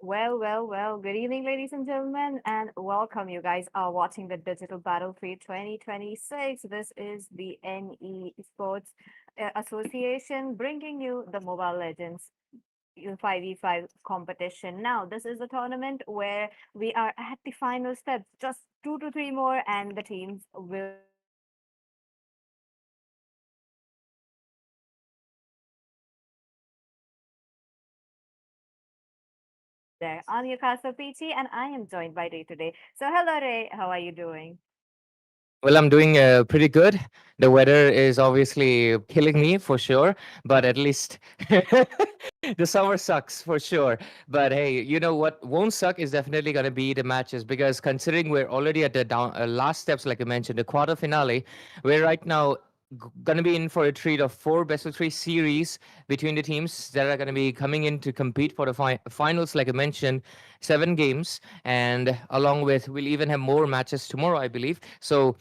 Well. Good evening, ladies and gentlemen, and welcome. You guys are watching the Digital Battlefield 2026. This is the NE Sports Association bringing you the Mobile Legends 5v5 competition. Now, this is a tournament where we are at the final steps, just two to three more, and the teams will be announced. And there. I'm your Casa Peachy, and I am joined by Ray today. So, hello, Ray. How are you doing? Well, I'm doing pretty good. The weather is obviously killing me for sure, but at least the summer sucks for sure. But hey, you know what won't suck is definitely going to be the matches because considering we're already at the last steps, like I mentioned, the quarter finale, we're right now going to be in for a treat of four best of three series between the teams that are going to be coming in to compete for the finals, like I mentioned, 7 games. And along with, we'll even have more matches tomorrow, I believe. So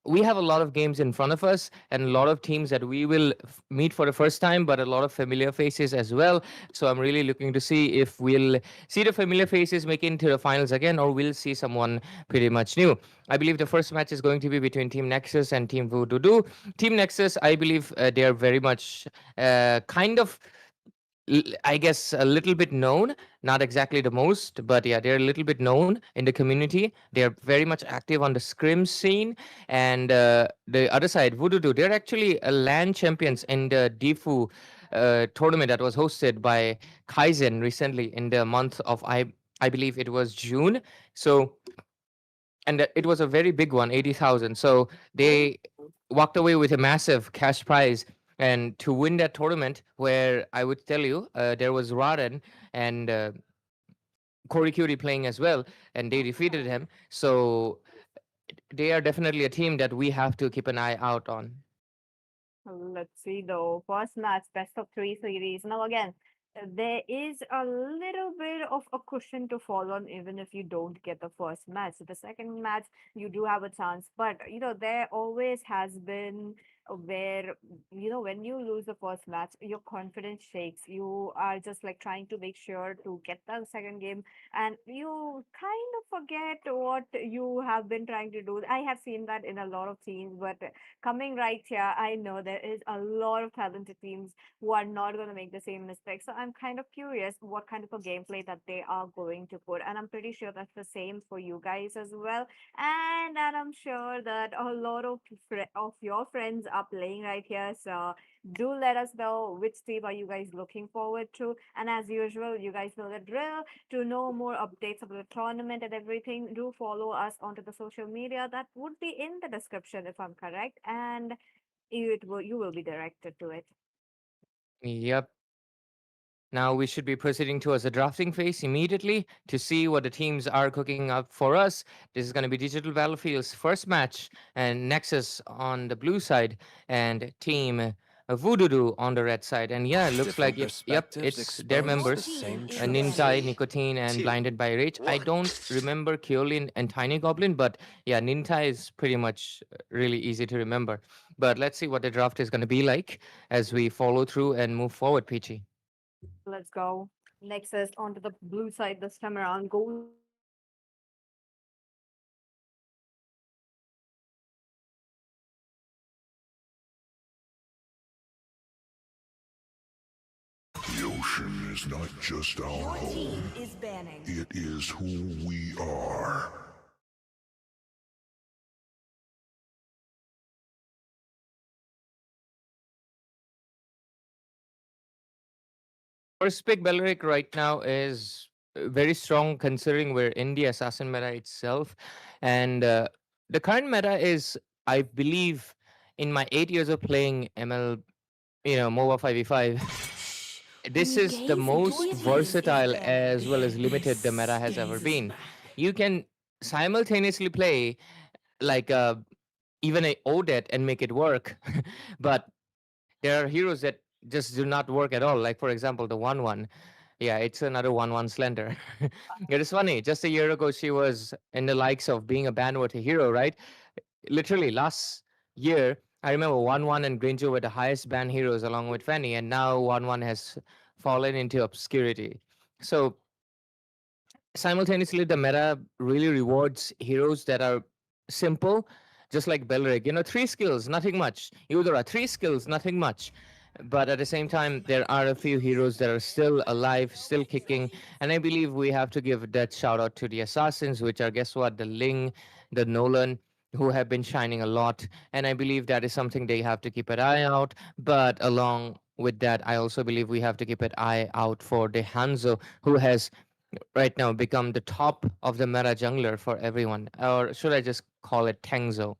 we have a lot of games in front of us and a lot of teams that we will meet for the first time, but a lot of familiar faces as well. So I'm really looking to see if we'll see the familiar faces make it into the finals again, or we'll see someone pretty much new. I believe the first match is going to be between Team Nexus and Team Voodoo. Team Nexus, I believe they are very much kind of I guess a little bit known, not exactly the most, but yeah, they're a little bit known in the community. They're very much active on the scrim scene. And the other side, Voodoo, they're actually a LAN champions in the Difu tournament that was hosted by Kaizen recently in the month of, I believe it was June. So, and it was a very big one, 80,000. So Oh, they walked away with a massive cash prize. And to win that tournament, where I would tell you, there was Raden and Corey Curie playing as well, and they defeated him. So they are definitely a team that we have to keep an eye out on. let's see though. First match, best of three series. Now again, there is a little bit of a cushion to fall on even if you don't get the first match. The second match, you do have a chance, but there always has been where when you lose the first match, your confidence shakes. You are just like trying to make sure to get the second game, and you kind of forget what you have been trying to do. I have seen that in a lot of teams, but coming right here, I know there is a lot of talented teams who are not going to make the same mistakes. So I'm kind of curious what kind of a gameplay that they are going to put. And I'm pretty sure that's the same for you guys as well. And I'm sure that a lot of your friends are playing right here. So do let us know which team are you guys looking forward to. And as usual, you guys know the drill. To know more updates about the tournament and everything, do follow us onto the social media. That would be in the description if I'm correct. And you will be directed to it. Yep. Now we should be proceeding towards the drafting phase immediately to see what the teams are cooking up for us. This is going to be Digital Battlefield's first match, and Nexus on the blue side, and Team Voodoo on the red side. And yeah, it looks like Different yep, perspectives it's their exposed to the members. same truth. Nintai, Nicotine, and Two, Blinded by Rage. I one. don't remember Kyolin and Tiny Goblin, but yeah, Nintai is pretty much really easy to remember. But let's see what the draft is going to be like as we follow through and move forward, Peachy. Let's go. Nexus onto the blue side this time around. Goes with The ocean is not just our Your team home, is banning. it is who we are. First pick Belleric right now is very strong considering we're in the assassin meta itself. And the current meta is, I believe, in my 8 years of playing ML, MOBA 5v5, this When you is the gaze into most his eyes is versatile banning. as well as limited the meta This has ever gaze is been. mine. You can simultaneously play like even a Odette and make it work. But there are heroes that just do not work at all. Like for example, the 1-1. Yeah, it's another 1-1 slender. It is funny. Just a year ago, she was in the likes of being a bandwater hero, right? Literally last year, I remember 1-1 and Granger were the highest ban heroes along with Fanny, and now 1-1 has fallen into obscurity. So simultaneously the meta really rewards heroes that are simple, just like Belric. You know, three skills, nothing much. Eudora, three skills, nothing much. But at the same time, there are a few heroes that are still alive, still kicking, and I believe we have to give that shout out to the assassins, which are, guess what, the Ling, the Nolan, who have been shining a lot, and I believe that is something they have to keep an eye out. But along with that, I also believe we have to keep an eye out for the Hanzo, who has right now become the top of the meta jungler for everyone. Or should I just call it Tengzo?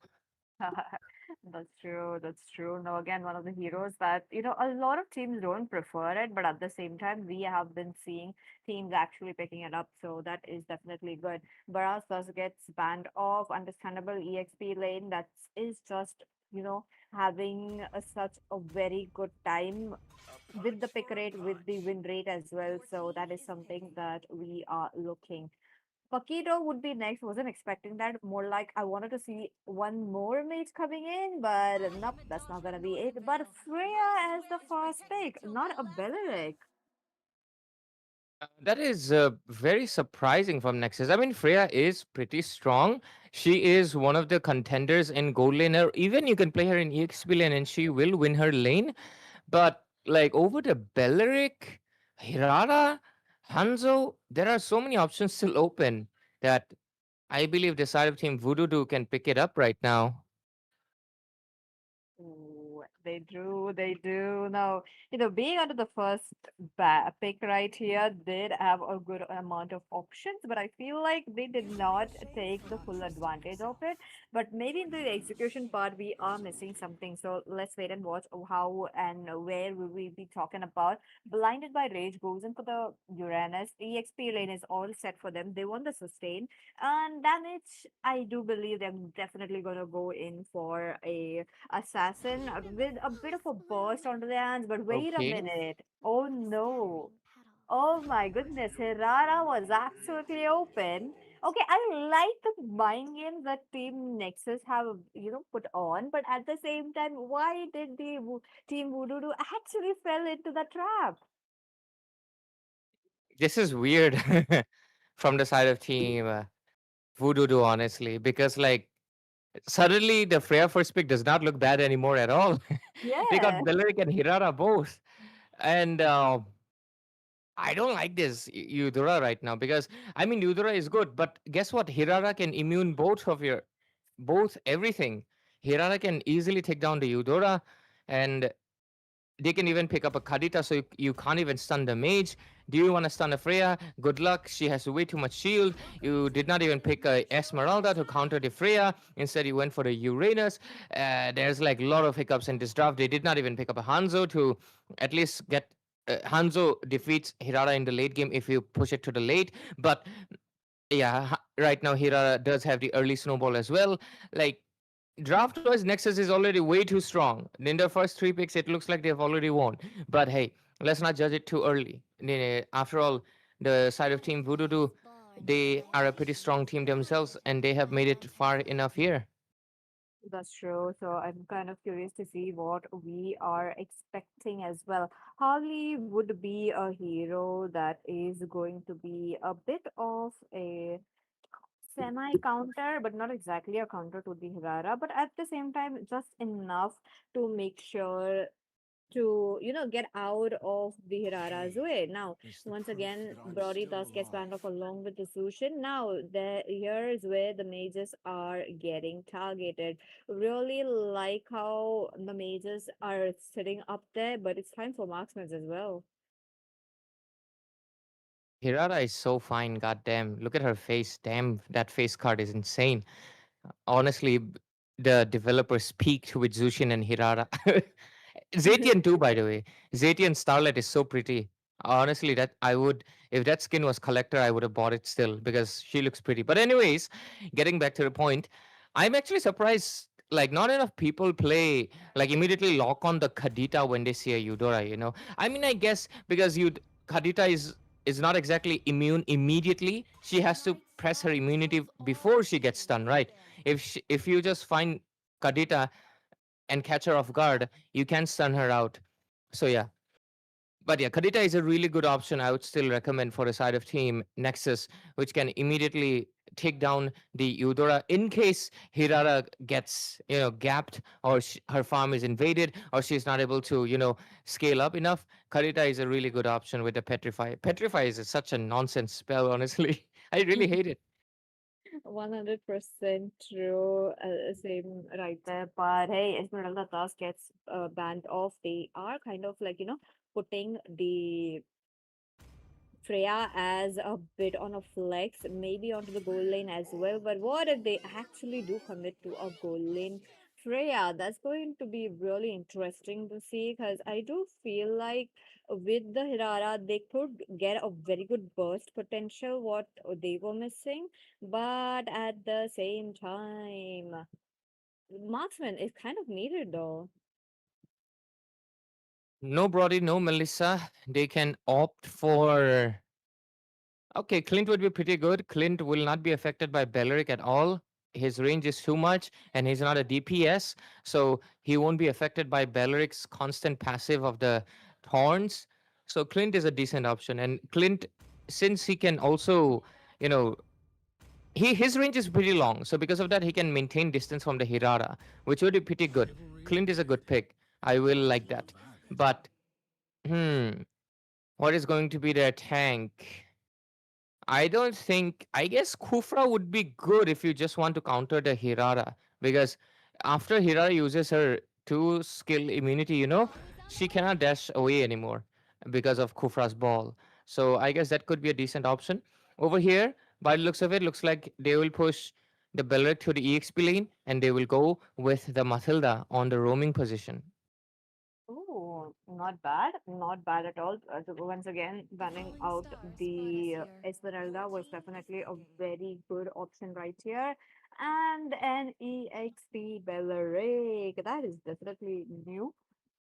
That's true. That's true. Now, again, one of the heroes that, a lot of teams don't prefer it, but at the same time, we have been seeing teams actually picking it up. So that is definitely good. Baras does gets banned off. Understandable EXP lane. That is just, having such a very good time with the pick rate, with the win rate as well. So that is something that we are looking. Paquito would be next. Wasn't expecting that. More like I wanted to see one more mate coming in, but nope, that's not gonna be it. But Freya as the first pick, not a Belleric. That is very surprising from Nexus. I mean, Freya is pretty strong. She is one of the contenders in gold lane, or even you can play her in EXP lane and she will win her lane. But like over the Belleric, Hirara, Hanzo, there are so many options still open that I believe the side of Team Voodoo can pick it up right now. Ooh, they do. Now, being under the first pick right here did have a good amount of options, but I feel like they did not take the full advantage of it. But maybe in the execution part, we are missing something. So let's wait and watch how and where we will be talking about. Blinded by Rage goes in for the Uranus. EXP lane is all set for them. They want the sustain. And damage, I do believe they're definitely going to go in for a assassin with a bit of a burst onto their hands. But wait a Okay. minute. Oh no. Oh my goodness. Herrera was absolutely open. Okay, I like the mind games that Team Nexus have, put on, but at the same time, why did the Team Voodoo actually fell into the trap? This is weird from the side of Team Voodoo, honestly, because like suddenly the Freya first pick does not look bad anymore at all. They got Yeah. Belleric and Hirara both. And I don't like this Eudora right now because I mean Eudora is good, but guess what? Hirara can immune both everything. Hirara can easily take down the Eudora, and they can even pick up a Kadita, so you can't even stun the mage. Do you want to stun a Freya? Good luck. She has way too much shield. You did not even pick a Esmeralda to counter the Freya. Instead, you went for the Uranus. There's like a lot of hiccups in this draft. They did not even pick up a Hanzo to at least get. Hanzo defeats Hirara in the late game if you push it to the late. But yeah, right now Hirara does have the early snowball as well. Like draft wise, Nexus is already way too strong. In their first three picks, it looks like they've already won. But hey, let's not judge it too early. After all, the side of Team Voodoo, they are a pretty strong team themselves, and they have made it far enough here. That's true. So I'm kind of curious to see what we are expecting as well. Harley would be a hero that is going to be a bit of a semi counter, but not exactly a counter to the Hirara, but at the same time, just enough to make sure to get out of the Hirara's way. Now, once again, Brody thus gets banned off along with the Sushin. Now, here is where the mages are getting targeted. Really like how the mages are sitting up there, but it's time for marksmen as well. Hirara is so fine, goddamn. Look at her face. Damn, that face card is insane. Honestly, the developers peaked with Zushin and Hirara. Zatian too, by the way. Zatian Starlight is so pretty. Honestly, that I would, if that skin was collector, I would have bought it still because she looks pretty. But anyways, getting back to the point, I'm actually surprised. Like not enough people play like immediately lock on the Kadita when they see a Eudora. I mean, I guess because you Kadita is not exactly immune immediately. She has to press her immunity before she gets stunned, right? If you just find Kadita and catch her off guard, you can stun her out. So yeah, But yeah, Kadita is a really good option. I would still recommend for a side of team Nexus, which can immediately take down the Eudora in case Hirara gets gapped, or her farm is invaded, or she's not able to scale up enough. Kadita is a really good option with the Petrify. Petrify is such a nonsense spell, honestly. I really hate it. 100% true. Same right there. But hey, Esmeralda task gets banned off. They are kind of like, putting the Freya as a bit on a flex, maybe onto the goal lane as well. But what if they actually do commit to a goal lane Freya? That's going to be really interesting to see, because I do feel like with the Hirara, they could get a very good burst potential, what they were missing. But at the same time, marksman is kind of needed though. No Brody, no Melissa. They can opt for. Okay, Clint would be pretty good. Clint will not be affected by Belleric at all. His range is too much, and he's not a DPS, so he won't be affected by Belleric's constant passive of the thorns. So Clint is a decent option, and Clint, since he can also, you know, his range is pretty long, so because of that, he can maintain distance from the Hirara, which would be pretty good. Clint is a good pick. I will like that, but hmm, what is going to be their tank? I don't think. I guess Kufra would be good if you just want to counter the Hirara, because after Hirara uses her two skill immunity, she cannot dash away anymore because of Kufra's ball. So I guess that could be a decent option. Over here, by the looks of it, looks like they will push the Belric to the EXP lane, and they will go with the Mathilda on the roaming position. Oh, not bad. Not bad at all. So once again, banning out the Esmeralda was definitely a very good option right here. And an EXP Belleric. That is definitely new.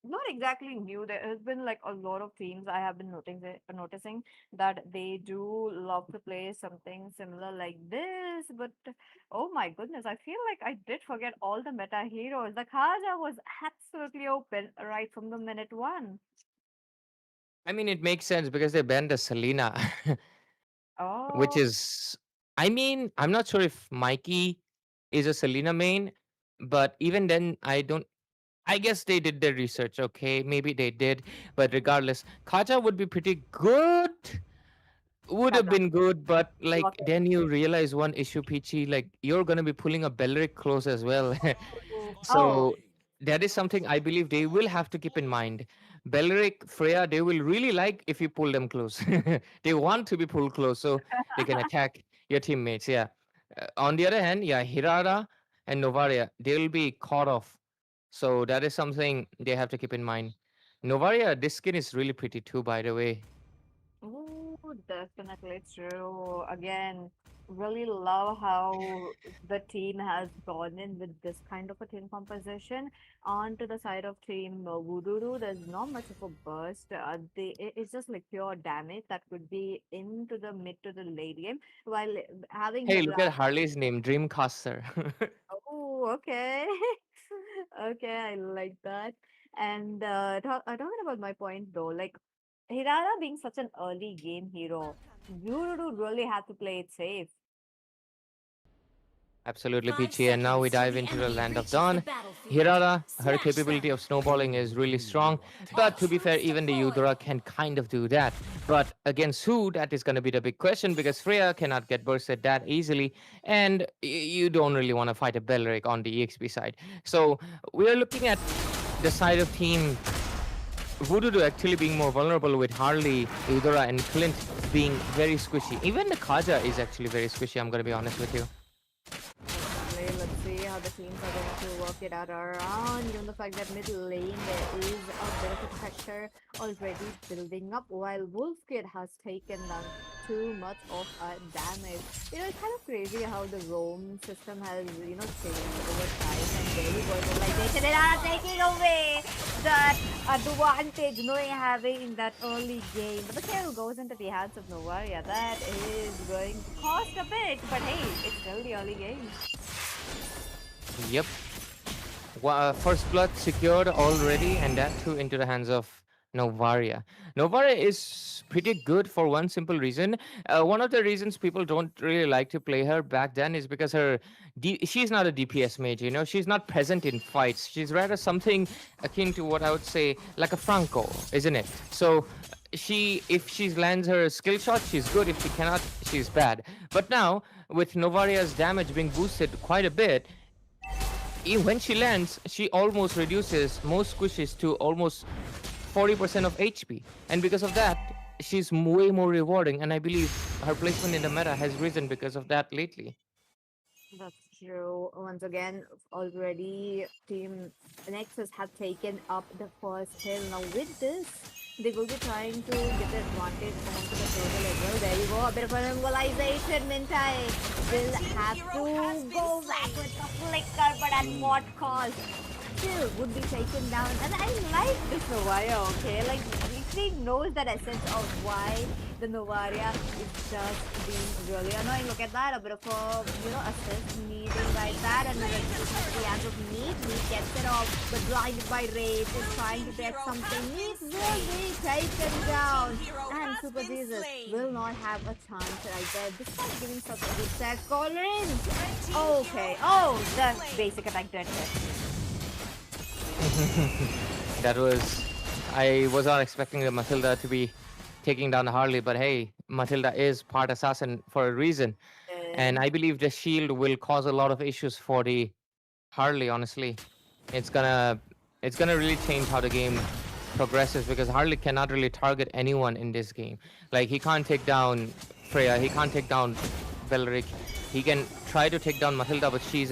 Not exactly new. There has been like a lot of teams I have been noticing that they do love to play something similar like this. But oh my goodness, I feel like I did forget all the meta heroes. The Kaja was absolutely open right from the minute one. I mean, it makes sense because they banned the Selena, which Oh, is, I mean, I'm not sure if Mikey is a Selena main, but even then, I guess they did their research, okay? Maybe they did, but regardless, Kaja would be pretty good. Would have Kaja, been good, but lock like it. then you realize one issue, Peachy, like you're gonna be pulling a Belleric close as well. Oh, So that is something I believe they will have to keep in mind. Belleric, Freya, they will really like if you pull them close. They want to be pulled close so they can attack your teammates. Yeah. On the other hand, yeah, Hirara and Novaria, they'll be caught off. So that is something they have to keep in mind. Novaria, this skin is really pretty too, by the way. oh, definitely true. Again, really love how the team has gone in with this kind of a team composition. Onto the side of team Voodoo, there's not much of a burst. It's just like pure damage that could be into the mid to the late game, while having Hey, look at Hera. Harley's name, Dreamcaster. Oh, okay. Okay, I like that. And talking about my point though, like Hirara being such an early game hero, you do really have to play it safe. Absolutely, Peachy. And now we dive into the land of Dawn. Hirara, her capability of snowballing is really strong. But to be fair, even the Eudora can kind of do that. But against who, that is going to be the big question because Freya cannot get bursted that easily. And you don't really want to fight a Belleric on the EXP side. So we are looking at the side of team Voodoo actually being more vulnerable with Harley, Eudora, and Clint being very squishy. Even the Kaja is actually very squishy, I'm going to be honest with you. Definitely. Let's see how the teams are going to work it out around. Given the fact that mid lane there is a bit of a pressure already building up, while Wolfkid has taken down too much of a damage. It's kind of crazy how the roam system has, changed over time, and very good. Like they said, take it away. That advantage knowing having in that early game. But the kill goes into the hands of Novaria. That is going to cost a bit, but hey, it's still the early game. Yep. First blood secured already, and that too into the hands of Novaria. Novaria is pretty good for one simple reason. One of the reasons people don't really like to play her back then is because she's not a DPS mage. You know, she's not present in fights. She's rather something akin to what I would say like a Franco, isn't it? So if she lands her skill shot, she's good. If she cannot, she's bad. But now with Novaria's damage being boosted quite a bit, when she lands, she almost reduces most squishes to almost 40% of HP. And because of that, she's way more rewarding. And I believe her placement in the meta has risen because of that lately. That's true. Once again, already Team Nexus have taken up the first hill. Now with this, they will be trying to get the advantage onto the turtle as well. There you go, a bit of an embolization. Mintai will have to go back with the flicker, but at what cost? Still would be taken down. And I like this Novaria, okay? Like, he knows that essence of why the Novaria is just being really annoying. Look at that, a bit of a, assist needing right there. And the hands of Neat gets it off, but blinded by Rage is trying to get something. Neat will be taken down. And Super Jesus will not have a chance right there, despite giving such a good set. Colin! Okay, oh, the basic attack dead hit. That was. I was not expecting the Matilda to be taking down Harley, but hey, Matilda is part assassin for a reason. And I believe the shield will cause a lot of issues for the Harley, honestly. It's gonna it's gonna really change how the game progresses because Harley cannot really target anyone in this game. Like he can't take down Freya, he can't take down Belric. He can try to take down Matilda, but she's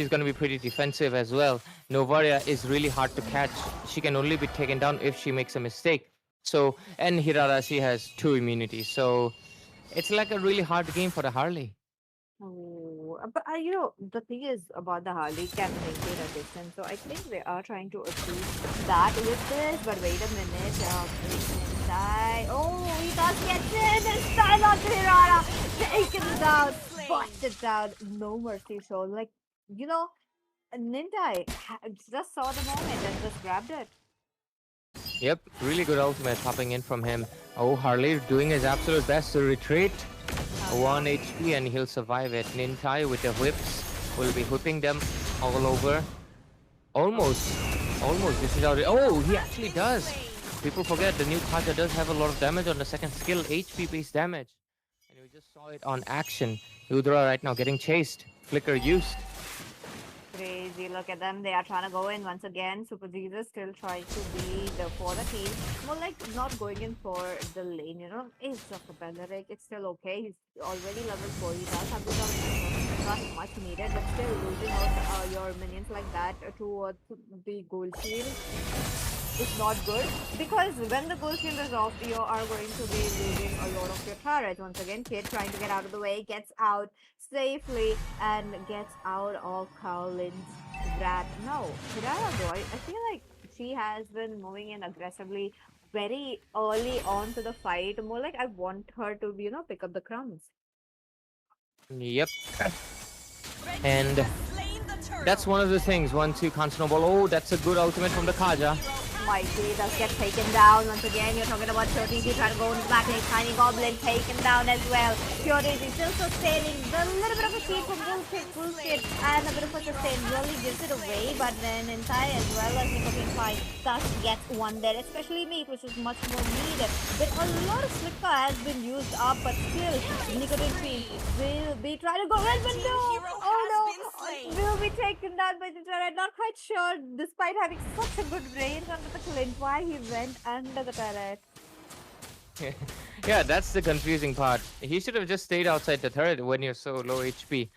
gonna be pretty defensive as well. Novaria is really hard to catch. She can only be taken down if she makes a mistake. So and Hirara, she has 2 immunities. So it's like a really hard game for the Harley. Oh, but the thing is about the Harley can maintain a distance, so I think they are trying to achieve that with this. But wait a minute, die. Oh, he does get in, and style on Hirara, taken down, busted down, no mercy shown. Like Nintai just saw the moment and just grabbed it. Yep, really good ultimate popping in from him. Oh, Harley doing his absolute best to retreat. 1 HP and he'll survive it. Nintai with the whips will be whipping them all over. Almost. Almost. This is how. Oh, he actually does. People forget the new Kaja does have a lot of damage on the second skill, HP based damage. And we just saw it on action. Udra right now getting chased. Flicker used. Crazy, look at them. They are trying to go in once again. Super Jesus still trying to be the for the team. More like not going in for the lane, It's just a Beleric. It's still okay. He's already level 4. He does have good damage. Not much needed, but still losing out your minions like that towards the gold shield is not good, because when the gold shield is off, you are going to be losing a lot of your turrets. Once again, Kid trying to get out of the way, gets out safely and gets out of Colin's wrath. No, Hirara though, I feel like she has been moving in aggressively very early on to the fight. More like I want her to, pick up the crumbs. Yep. And that's one of the things. 1-2 can't snowball. Oh, that's a good ultimate from the Kaja. Mighty does get taken down once again. You're talking about Purity trying to go into the back lane. Tiny Goblin taken down as well. Purity still sustaining the little bit of a sheet from Bullshit, and a bit of a sustain really gives it away. But then inside as well as Nicotine Fight thus gets one there, especially Meat, which is much more needed. But a lot of Flicker has been used up, but still Nicotine Fiend will be trying to go in, but no! Oh no! Will be taken down by the turret. Not quite sure, despite having such a good range under the Clint, why he went under the turret. Yeah, that's the confusing part. He should have just stayed outside the turret when you're so low HP.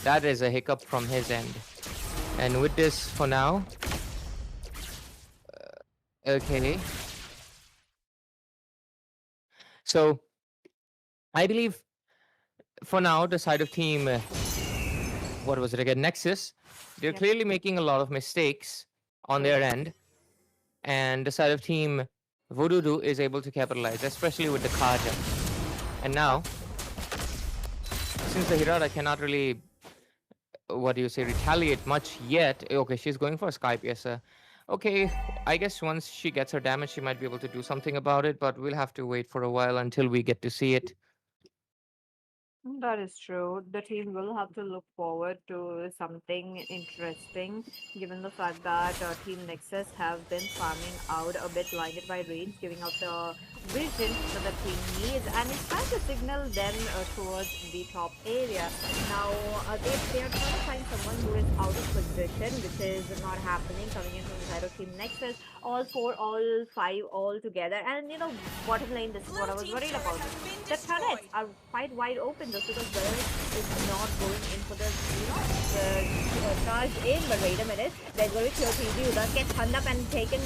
That is a hiccup from his end. And with this for now. Okay. So, I believe for now, the side of team, what was it again? Nexus. They're clearly making a lot of mistakes on their end. And the side of team Voodoo is able to capitalize, especially with the Kaja. And now, since the Hirara cannot really, retaliate much yet. Okay, she's going for a Skype, yes, sir. Okay, I guess once she gets her damage, she might be able to do something about it, but we'll have to wait for a while until we get to see it. That is true. The team will have to look forward to something interesting, given the fact that Team Nexus have been farming out a bit blinded by range, giving out the vision that the team needs, and it's trying to signal them towards the top area. Now, they are trying to find someone who is out of position, which is not happening, coming in from the side of Team Nexus. All four, all five, all together, and bottom lane. This is what Blue I was team's worried turret about. has been The turrets destroyed. are quite wide open just because Barrett is not going in for the charge in. But wait a minute, there's going to be Pure PG who does get hunned up and taken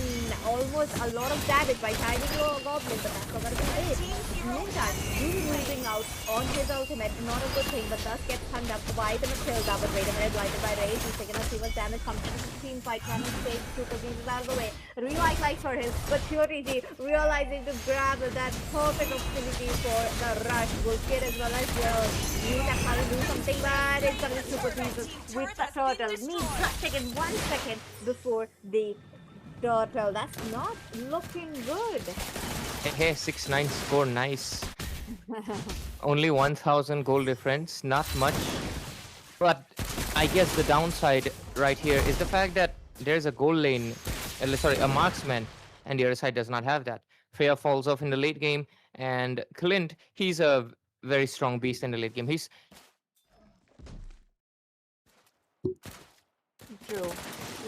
almost a lot of damage by Shining Goblin, but that's not going to be Red it. team's hero Meantime, has been Doom slain. losing out on his ultimate, not a good thing, but thus gets hunned up by the Matilda. But wait a minute, blinded by Rage, he's taking a serious damage, comes into the team fight, trying to take Super Pieces out of the way. Rewind likes for him, but Purity realizing to grab that perfect opportunity for the rush. Will get as well as well. Use that power to do something, but it's gonna be Super Red Pieces team with turret the has been turtle. Needs destroyed. just taking 1 second before the turtle. That's not looking good. Hey, 6-9 score, nice. Only 1,000 goal difference, not much. But I guess the downside right here is the fact that there's a goal lane, sorry, a marksman, and the other side does not have that. Freya falls off in the late game, and Clint, he's a very strong beast in the late game. He's True.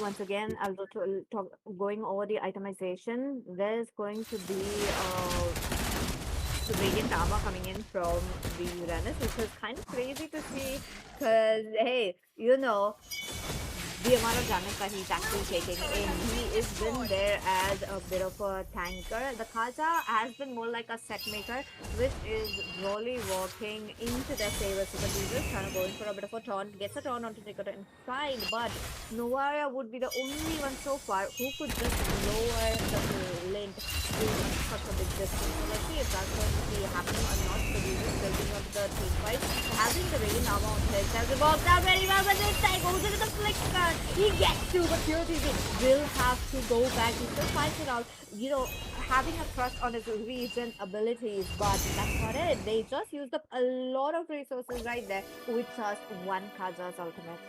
Once again, I'll go to talk, going over the itemization. There's going to be the radiant armor coming in from the Uranus, which is kind of crazy to see. Because hey, the amount of damage that he's actually taking in. Has He been is been destroyed. there as a bit of a tanker. The Kaja has been more like a set maker, which is really working into their favor. So the Beavers trying to go in for a bit of a taunt, gets a taunt onto Nikota inside, but Novara would be the only one so far who could just lower the lint to such a big distance. So let's see if that's going to be happening or not. The Beavers building up the team fight. Having the rain armor on his has worked out very well, but this time goes into the flicker. He gets to, but Purity will have to go back. He still finds it out, having a crush on his regen abilities, but that's not it. They just used up a lot of resources right there with just one Kaja's ultimate.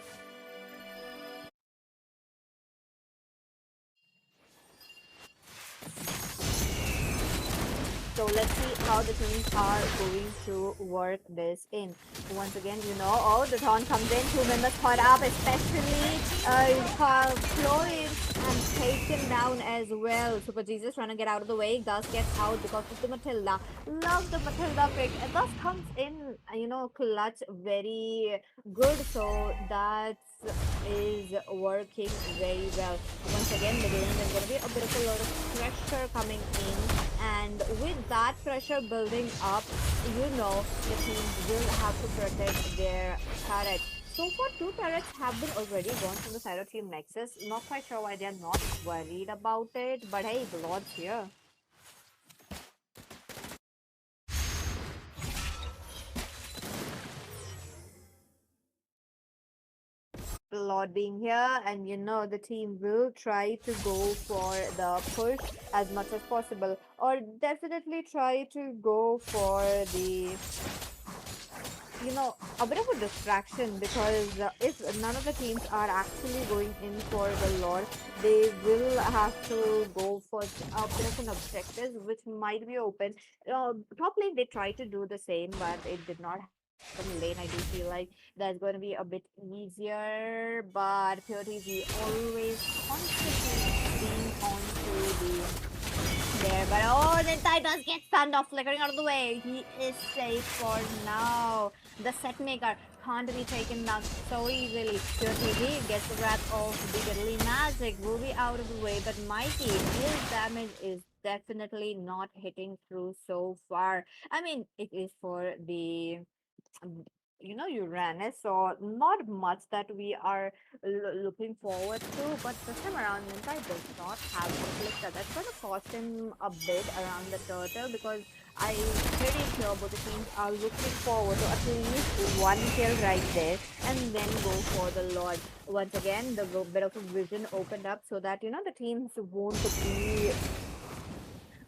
So let's see how the teams are going to work this in. Once again, oh, the taunt comes in, 2 members caught up, especially Florian and taken down as well. Super Jesus trying to get out of the way, thus gets out because of the Matilda. Love the Matilda pick, and thus comes in, clutch very good. So that is working very well. Once again, middle lane, there's going to be a bit of a lot of pressure coming in, and with that pressure building up, the teams will have to protect their turrets. So far, two turrets have been already gone from the side of Team Nexus. Not quite sure why they're not worried about it, but hey, the Lord's here. Lord being here, and the team will try to go for the push as much as possible, or definitely try to go for the a bit of a distraction, because if none of the teams are actually going in for the Lord, they will have to go for a bit of an objective which might be open. Top lane, they try to do the same, but it did not happen. Lane, I do feel like that's going to be a bit easier, but Purity always constantly being onto the there. But oh, the Titus gets stunned off, flickering out of the way. He is safe for now. The set maker can't be taken down so easily. Pure TV gets the wrath of the deadly magic, will be out of the way. But Mikey, his damage is definitely not hitting through so far. I mean, it is for the um, Uranus, so not much that we are looking forward to. But this time around, Mintai does not have a flicker. That's going to cost him a bit around the turtle, because I'm pretty sure both the teams are looking forward to at least one kill right there and then go for the Lord. Once again, the bit of a vision opened up so that, the teams won't be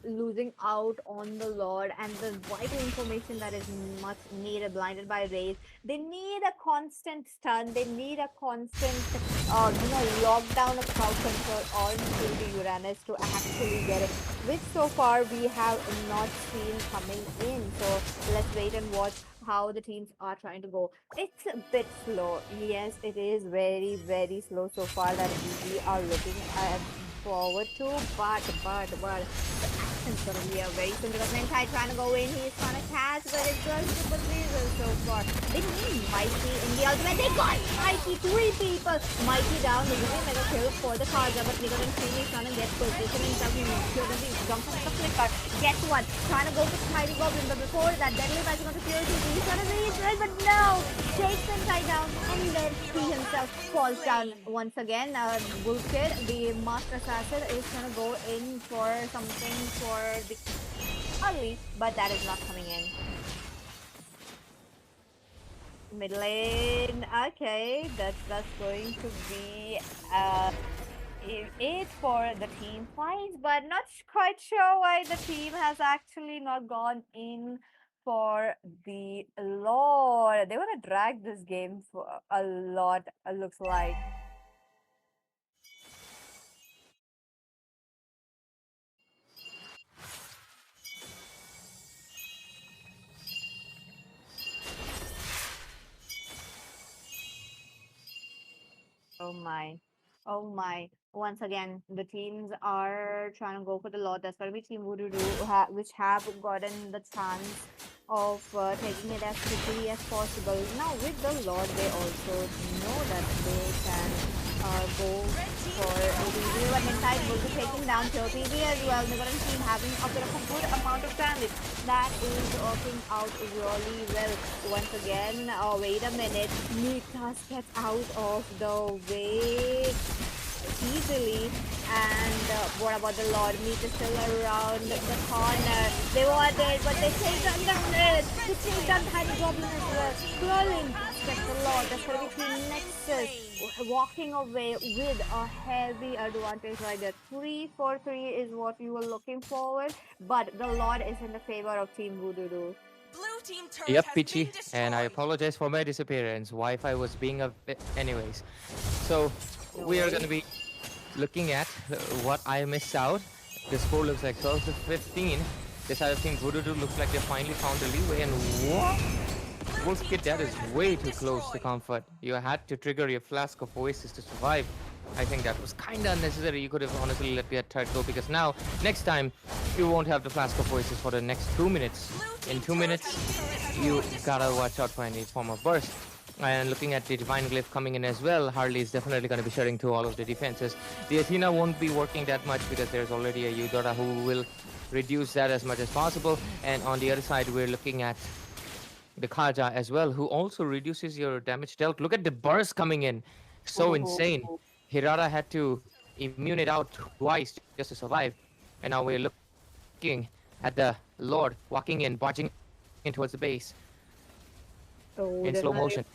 losing out on the Lord and the vital information that is much needed, blinded by rays. They need a constant stun, they need a constant, lockdown of crowd control onto the Uranus to actually get it, which so far we have not seen coming in. So let's wait and watch how the teams are trying to go. It's a bit slow. Yes, it is very, very slow so far that we are looking at forward to, but the action's gonna be a very soon because Mentai trying to go in, he's trying to catch, but it's just super diesel so far. They need Mighty in the ultimate. They got Mighty, three people. Mighty down, they're gonna make a kill for the Karja, but Nico and Creamy trying to get position himself. He jumps on the flicker. Gets one, trying to go for Tiny Goblin, but before that, Deadly Rising onto Purity, he's trying to reach it, but no! Takes Mentai down, and then he himself falls down once again. Bullshit, the Master Assassin is gonna go in for something for the early, but that is not coming in. Mid lane, okay, that's going to be it for the team fights, but not quite sure why the team has actually not gone in for the Lord. They want to drag this game for a lot, looks like. Oh my. Oh my. Once again, the teams are trying to go for the lot. That's going to be Team Voodoo, which have gotten the chance of taking it as quickly as possible. Now, with the Lord, they also know that they can go for the real and inside will be taking down Pure PB as well. The current team having a bit of a good amount of damage. That is working out really well. Once again, wait a minute. Nikas gets out of the way easily. And what about the Lord? Meat is still around the corner. They want it, but they take down it. They take down Tiny Goblin as well. Scrolling gets the Lord. That's going to be Team Nexus walking away with a heavy advantage right there. 3-4-3 is what you were looking forward, but the Lord is in the favor of Team Voodoo. Blue team turret Yep, has been Peachy, and I destroyed. apologize for my disappearance. Wi-Fi was being a bit, anyways. So No we are worries. gonna be looking at what I missed out. The score looks like 12 to 15. This other team, Voodoo, looks like they finally found the leeway. And what? Wolf Kid, that is way too close to comfort. You had to trigger your flask of Oasis to survive. I think that was kind of unnecessary. You could have honestly let the third go because now, next time, you won't have the flask of Oasis for the next 2 minutes. In 2 minutes, you gotta watch out for any form of burst. And looking at the Divine Glyph coming in as well, Harley is definitely going to be shutting through all of the defenses. The Athena won't be working that much because there's already a Eudora who will reduce that as much as possible. And on the other side, we're looking at the Kaja as well, who also reduces your damage dealt. Look at the burst coming in. So insane. Oh. Hirata had to immune it out twice just to survive. And now we're looking at the Lord walking in, barging in towards the base in slow So motion. definitely.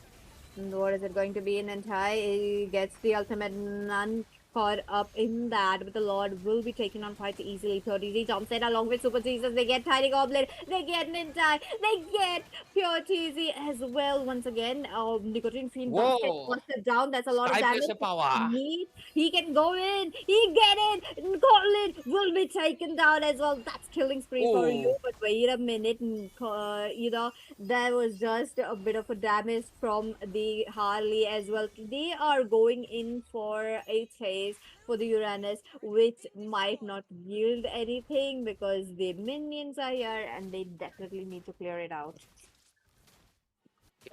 What is it going to be? In Entai he gets the ultimate none caught up in that, but the Lord will be taken on quite easily. 33 Thompson along with Super Jesus. They get Tiny Goblin, they get Nintai, they get Pure Cheesy as well. Once again, Nicotine Fiend does get Whoa! busted down. That's a lot of Sky damage. Piercer power! Neat. He can go in. He get it. Goblin will be taken down as well. That's killing spree for you. Oh, But wait a minute, there was just a bit of a damage from the Harley as well. They are going in for a chase for the Uranus, which might not yield anything because the minions are here and they definitely need to clear it out.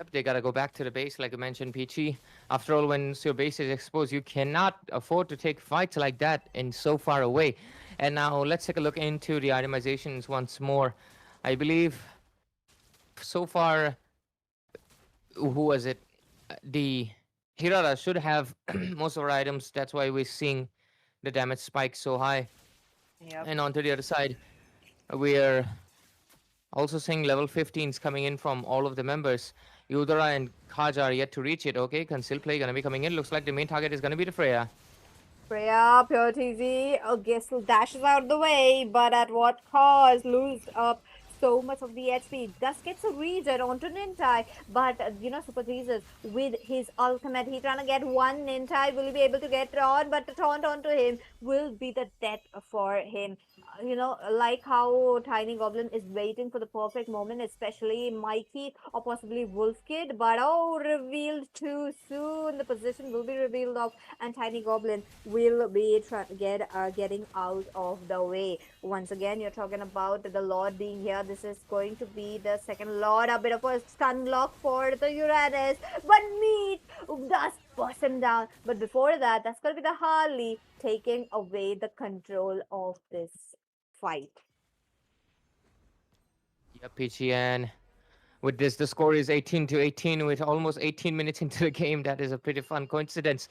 yep, they gotta go back to the base, like you mentioned, Peachy. After all, once your base is exposed, you cannot afford to take fights like that and so far away. And now let's take a look into the itemizations once more. I believe so far, who was it? The Hirara should have most of our items. That's why we're seeing the damage spike so high. Yep. And onto the other side, we're Also seeing level 15s coming in from all of the members. Yudara and Kaja are yet to reach it. Okay, conceal play gonna be coming in. Looks like the main target is gonna be the Freya. Freya, pure TZ, Gisel dashes out the way, but at what cost? Lose up so much of the HP. Just gets a regen onto Nintai, but Super Jesus with his ultimate, he trying to get one Nintai. Will he be able to get on? But the taunt onto him will be the death for him. Like how Tiny Goblin is waiting for the perfect moment, especially Mikey or possibly Wolf Kid, but revealed too soon. The position will be revealed of and Tiny Goblin will be getting out of the way. Once again, you're talking about the Lord being here. This is going to be the second Lord, a bit of a stun lock for the Uranus, but Meat does bust him down. But before that, that's going to be the Harley taking away the control of this fight. Yep, PGN. With this, the score is 18-18 with almost 18 minutes into the game. That is a pretty fun coincidence.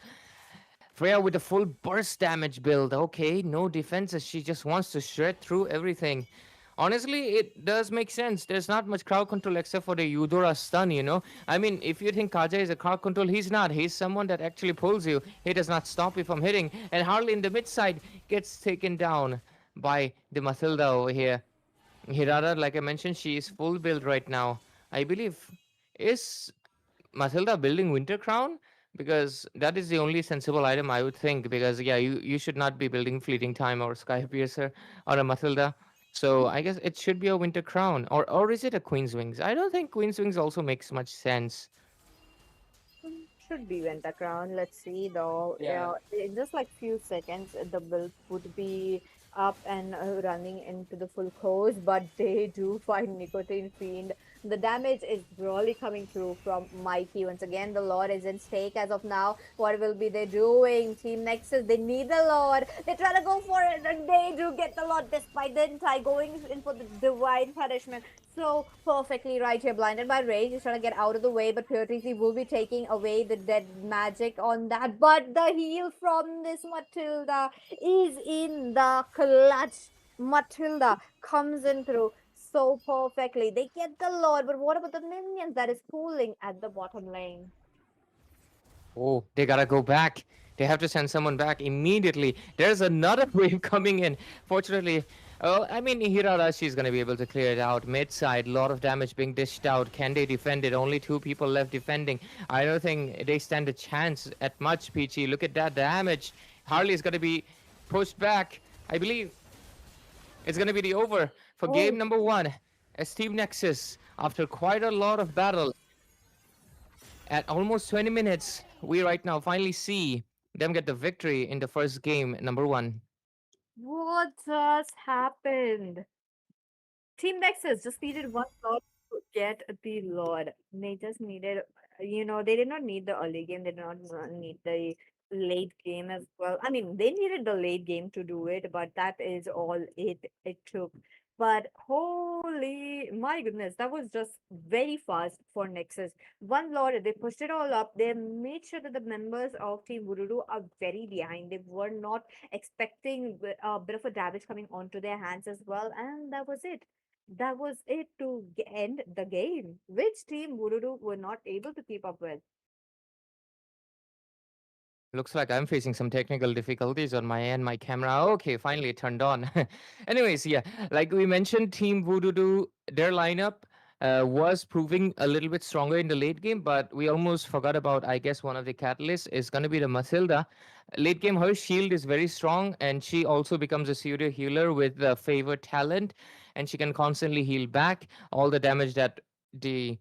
Freya with a full burst damage build. Okay, no defenses. She just wants to shred through everything. Honestly, it does make sense. There's not much crowd control except for the Eudora stun, you know? I mean, if you think Kaja is a crowd control, he's not. He's someone that actually pulls you. He does not stop you from hitting. And Harley in the mid side gets taken down by the Mathilda over here. Hirara, like I mentioned, she is full build right now. I believe. Is Mathilda building Winter Crown? Because that is the only sensible item I would think. Because yeah, you should not be building Fleeting Time or Sky Piercer or a Mathilda. So I guess it should be a Winter Crown, or is it a Queen's Wings? I don't think Queen's Wings also makes much sense. Should be Venta Crown. Let's see though. Yeah. In just like few seconds, the build would be up and running into the full course, but they do find Nicotine Fiend. The damage is really coming through from Mikey. Once again, the Lord is in stake as of now. What will be they doing? Team Nexus, they need the Lord. They try to go for it, and they do get the Lord despite the entire going in for the divine punishment. So perfectly right here, blinded by rage. He's trying to get out of the way, but Purity will be taking away the dead magic on that. But the heal from this Matilda is in the clutch. Matilda comes in through so perfectly. They get the Lord, but what about the minions that is pooling at the bottom lane? Oh, they gotta go back. They have to send someone back immediately. There's another wave coming in. Fortunately, well, I mean, Hirara, she's gonna be able to clear it out. Mid side, lot of damage being dished out. Can they defend it? Only two people left defending. I don't think they stand a chance at much, Peachy. Look at that damage. Harley's gonna be pushed back. I believe it's gonna be the over for game Oh, number one. As Team Nexus, after quite a lot of battle, at almost 20 minutes, we right now finally see them get the victory in the first game, number one. what just happened? Team Nexus just needed one slot to get the Lord. They just needed, they did not need the early game. They did not need the late game as well. I mean, they needed the late game to do it, but that is all it took. But holy my goodness, that was just very fast for Nexus. One Lord, they pushed it all up. They made sure that the members of Team Voodoo are very behind. They were not expecting a bit of a damage coming onto their hands as well, and that was it. That was it to end the game, which team Voodoo were not able to keep up with. Looks like I'm facing some technical difficulties on my end. My camera, okay, finally it turned on. Anyways, yeah, like we mentioned, Team Voodoo, their lineup was proving a little bit stronger in the late game, but we almost forgot about, I guess, one of the catalysts is going to be the Mathilda. Late game, her shield is very strong, and she also becomes a pseudo healer with the favored talent, and she can constantly heal back all the damage that the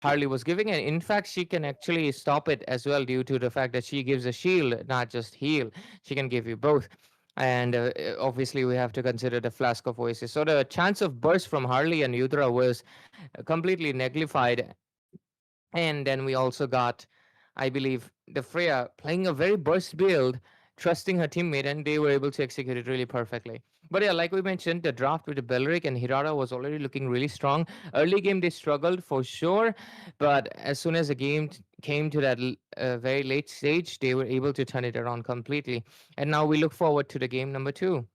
Harley was giving, and in fact, she can actually stop it as well due to the fact that she gives a shield, not just heal. She can give you both. And obviously, we have to consider the flask of oasis. So the chance of burst from Harley and Yudra was completely neglected. And then we also got, I believe, the Freya playing a very burst build, trusting her teammate, and they were able to execute it really perfectly. But yeah, like we mentioned, the draft with the Belric and Hirara was already looking really strong. Early game, they struggled for sure, but as soon as the game came to that very late stage, they were able to turn it around completely. And now we look forward to the game number two.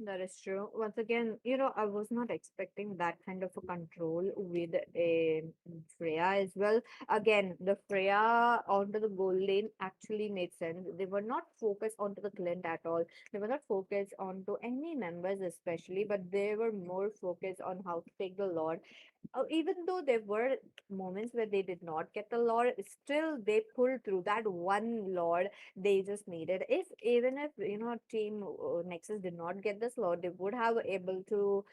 That is true. Once again, I was not expecting that kind of a control with a Freya as well. Again, the Freya onto the goal lane actually made sense. They were not focused onto the Clint at all. They were not focused onto any members especially, but they were more focused on how to take the Lord. Even though there were moments where they did not get the Lord, still they pulled through that one Lord they just needed. If even if team Nexus did not get this Lord, they would have able to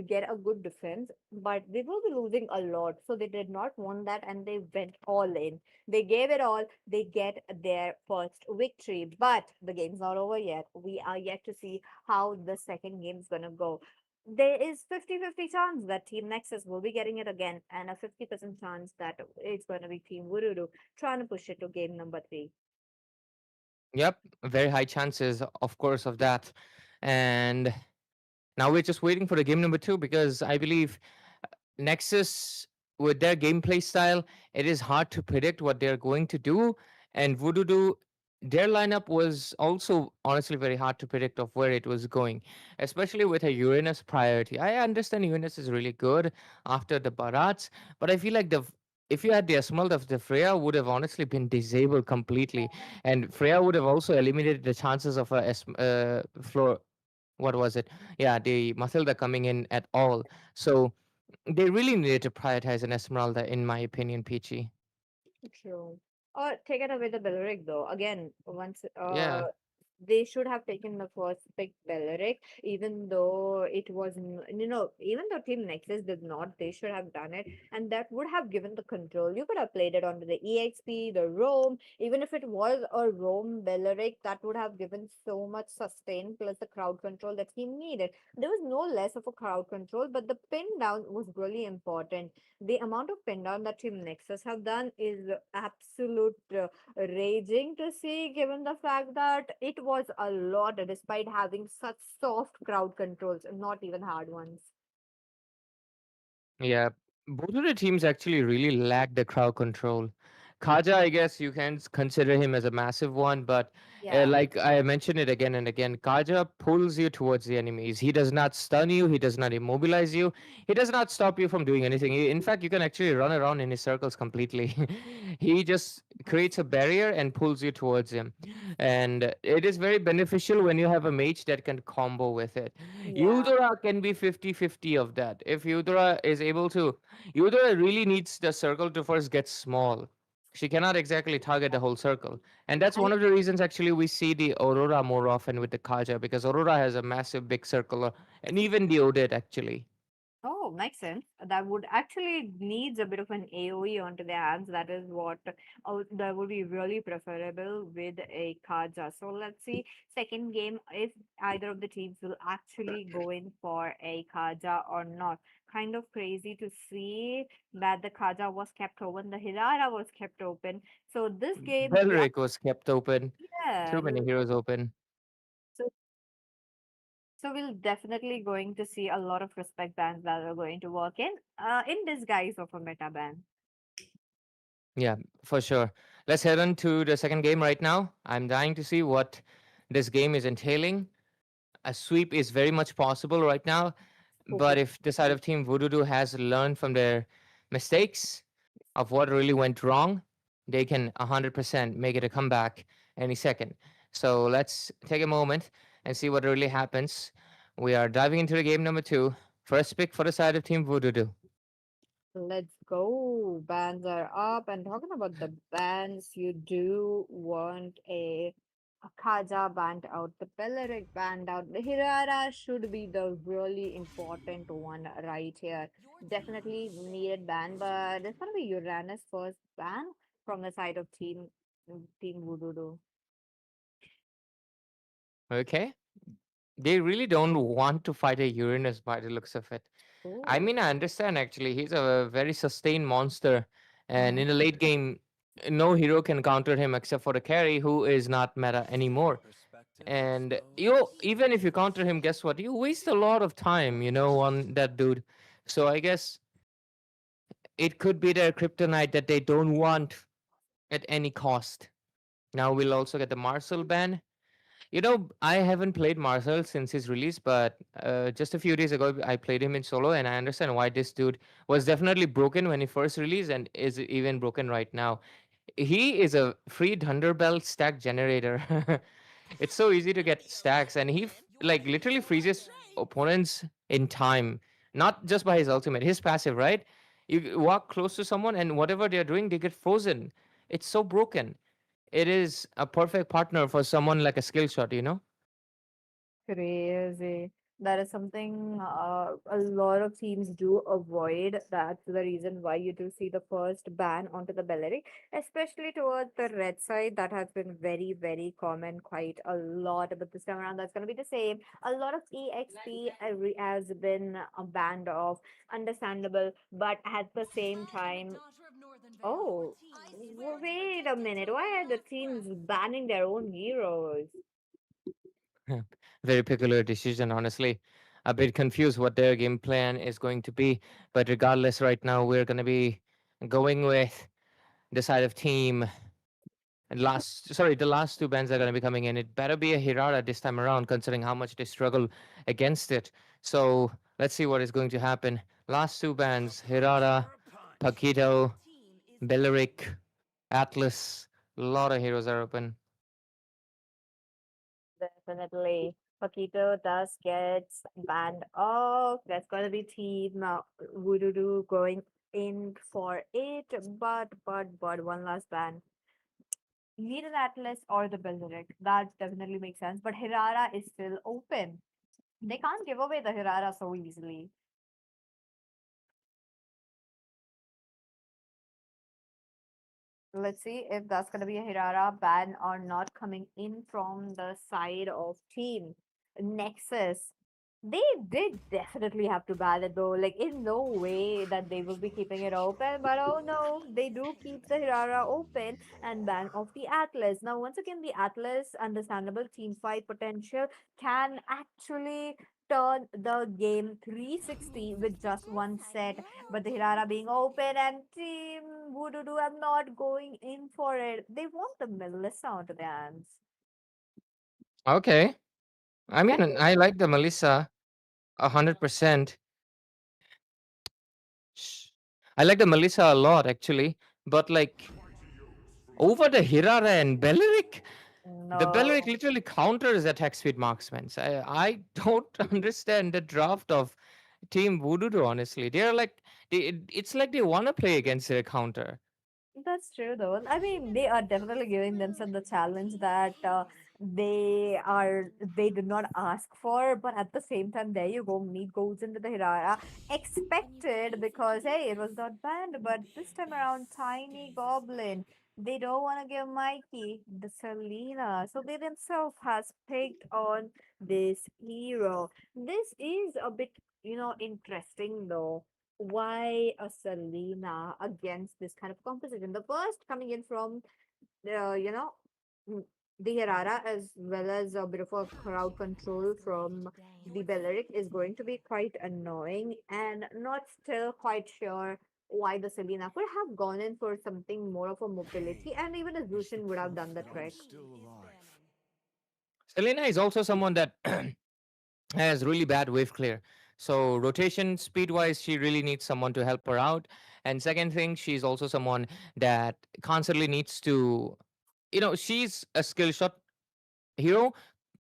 get a good defense, but they will be losing a lot, so they did not want that and they went all in. They gave it all. They get their first victory, but the game's not over yet. We are yet to see how the second game is gonna go. There is 50-50 chance that Team Nexus will be getting it again, and a 50% chance that it's going to be Team Wururu trying to push it to game number three. Yep, very high chances, of course, of that. And now we're just waiting for the game number two because I believe Nexus, with their gameplay style, it is hard to predict what they're going to do. And Voodoo, their lineup was also honestly very hard to predict of where it was going, especially with a Uranus priority. I understand Uranus is really good after the Barats, but I feel like if you had the Asmal of the Freya would have honestly been disabled completely, and Freya would have also eliminated the chances of a floor. What was it? Yeah, the Mathilda coming in at all. So they really needed to prioritize an Esmeralda, in my opinion, Peachy. True. Or take it away the Belleric though. Again, once Yeah, they should have taken the first pick Belleric, even though even though Team Nexus did not, they should have done it, and that would have given the control. You could have played it onto the EXP, the Roam, even if it was a Roam Belleric, that would have given so much sustain plus the crowd control that he needed. There was no less of a crowd control, but the pin down was really important. The amount of pin down that Team Nexus have done is absolute raging to see, given the fact that it was a lot despite having such soft crowd controls, not even hard ones. yeah. Both of the teams actually really lack the crowd control. Kaja, I guess you can consider him as a massive one, but Yeah. like I mentioned it again and again, Kaja pulls you towards the enemies. He does not stun you, he does not immobilize you, he does not stop you from doing anything. In fact, you can actually run around in his circles completely. He just creates a barrier and pulls you towards him. And it is very beneficial when you have a mage that can combo with it. Yeah. Eudora can be 50-50 of that. If Eudora is able to, Eudora really needs the circle to first get small. She cannot exactly target the whole circle. And that's And one of the reasons actually we see the Aurora more often with the Kaja because Aurora has a massive big circle, and even the Odette actually. oh, makes sense. That would actually needs a bit of an AoE onto their hands. That is what that would be really preferable with a Kaja. So let's see second game if either of the teams will actually go in for a Kaja or not. Kind of crazy to see that the Kaja was kept open, the Hirara was kept open. So this game, yeah, Belric was kept open. yeah. Too many heroes open. So so we'll definitely going to see a lot of respect bans that are going to work in disguise of a meta ban. Yeah, for sure. Let's head on to the second game right now. I'm dying to see what this game is entailing. A sweep is very much possible right now, but Hopefully. if the side of Team Voodoo has learned from their mistakes of what really went wrong, they can 100% make it a comeback any second. So let's take a moment and see what really happens. We are diving into the game number two. First pick for the side of Team Voodoo. Let's go. Bans are up. And talking about the bans, you do want a Kaja banned out, the Peleric banned out. The Hirara should be the really important one right here. Definitely needed ban, but it's gonna be Uranus first ban from the side of Team Voodoo. Okay. They really don't want to fight a Uranus by the looks of it. I Oh. mean, I understand actually. He's a very sustained monster. And in the late game, no hero can counter him except for the carry, who is not meta anymore. And you, even if you counter him, guess what? You waste a lot of time, on that dude. So I guess it could be their kryptonite that they don't want at any cost. Now we'll also get the Marcel ban. I haven't played Marcel since his release, but just a few days ago, I played him in solo, and I understand why this dude was definitely broken when he first released and is even broken right now. He is a free Thunderbelt stack generator. It's so easy to get stacks, and like literally freezes opponents in time, not just by his ultimate, his passive, right? You walk close to someone, and whatever they're doing, they get frozen. It's so broken. It is a perfect partner for someone like a skill shot. Crazy. That is something a lot of teams do avoid. That's the reason why you do see the first ban onto the Bellary, especially towards the red side. That has been very, very common quite a lot. But this time around, that's going to be the same. A lot of EXP has been banned off, understandable. But at the same time, oh, wait a minute. Why are the teams banning their own heroes? Very peculiar decision, honestly. A bit confused what their game plan is going to be. But regardless, right now, we're going to be going with the side of team. And the last two bands that are going to be coming in. It better be a Hirara this time around, considering how much they struggle against it. So let's see what is going to happen. Last two bands: Hirara, Paquito, Belleric, Atlas. A lot of heroes are open. Definitely. Paquito does get banned off. That's gonna be team Voodoo going in for it. But one last ban. Need an Atlas or the Bilderic. That definitely makes sense. But Hirara is still open. They can't give away the Hirara so easily. Let's see if that's going to be a Hirara ban or not coming in from the side of team Nexus. They did definitely have to ban it though. Like, in no way that they will be keeping it open. But oh no, they do keep the Hirara open and ban off the Atlas. Now, once again, the Atlas, understandable team fight potential, can actually turn the game 360 with just one set, but the Hirara being open and Team Voodoo are not going in for it. They want the Melissa onto their hands. Okay. I And mean, I like the Melissa 100%. Sh- I like the Melissa a lot, actually. But, like, over the Hirara and Belleric, the Belleric no, literally counters attack speed marksmen. I don't understand the draft of Team Voodoo, honestly. They're like, it's like they want to play against their counter. that's true though. I mean, they are definitely giving themselves the challenge that they did not ask for, but at the same time, there you go. Meat goes into the Hirara. Expected because hey, it was not banned, but this time around, Tiny Goblin. They don't want to give Mikey the Selena, so they themselves has picked on this hero. This is a bit, interesting though. Why a Selena against this kind of composition? The first coming in from uh, you know mm, the Herrera, as well as a bit of a crowd control from the Belleric, is going to be quite annoying, and not still quite sure why the Selena could have gone in for something more of a mobility, and even a Zushin would have done the trick. Selena is also someone that has really bad wave clear. So rotation speed wise, she really needs someone to help her out. And second thing, she's also someone that constantly needs to, she's a skill shot hero.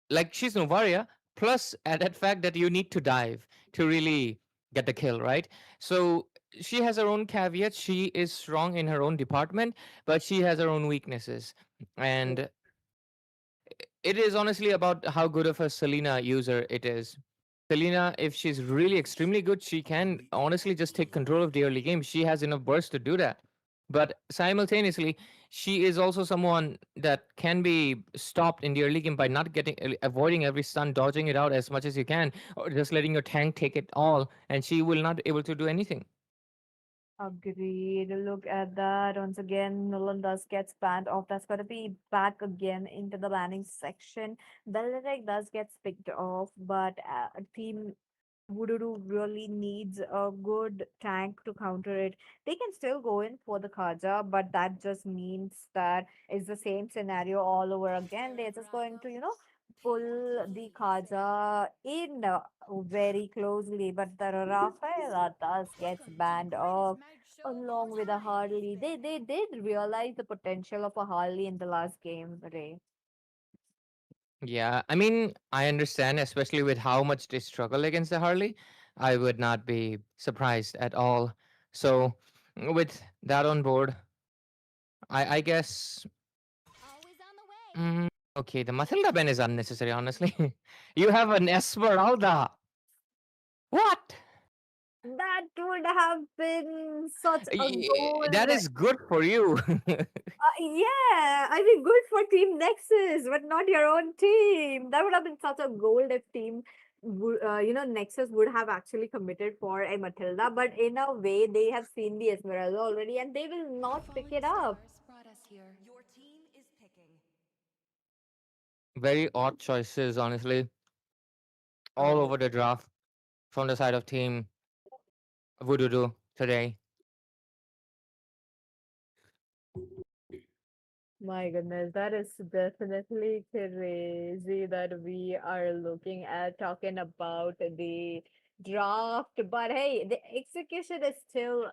Like she's Novaria, plus that fact that you need to dive to really get the kill, right? So she has her own caveats. She is strong in her own department, but she has her own weaknesses. And it is honestly about how good of a Selena user it is. Selena, if she's really extremely good, she can honestly just take control of the early game. She has enough burst to do that. But simultaneously, she is also someone that can be stopped in the early game by not avoiding every stun, dodging it out as much as you can, or just letting your tank take it all, and she will not able to do anything. Agreed. Look at that. Once again, Nolan does gets banned off. That's got to be back again into the banning section. Bellatrix does get picked off, but Team Voodoo really needs a good tank to counter it. They can still go in for the Kaja, but that just means that it's the same scenario all over again. They're just going to, pull the Khaja in very closely, but the Rafaela thus gets banned off along with a Harley. They did realize the potential of a Harley in the last game, Ray. Yeah, I mean, I understand, especially with how much they struggle against the Harley. I would not be surprised at all. So, with that on board, I guess. Mm, okay, the Matilda Ben is unnecessary, honestly. You have an Esmeralda. What? That would have been such a goal. That is good for you. Yeah, I mean, good for Team Nexus, but not your own team. That would have been such a gold if Nexus would have actually committed for a Matilda. But in a way, they have seen the Esmeralda already, and they will not pick it up. Very odd choices, honestly, all Oh over the draft from the side of Team Voodoo today. my goodness, that is definitely crazy that we are looking at talking about the draft. But hey, the execution is still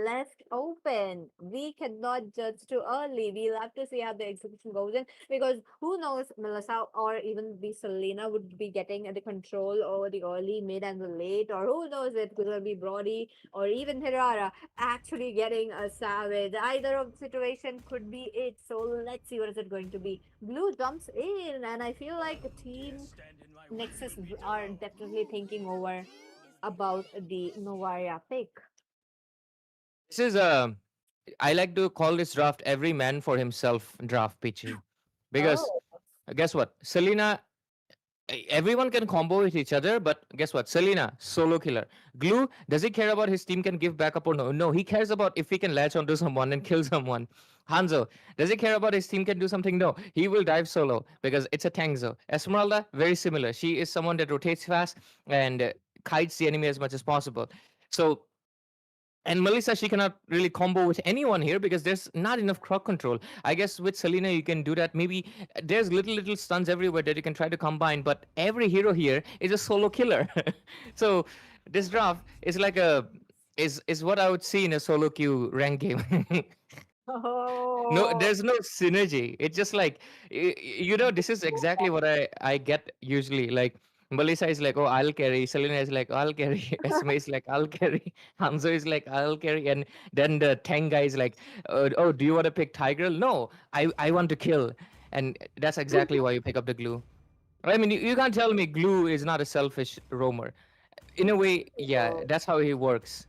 left open. We cannot judge too early. We'll have to see how the execution goes in because who knows, Melissa or even the Selena would be getting the control over the early, mid, and the late, or who knows, it could be Brody or even Hirara actually getting a savage. Either of the situation could be it. So let's see what is it going to be. Blue jumps in, and I feel like Team Nexus are definitely thinking over about the Novaria pick. This is a I like to call this draft every man for himself draft, Peachy. Because Oh, guess what? Selena, everyone can combo with each other, but guess what? Selena, solo killer. Glue, does he care about his team can give backup or no? No, he cares about if he can latch onto someone and kill someone. Hanzo, does he care about his team can do something? No, he will dive solo because it's a Tangzo. Esmeralda, very similar. She is someone that rotates fast and kites the enemy as much as possible. So and Melissa, she cannot really combo with anyone here because there's not enough crowd control. I guess with Selena, you can do that. Maybe there's little stuns everywhere that you can try to combine, but every hero here is a solo killer. So this draft is like a is what I would see in a solo queue rank game. No, oh, there's no synergy. It's just like this is exactly what I get usually. Like Melissa is like, oh, I'll carry. Selena is like, I'll carry. Esme is like, I'll carry. Hanzo is like, I'll carry. And then the Tang guy is like, oh, do you want to pick Tiger? No, I want to kill. And that's exactly why you pick up the glue. I mean, you can't tell me glue is not a selfish roamer. In a way, yeah, oh. that's how he works.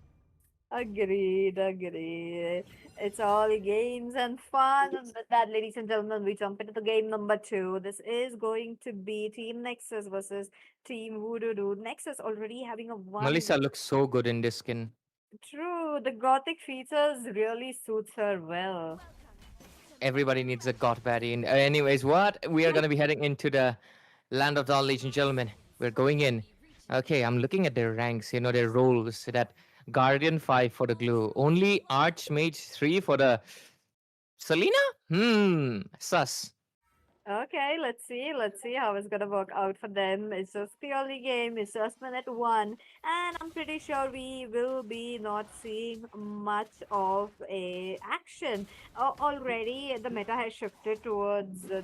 Agreed, agreed. It's all games and fun. And with that, ladies and gentlemen, we jump into the game number two. This is going to be Team Nexus versus Team Voodoo Dude. Nexus already having a one. Melissa looks so good in this skin. True, the gothic features really suits her well. Everybody needs a god baddie. Anyways, what? We are going to be heading into the land of dawn, ladies and gentlemen. We're going in. Okay, I'm looking at their ranks, their roles. That Guardian 5 for the glue. Only Archmage 3 for the Selena? Sus. Okay, let's see. Let's see how it's gonna work out for them. It's just the early game. It's just minute one, and I'm pretty sure we will be not seeing much of a action. Already, the meta has shifted towards the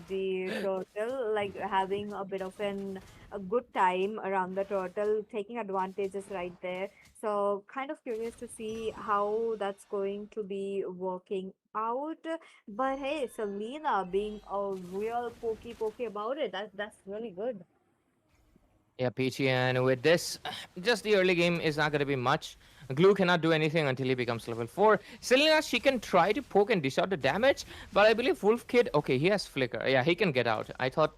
turtle, like having a bit of a good time around the turtle, taking advantages right there. So, kind of curious to see how that's going to be working out. But hey, Selena being a real pokey about it, that's really good. Yeah, Peachy, and with this, just the early game is not going to be much. Glue cannot do anything until he becomes level 4. Selena, she can try to poke and dish out the damage, but I believe Wolf Kid, okay, he has Flicker. Yeah, he can get out. I thought,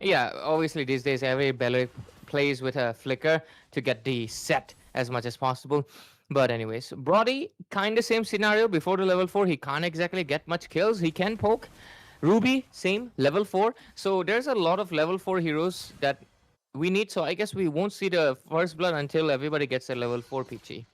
yeah, obviously these days every Belly plays with a Flicker to get the set as much as possible. But anyways, Brody, kind of same scenario. Before the level 4, he can't exactly get much kills. He can poke. Ruby, same, level 4. So there's a lot of level 4 heroes that we need. So I guess we won't see the first blood until everybody gets a level 4 PG.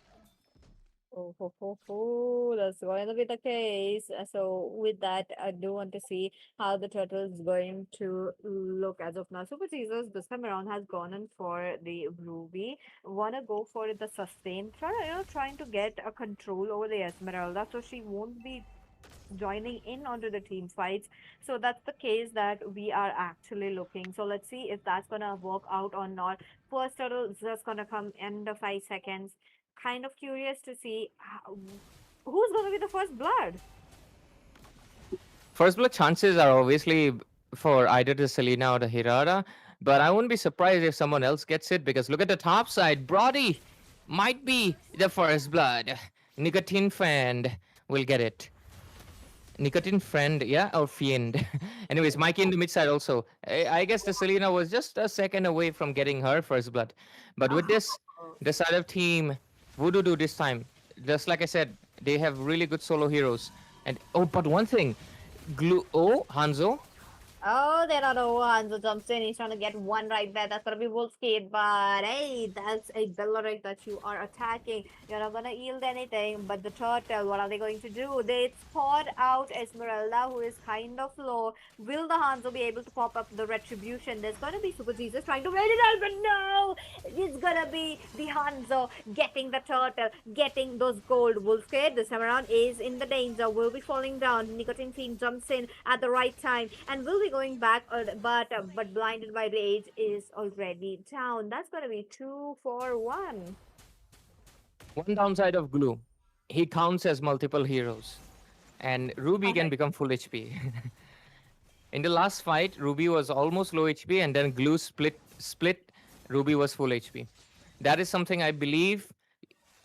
Oh, ho, ho, ho. That's going to be the case. So, with that, I do want to see how the turtle is going to look as of now. Super Jesus this time around has gone in for the Ruby. Wanna go for the sustain, trying to get a control over the Esmeralda, so she won't be joining in onto the team fights. So that's the case that we are actually looking. So let's see if that's gonna work out or not. First turtle is just gonna come in the 5 seconds. Kind of curious to see who's gonna be the first blood. First blood chances are obviously for either the Selena or the Hirara, but I wouldn't be surprised if someone else gets it because look at the top side. Brody might be the first blood. Nicotine friend will get it. Nicotine friend, yeah, or fiend. Anyways, Mikey in the mid side also. I guess the Selena was just a second away from getting her first blood. But with this, the side of team Voodoo do this time, just like I said, they have really good solo heroes. And oh, but one thing, Hanzo. Oh, there are the ones who jumps in. He's trying to get one right there. That's gonna be Wolfskid, but hey, that's a Bellaric that you are attacking. You're not gonna yield anything. But the turtle, what are they going to do? They spot out Esmeralda, who is kind of low. Will the Hanzo be able to pop up the retribution? There's gonna be Super Jesus trying to wait it out, but no! It's gonna be the Hanzo getting the turtle, getting those gold. Wolfskid this time around is in the danger, will be falling down. Nicotine Fiend jumps in at the right time and will be going back, but blinded by rage is already down. That's gonna be 2 for 1. One downside of Glue, he counts as multiple heroes, and Ruby can become full HP. In the last fight, Ruby was almost low HP, and then Glue split. Ruby was full HP. That is something I believe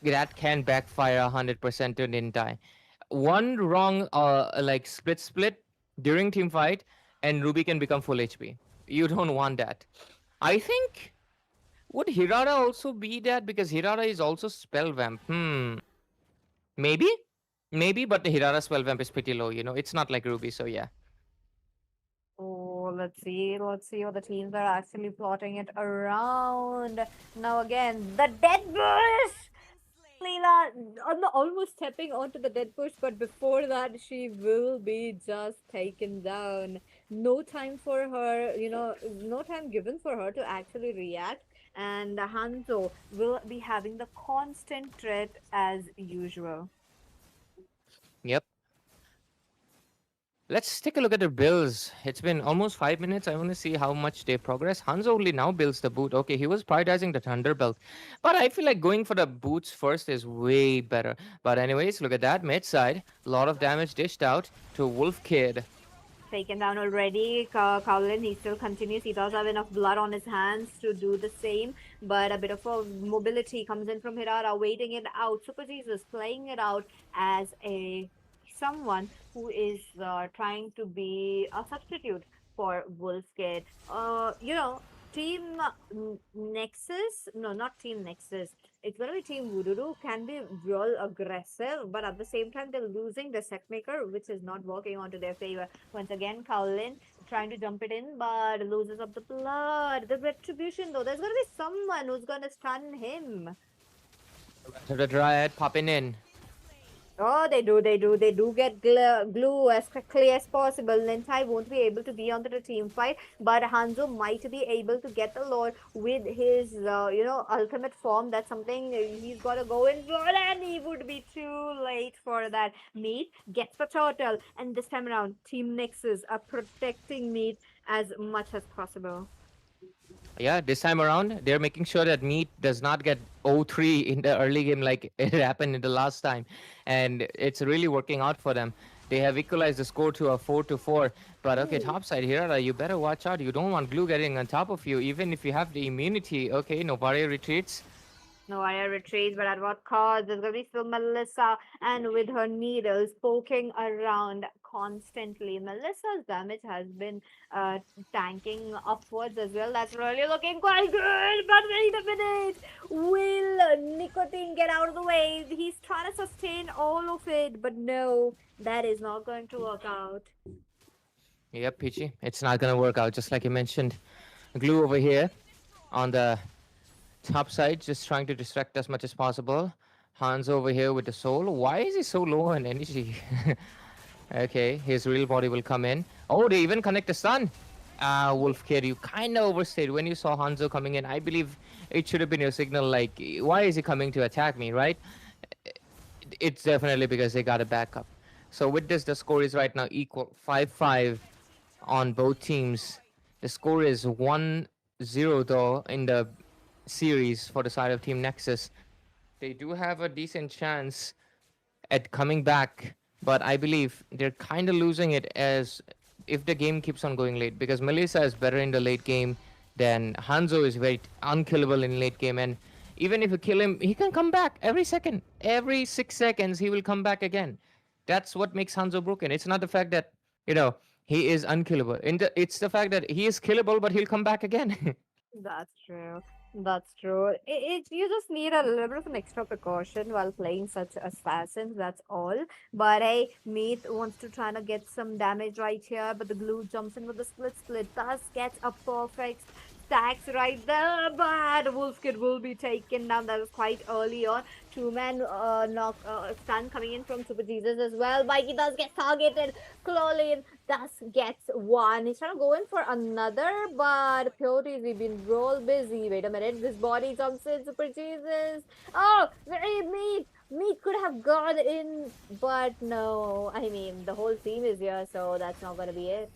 that can backfire 100% to Nintai. One wrong like split during team fight, and Ruby can become full HP. You don't want that. I think would Hirara also be that because Hirara is also spell vamp. Maybe, maybe, but the Hirara spell vamp is pretty low. It's not like Ruby, so yeah. Oh, let's see. Let's see how the teams are actually plotting it around. Now again, the dead bush. Leela almost stepping onto the dead bush, but before that, she will be just taken down. No time for her, no time given for her to actually react. And Hanzo will be having the constant threat as usual. Yep. Let's take a look at the builds. It's been almost 5 minutes. I want to see how much they progress. Hanzo only now builds the boot. Okay, he was prioritizing the Thunderbelt. But I feel like going for the boots first is way better. But anyways, look at that. Mid side. A lot of damage dished out to Wolf Kid. Taken down already. Kowlin, he still continues. He does have enough blood on his hands to do the same, but a bit of a mobility comes in from Hirara, waiting it out. Super Jesus playing it out as a someone who is trying to be a substitute for Wolfgate. Team Nexus, no, not Team Nexus. It's going to be Team Voodoo can be real aggressive, but at the same time, they're losing the set maker, which is not working onto their favor. Once again, Kowlin trying to jump it in, but loses up the blood. The retribution, though, there's going to be someone who's going to stun him. So the Dryad popping in. Oh, they do get glue as quickly as possible. Nintai won't be able to be onto the team fight, but Hanzo might be able to get the Lord with his, ultimate form. That's something he's got to go in for, and he would be too late for that. Meat gets the turtle, and this time around, Team Nexus are protecting Meat as much as possible. Yeah, this time around, they're making sure that Meat does not get 0-3 in the early game like it happened in the last time. And it's really working out for them. They have equalized the score to a 4-4. But okay, topside here, you better watch out. You don't want glue getting on top of you, even if you have the immunity. Okay, Novaria retreats. Novaya retreats, but at what cost? There's gonna be still Melissa, and with her needles poking around constantly. Melissa's damage has been tanking upwards as well. That's really looking quite good. But wait a minute, will Nicotine get out of the way? He's trying to sustain all of it, but no, that is not going to work out. Yep, Peachy. It's not going to work out, just like you mentioned. Glue over here on the top side, just trying to distract as much as possible. Hans over here with the soul. Why is he so low on energy? Okay, his real body will come in. Oh, they even connect the stun. Wolf Kid, you kind of overstayed when you saw Hanzo coming in. I believe it should have been your signal like, why is he coming to attack me, right? It's definitely because they got a backup. So with this, the score is right now equal 5-5 on both teams. The score is 1-0 though in the series for the side of Team Nexus. They do have a decent chance at coming back, but I believe they're kind of losing it as if the game keeps on going late because Melissa is better in the late game than Hanzo is very unkillable in late game, and even if you kill him, he can come back every second. Every 6 seconds, he will come back again. That's what makes Hanzo broken. It's not the fact that you know he is unkillable. It's the fact that he is killable, but he'll come back again. That's true. That's true. You just need a little bit of an extra precaution while playing such assassins. That's all. But hey, Meat wants to try to get some damage right here, but the glue jumps in with the split. Thus gets a perfect stacks right there. But Wolf Kid will be taken down. That was quite early on. Two-man knock stun coming in from Super Jesus as well. Mikey does get targeted. Clolin thus gets one. He's trying to go in for another, but Purity's been real busy. Wait a minute, this body jumps in, Super Jesus. Oh, very Meat. Meat could have gone in, but no. I mean, the whole team is here, so that's not gonna be it.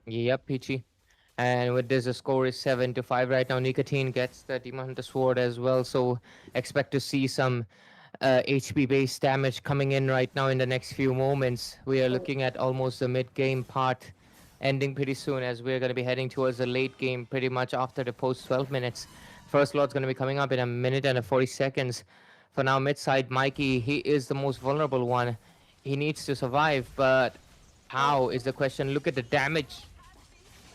Yep, Peachy. And with this, the score is 7-5 right now. Nicotine gets the Demon Hunter Sword as well, so expect to see some HP based damage coming in right now in the next few moments. We are Oh, looking at almost the mid game part ending pretty soon as we're going to be heading towards the late game pretty much after the post 12 minutes. First lot's going to be coming up in a minute and 40 seconds. For now, mid side, Mikey, he is the most vulnerable one. He needs to survive, but oh. how is the question? Look at the damage.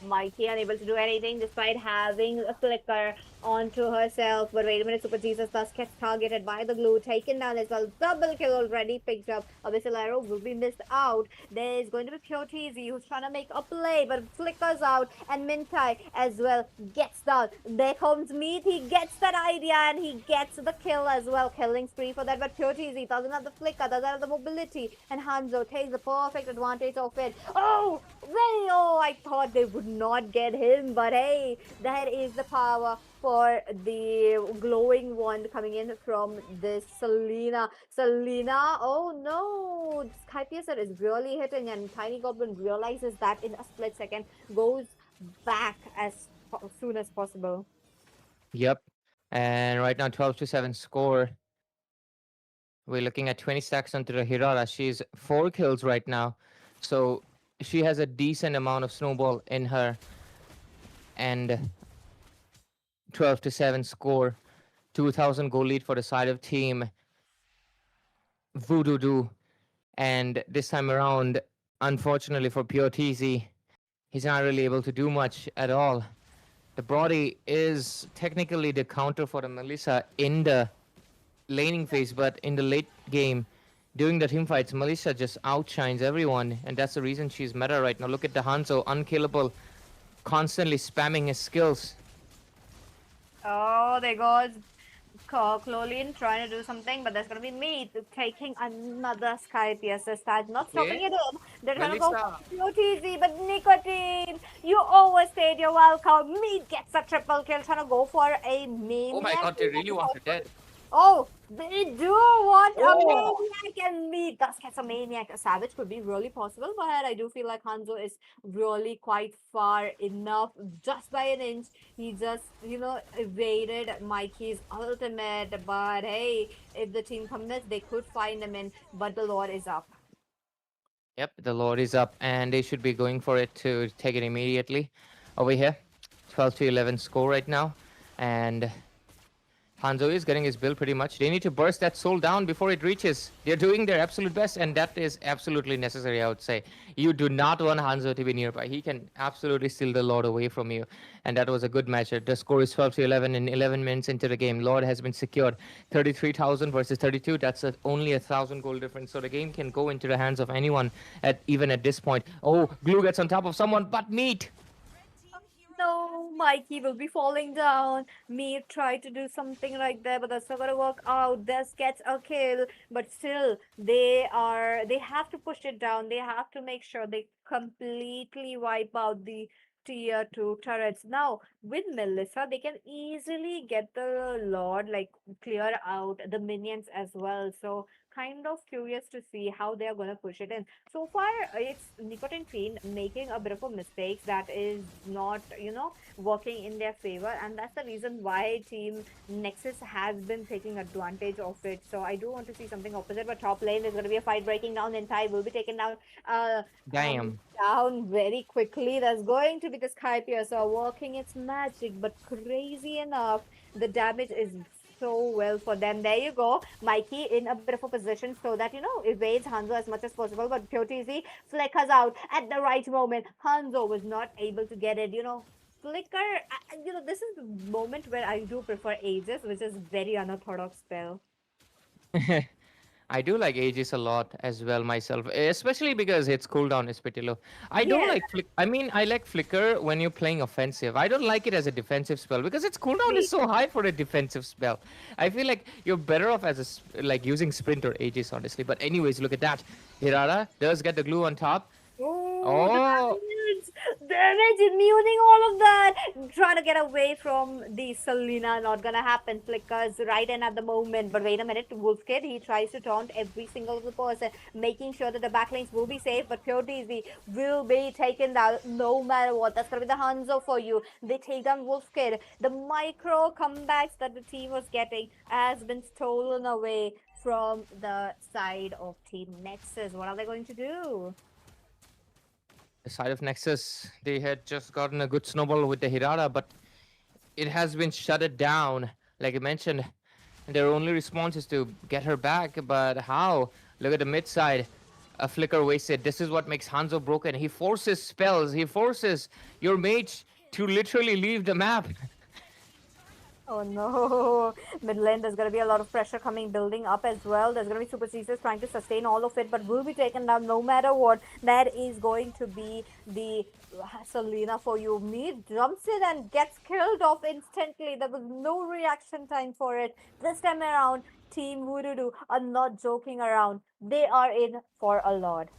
Mikey unable to do anything despite having a flicker onto herself. But wait a minute, Super Jesus thus gets targeted by the glue, taken down as well. Double kill already picked up. Abyssal Arrow will be missed out. There's going to be Pure Teasy who's trying to make a play, but flickers out. And Mintai as well gets down. There comes Meat. He gets that idea and he gets the kill as well. Killing spree for that. But Pure Teasy doesn't have the flicker, doesn't have the mobility. And Hanzo takes the perfect advantage of it. Oh, well, I thought they would not get him, but hey, that is the power for the glowing wand coming in from this Selena. Selena, oh no, Skypiercer is really hitting, and Tiny Goblin realizes that in a split second, goes back as soon as possible. Yep. And right now, 12-7 score. We're looking at 20 stacks onto the Hirara. She's 4 kills right now. So she has a decent amount of snowball in her. And 12-7 score. 2000 goal lead for the side of team Voodoo Doo. And this time around, unfortunately for Pure TZ, he's not really able to do much at all. The Brody is technically the counter for the Melissa in the laning phase, but in the late game, during the team fights, Melissa just outshines everyone, and that's the reason she's meta right now. Look at the Hanzo, unkillable, constantly spamming his skills. Oh, there goes Clolin trying to do something, but there's gonna be me taking another Sky PSS tag, not stopping Okay, it in. They're trying to go Melissa. UTC, but Nicotine, you overstayed your welcome. Meat gets a triple kill, trying to go for a Oh my maniac. god, they really want her dead. Oh, they do want a Oh, maniac, and Meat does get a maniac. A savage could be really possible, but I do feel like Hanzo is really quite far enough, just by an inch. He just, evaded Mikey's ultimate. But hey, if the team commits, they could find him in. But the Lord is up. yep, the Lord is up, and they should be going for it to take it immediately. Over here, 12-11 score right now, and Hanzo is getting his bill pretty much. They need to burst that soul down before it reaches. They're doing their absolute best, and that is absolutely necessary, I would say. You do not want Hanzo to be nearby. He can absolutely steal the Lord away from you, and that was a good match. The score is 12-11 in 11 minutes into the game. Lord has been secured. 33,000 versus 32. That's only 1,000 goal difference, so the game can go into the hands of anyone even at this point. Oh, Glue gets on top of someone, but Meat. No, Mikey will be falling down. Me try to do something like that, but that's not gonna work out. This gets a kill, but still they have to push it down. They have to make sure they completely wipe out the tier 2 turrets. Now with Melissa, they can easily get the Lord, like clear out the minions as well. So kind of curious to see how they are gonna push it in. So far, it's Nicotine Fiend making a bit of a mistakes that is not, working in their favor, and that's the reason why Team Nexus has been taking advantage of it. So I do want to see something opposite, but top lane there's going to be a fight breaking down. Entai will be taken down, uh, Damn. down very quickly. There's going to be the Sky Piercer working its magic, but crazy enough, the damage is so well for them. There you go. Mikey in a bit of a position so that, evades Hanzo as much as possible. But POTZ flickers out at the right moment. Hanzo was not able to get it, Flicker. This is the moment where I do prefer Aegis, which is very unorthodox spell. I do like Aegis a lot as well myself, especially because its cooldown is pretty low. I don't Yeah, like I mean, I like Flicker when you're playing offensive. I don't like it as a defensive spell because its cooldown is sweet. so high for a defensive spell. I feel like you're better off as like using Sprint or Aegis, honestly. But anyways, look at that. Hirara does get the glue on top. Oh, Oh, damage, immuning all of that. Trying to get away from the Selena, not gonna happen. Flickers right in at the moment. But wait a minute, Wolf Kid, he tries to taunt every single of the person, making sure that the backlinks will be safe. But Pure TZ will be taken down no matter what. That's gonna be the Hanzo for you. They take down Wolf Kid. The micro comebacks that the team was getting has been stolen away from the side of Team Nexus. What are they going to do? the side of Nexus, they had just gotten a good snowball with the Hirara, but it has been shut down. Like I mentioned, their only response is to get her back, but how? Look at the mid side. A flicker wasted. This is what makes Hanzo broken. He forces spells. He forces your mage to literally leave the map. Oh no, mid lane, there's going to be a lot of pressure coming, building up as well. There's going to be Super Jesus trying to sustain all of it, but will be taken down no matter what. That is going to be the Selena for you. Me jumps in and gets killed off instantly. There was no reaction time for it. This time around, Team Voodoo are not joking around. They are in for a lot.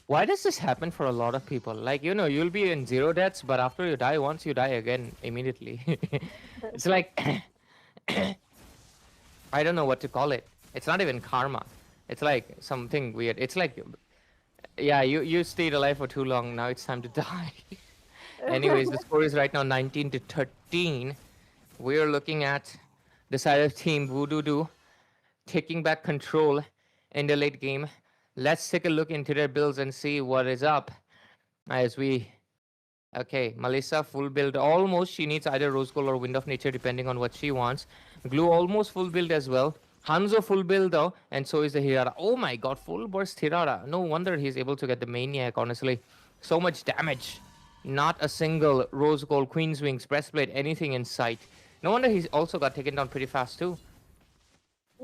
Why does this happen for a lot of people? Like, you'll be in zero deaths, but after you die once, you die again immediately. It's like, I don't know what to call it. It's not even karma. It's like something weird. It's like, yeah, you stayed alive for too long. Now it's time to die. Anyways, the score is right now 19 to 13. We're looking at the side of Team Voodoo taking back control in the late game. Let's take a look into their builds and see what is up. As we Okay, Melissa full build almost. She needs either Rose Gold or Wind of Nature depending on what she wants. Glue almost full build as well. Hanzo full build though, and so is the Hirara. Oh my god, full burst Hirara. No wonder he's able to get the Maniac, honestly. So much damage. Not a single Rose Gold, Queen's Wings, Breastplate, anything in sight. No wonder he's also got taken down pretty fast too.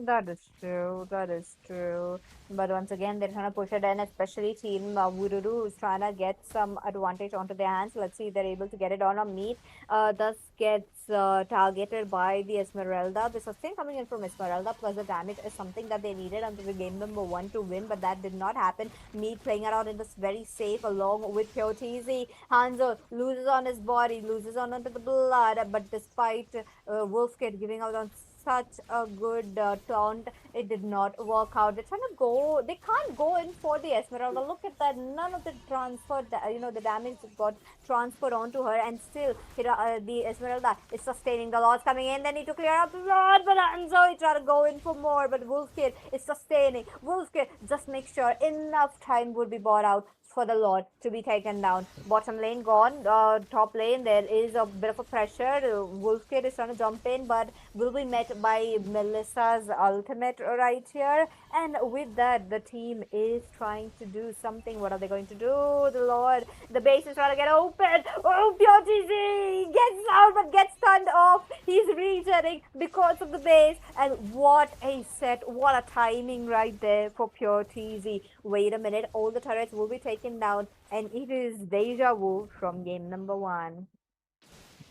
That is true. That is true. But once again, they're trying to push it in, especially Team Vururu is trying to get some advantage onto their hands. Let's see if they're able to get it on a meet. Thus gets targeted by the Esmeralda. The sustain coming in from Esmeralda plus the damage is something that they needed until the game number 1 to win, but that did not happen. Meat playing around in this very safe along with Pyotizi. Hanzo loses on his body, loses on onto the blood, but despite Wolfkid giving out on such a good taunt. It did not work out. They're trying to go. They can't go in for the Esmeralda. Look at that. None of the transfer, the damage got transferred onto her, and still, the Esmeralda is sustaining. The Lord's coming in. They need to clear out the Lord, but Anzo is trying to go in for more. But Wolfkid is sustaining. Wolfkid just make sure enough time would be bought out for the Lord to be taken down. Bottom lane gone. Top lane, there is a bit of a pressure. Wolfkid is trying to jump in, but will be met by Melissa's ultimate right here. And with that, the team is trying to do something. What are they going to do? The Lord, the base is trying to get open. Oh, PRTZ gets out but gets turned off. He's regenerating because of the base. And what a set. What a timing right there for Pure TZ. Wait a minute. All the turrets will be taken down. And it is deja vu from game number 1.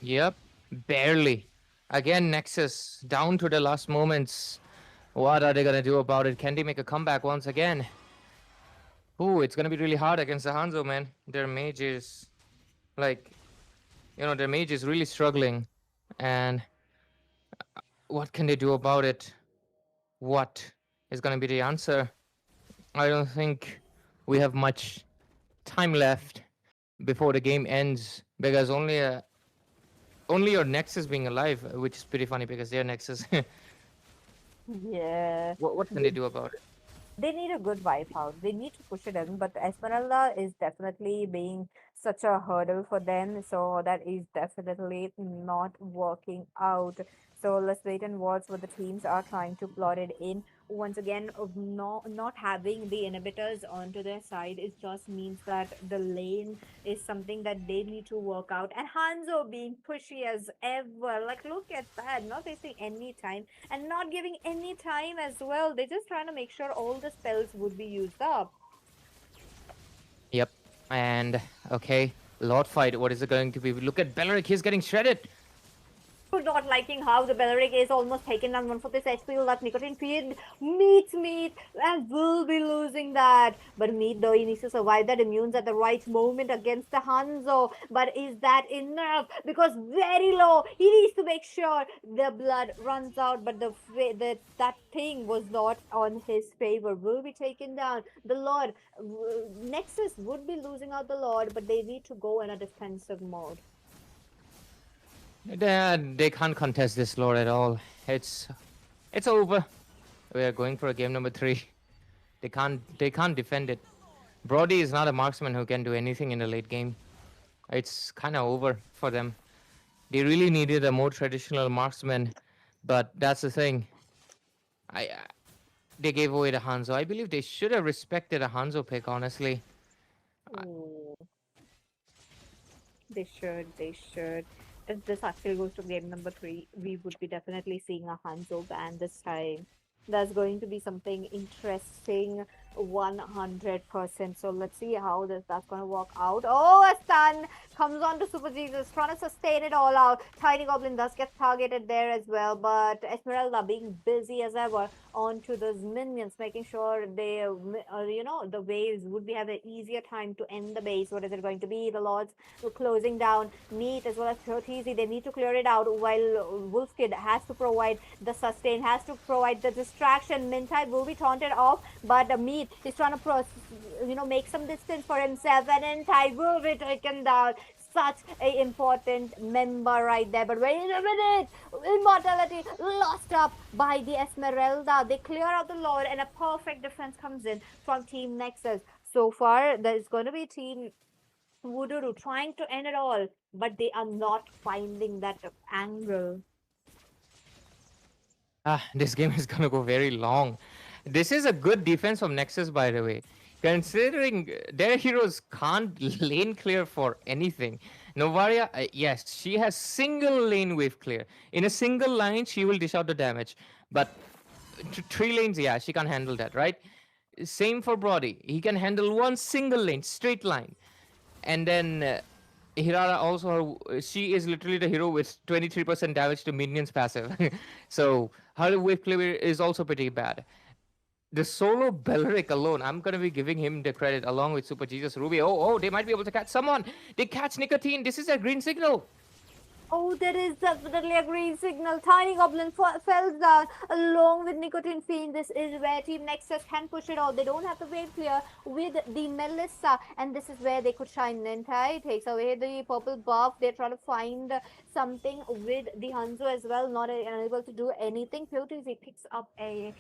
Yep, barely. Again, Nexus down to the last moments. What are they gonna do about it? Can they make a comeback once again? Ooh, it's gonna be really hard against the Hanzo, man. Their mage is like, their mage is really struggling. And what can they do about it? What is gonna be the answer? I don't think we have much time left before the game ends because only your Nexus being alive, which is pretty funny because their Nexus. Yeah. What can they do about it? They need a good wipeout. They need to push it in, but Esmeralda is definitely being such a hurdle for them. So that is definitely not working out. So let's wait and watch what the teams are trying to plot it in. Once again, of not having the inhibitors onto their side, it just means that the lane is something that they need to work out. And Hanzo being pushy as ever. Like, look at that, not wasting any time and not giving any time as well. They're just trying to make sure all the spells would be used up. Yep. And okay, Lord fight. What is it going to be? Look at Belleric. He's getting shredded. Not liking how the Belleric is almost taken down 1 for this HP. That nicotine feed meets Meat and will be losing that. But Meat though he needs to survive that immunes at the right moment against the Hanzo. But is that enough? Because very low. He needs to make sure the blood runs out. But that thing was not on his favor. Will be taken down. The Lord Nexus would be losing out the Lord, but they need to go in a defensive mode. They can't contest this Lord at all. It's over. We are going for a game number 3. They can't defend it. Brody is not a marksman who can do anything in the late game. It's kind of over for them. They really needed a more traditional marksman, but that's the thing. I They gave away the Hanzo. I believe they should have respected a Hanzo pick, honestly. Oh. They should, they should. If this actually goes to game number 3, we would be definitely seeing a Hanzo ban this time. That's going to be something interesting, 100%. So let's see how that's going to work out. Oh, a stun comes on to Super Jesus, trying to sustain it all out. Tiny Goblin does get targeted there as well, but Esmeralda being busy as ever onto those minions, making sure they, the waves would be have an easier time to end the base. What is it going to be? The Lords closing down. Neat as well as Easy. They need to clear it out while Wolfkid has to provide the sustain, has to provide the distraction. Mintai will be taunted off, but Meat is trying to make some distance for himself, and Mintai will be taken down. Such a important member right there. But wait a minute, Immortality lost up by the Esmeralda. They clear out the Lord, and a perfect defense comes in from Team Nexus. So far, there's going to be Team Wuduru trying to end it all, but they are not finding that angle. This game is gonna go very long. This is a good defense from Nexus, by the way. Considering their heroes can't lane clear for anything. Novaria, yes, she has single lane wave clear. In a single line, she will dish out the damage. But 3 lanes, yeah, she can't handle that, right? Same for Brody. He can handle one single lane, straight line. And then Hirara also, she is literally the hero with 23% damage to minions passive. So her wave clear is also pretty bad. The solo Belleric alone, I'm gonna be giving him the credit along with Super Jesus Ruby. Oh, they might be able to catch someone. They catch Nicotine. This is a green signal. Oh, there is definitely a green signal. Tiny Goblin fell down along with Nicotine Fiend. This is where Team Nexus can push it out. They don't have to wave clear with the Melissa, and this is where they could shine. Nentai takes away the purple buff. They're trying to find something with the Hanzo as well, not unable to do anything. Pyotizi picks up a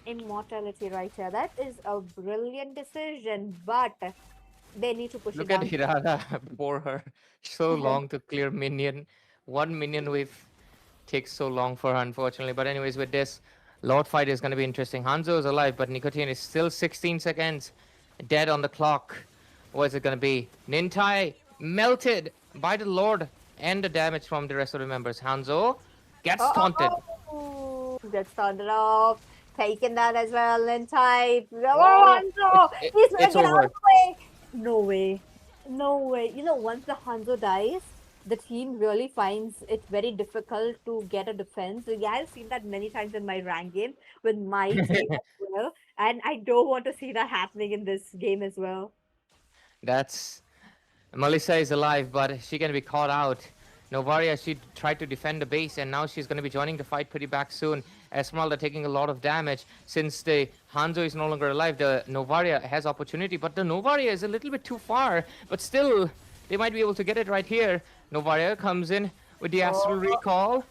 immortality right here. That is a brilliant decision, but they need to push it Look at down. Hirara, poor her. So long to clear minion. One minion wave takes so long for her, unfortunately. But anyways, with this, Lord fight is going to be interesting. Hanzo is alive, but Nicotine is still 16 seconds dead on the clock. What is it going to be? Nintai melted by the Lord and the damage from the rest of the members. Hanzo gets taunted. Gets started off. Taking that as well in type. Oh, Oh, Hanzo! He's gonna it's get out over. of the way. No way. No way. Once the Hanzo dies, the team really finds it very difficult to get a defense. So, yeah, I've seen that many times in my rank game with my team as well, and I don't want to see that happening in this game as well. That's Melissa is alive, but she can be caught out. Novaria, she tried to defend the base, and now she's going to be joining the fight pretty back soon. Esmeralda taking a lot of damage. Since the Hanzo is no longer alive, the Novaria has opportunity, but the Novaria is a little bit too far. But still, they might be able to get it right here. Novaria comes in with the Astral Oh, Recall.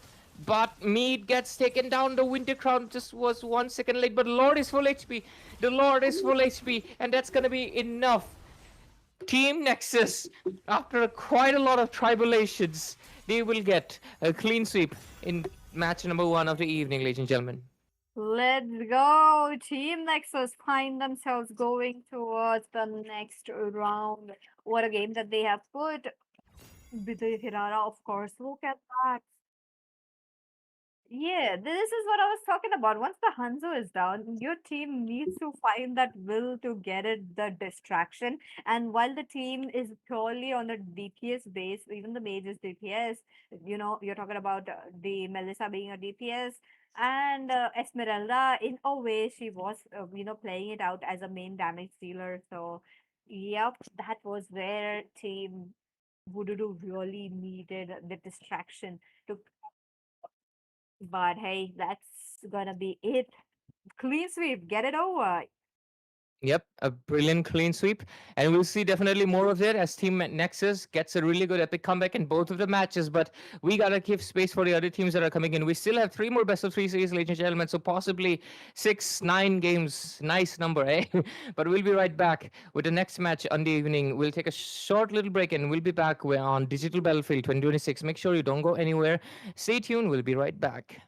But Mead gets taken down. The Winter Crown just was 1 second late, but Lord is full HP. The Lord is full HP, and that's going to be enough. Team Nexus, after quite a lot of tribulations, they will get a clean sweep in match number 1 of the evening, ladies and gentlemen. let's go. Team Nexus find themselves going towards the next round. What a game that they have put. Bidai Hirara, of course. Look at that. Yeah, this is what I was talking about. Once the Hanzo is down, your team needs to find that will to get it the distraction. And while the team is purely on a DPS base, even the mage is DPS, you're talking about the Melissa being a DPS and Esmeralda, in a way, she was, playing it out as a main damage dealer. So, yep, that was where team Voodoo really needed the distraction to. But hey, that's gonna be it. Clean sweep, get it over. Yep, a brilliant clean sweep. And we'll see definitely more of it as Team Nexus gets a really good epic comeback in both of the matches. But we got to give space for the other teams that are coming in. We still have 3 more best of 3 series, ladies and gentlemen. So possibly 6, 9 games. Nice number, eh? But we'll be right back with the next match on the evening. We'll take a short little break and we'll be back. We're on Digital Battlefield 2026. Make sure you don't go anywhere. Stay tuned. We'll be right back.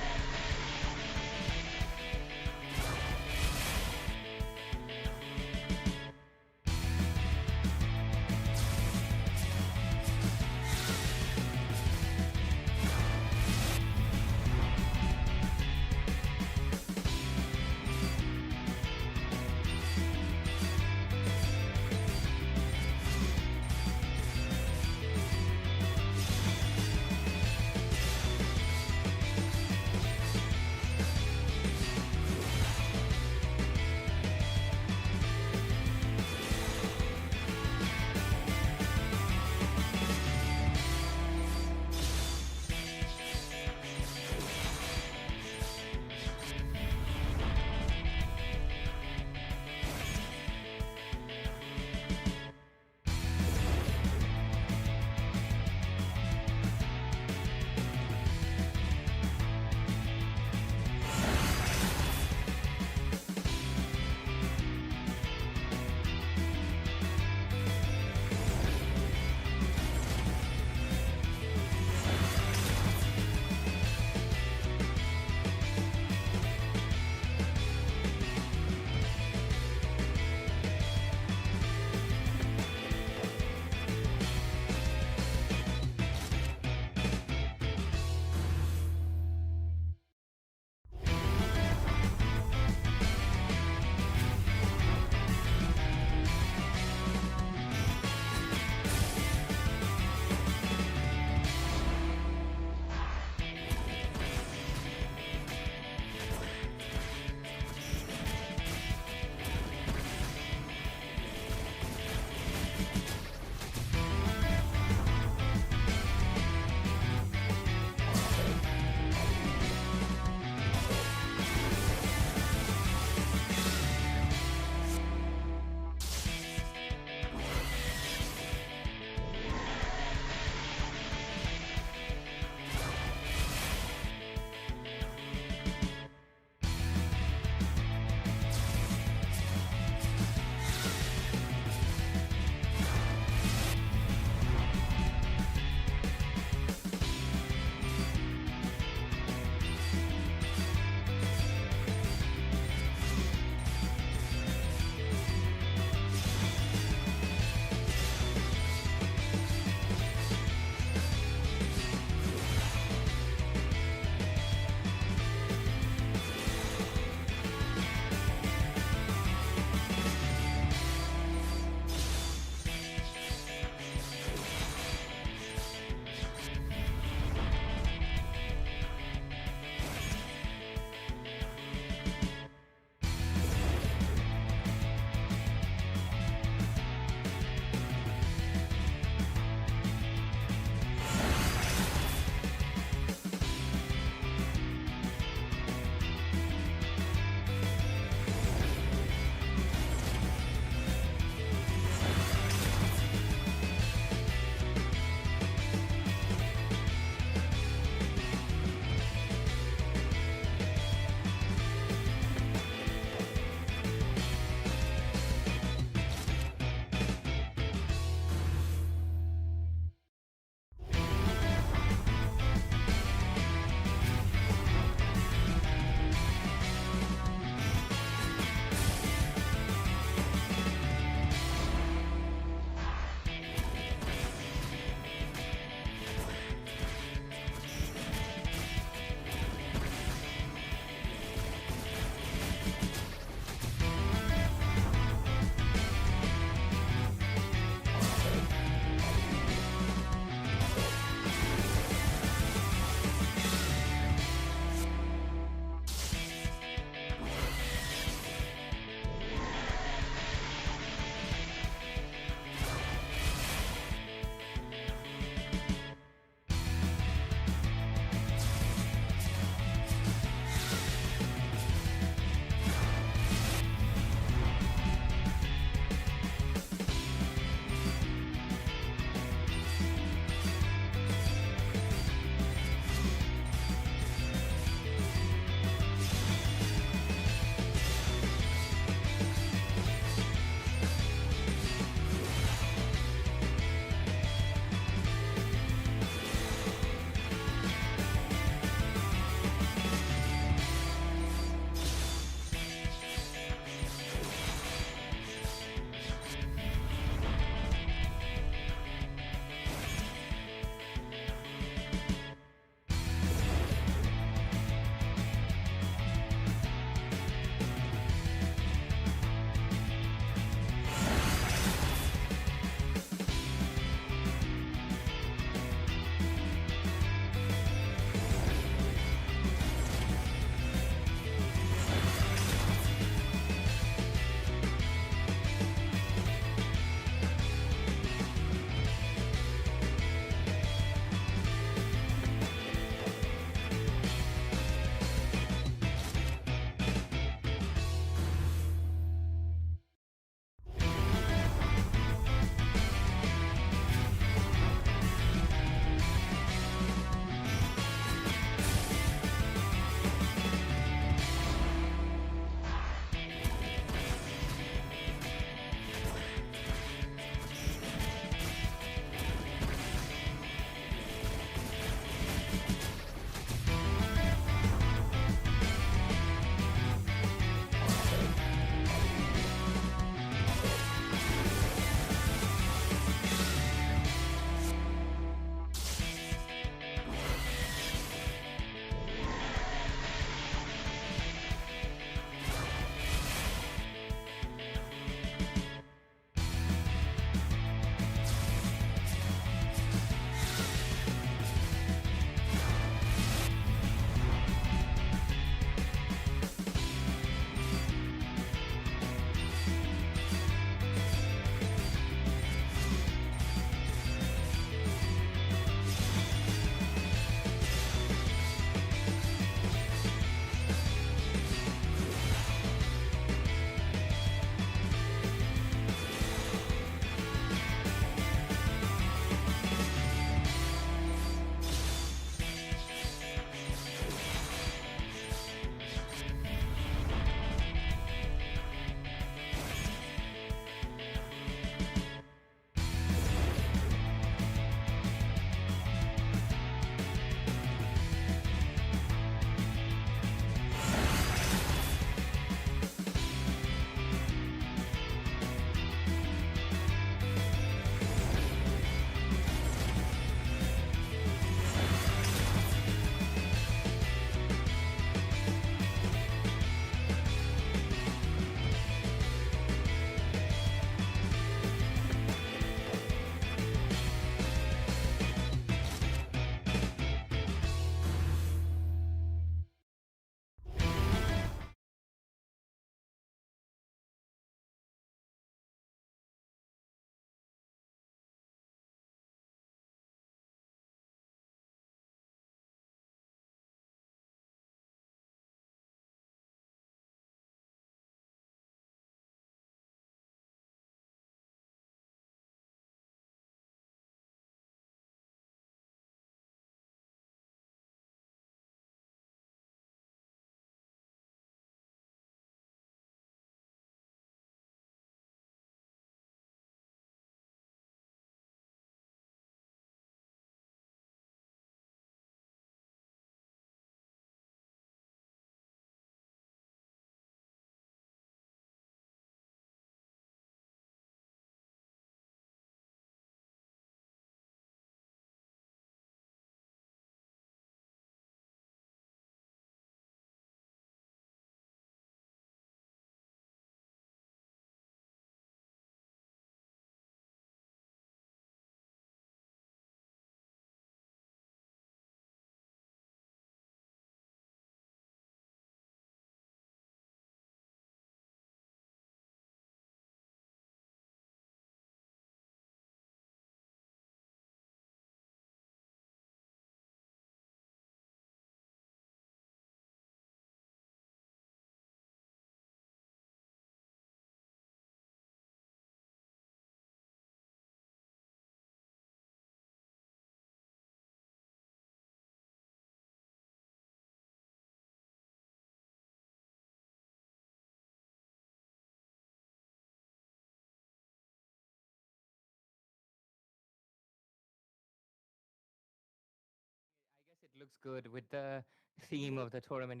looks good with the theme of the tournament.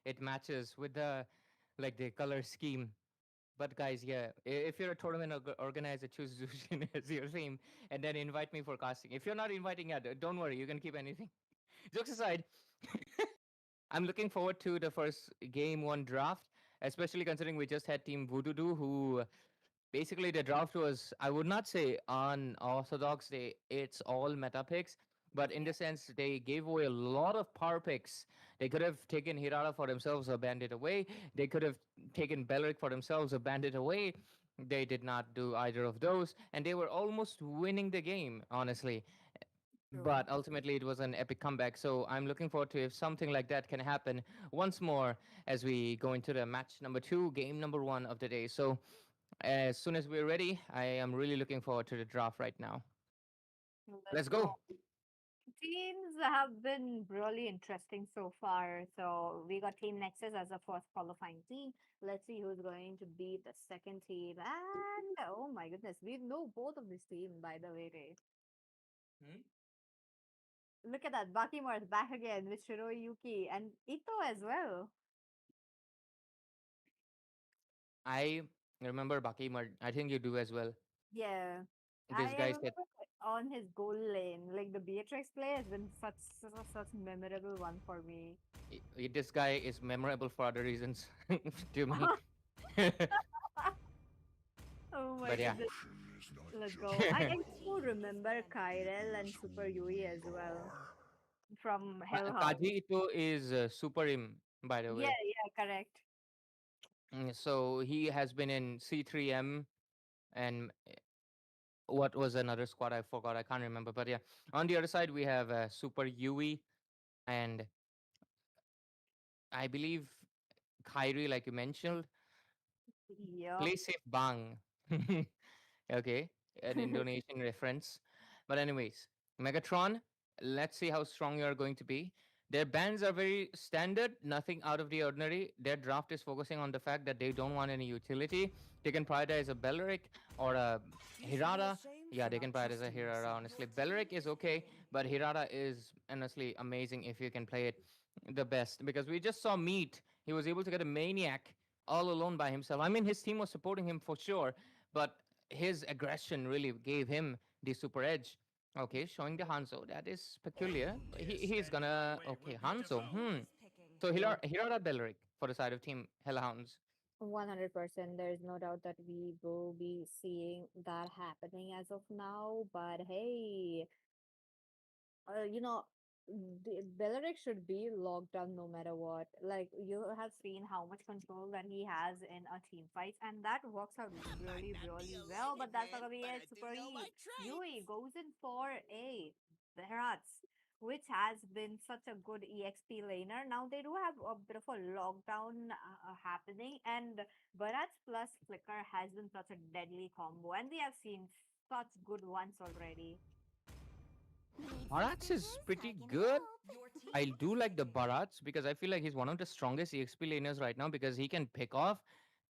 It matches with the color scheme. But guys, yeah, if you're a tournament organizer, choose Zushin as your theme, and then invite me for casting. If you're not inviting, yeah, don't worry, you can keep anything. Jokes aside, I'm looking forward to the first game one draft, especially considering we just had Team Voodoo, who basically the draft was, I would not say unorthodox. It's all meta picks, but in Yeah, the sense they gave away a lot of power picks. They could have taken Hirara for themselves or banned it away. They could have taken Belric for themselves or banned it away. They did not do either of those, and they were almost winning the game, honestly. true. But ultimately, it was an epic comeback. So I'm looking forward to if something like that can happen once more as we go into the match number two, game number one of the day. So as soon as we're ready, I am really looking forward to the draft right now. Let's Let's go. go. Teams have been really interesting so far. So we got Team Nexus as the first qualifying team. Let's see who's going to be the second team. And oh my goodness, we know both of this team, by the way, Ray. Hmm? Look at that. Bakimore is back again with Shiroyuki and Ito as well. I remember Bakimar. I think you do as well. Yeah. This I guy said remember on his goal lane, like the Beatrix play has been such memorable one for me. this guy is memorable for other reasons to me. But Oh my yeah, goodness. Devotion is not Let's just go. I about do remember Kyrell and who Super Yui we as well are. from Kaji Hellhound. Ito is super him, by the Yeah, way. yeah, correct. So he has been in C3M and what was another squad? I forgot. I can't remember. But yeah, on the other side, we have Super Yui and I believe Kyrie, like you mentioned. Yep. Play safe bang. Okay, an Indonesian reference. But anyways, Megatron, let's see how strong you are going to be. Their bans are very standard, nothing out of the ordinary. Their draft is focusing on the fact that they don't want any utility. They can prioritize a Belric or a You should be Hirata. ashamed Yeah, for they can not prioritize a trusting Hirata, yourself. honestly. Belric is okay, but Hirata is honestly amazing if you can play it the best. Because we just saw Meat. He was able to get a Maniac all alone by himself. I mean, his team was supporting him for sure, but his aggression really gave him the super edge. Okay, showing the Hanzo. That is peculiar. He's gonna okay Hanzo. Who's picking? So Yep. Hirara Belric for the side of Team Hellhounds. 100%. There is no doubt that we will be seeing that happening as of now. But hey, you know, Belichick should be locked down no matter what. Like you have seen how much control that he has in a team fights, and that works out I might really, not be really a well. But leading that's not man, gonna be but it. I do Super know my Yui traits. goes in for a Behrats, which has been such a good EXP laner. Now they do have a bit of a lockdown happening, and Behrats plus Flicker has been such a deadly combo, and we have seen such good ones already. Need Barats is suspicious? I pretty can good. help. Your I team do is like the picking. Barats because I feel like he's one of the strongest EXP laners right now because he can pick off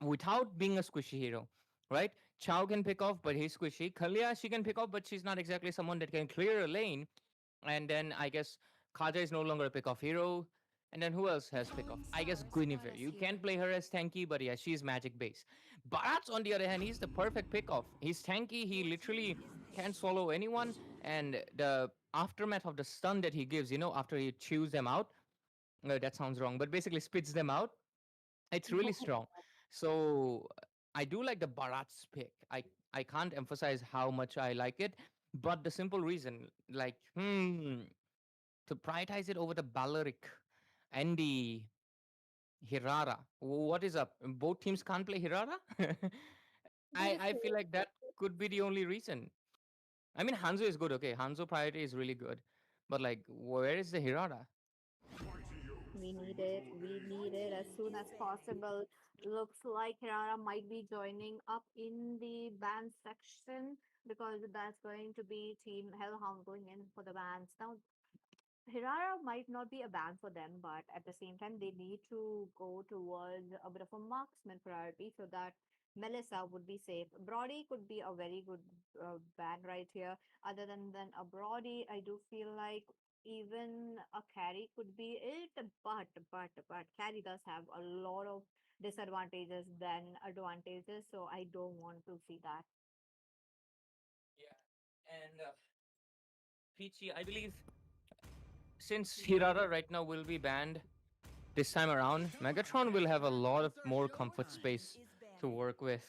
without being a squishy hero, right? Chow can pick off, but he's squishy. Kalia, she can pick off, but she's not exactly someone that can clear a lane. And then I guess Kaja is no longer a pick-off hero. And then who else has pick-off? Falling I guess stars brought Guinevere. us You can here. play her as tanky, but yeah, she's magic base. Barats, on the other hand, he's the perfect pick-off. He's tanky. He Your literally team is can't picking. swallow anyone. And the aftermath of the stun that he gives, after he chews them out, that sounds wrong, but basically spits them out, it's really strong. So I do like the Barat's pick. I can't emphasize how much I like it, but the simple reason, like, to prioritize it over the Balearic and the Hirara. What is up? Both teams can't play Hirara? That is I feel like that could be the only reason. I mean, Hanzo is good, okay. Hanzo priority is really good. But, like, where is the Hirara? We need it. We Your need it as team soon is as banning. possible. Looks like Hirara might be joining up in the band section because that's going to be Team Hellhound going in for the bands. Now, Hirara might not be a ban for them, but at the same time, they need to go towards a bit of a marksman priority so that Melissa would be safe. Brody could be a very good ban right here. Other than a Brody, I do feel like even a carry could be it, but carry does have a lot of disadvantages than advantages, so I don't want to see that. Yeah. And Peachy, I believe since Hirara right now will be banned this time around, Megatron will have a lot of more comfort space Is to banning. work with.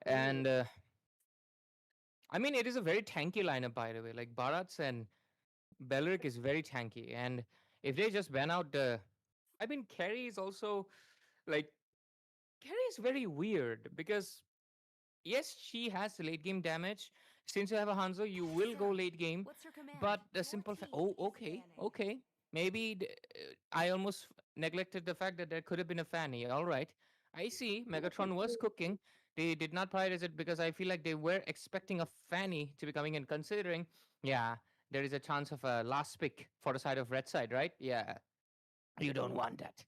Oh, And I mean, it is a very tanky lineup, by the way. Like Bharat's and Belric is very tanky. And if they just ban out the. I mean, Carry is also like. Carry is very weird because yes, she has late game damage. Since you have a Hanzo, you will go Sir, late game. what's your command? But the Your simple fact, team oh, is okay, banning. okay. Maybe I almost neglected the fact that there could have been a Fanny. All right. I see. Megatron was cooking. They did not prioritize it because I feel like they were expecting a Fanny to be coming in, considering, yeah, there is a chance of a last pick for the side of red side, right? Yeah. You don't want that.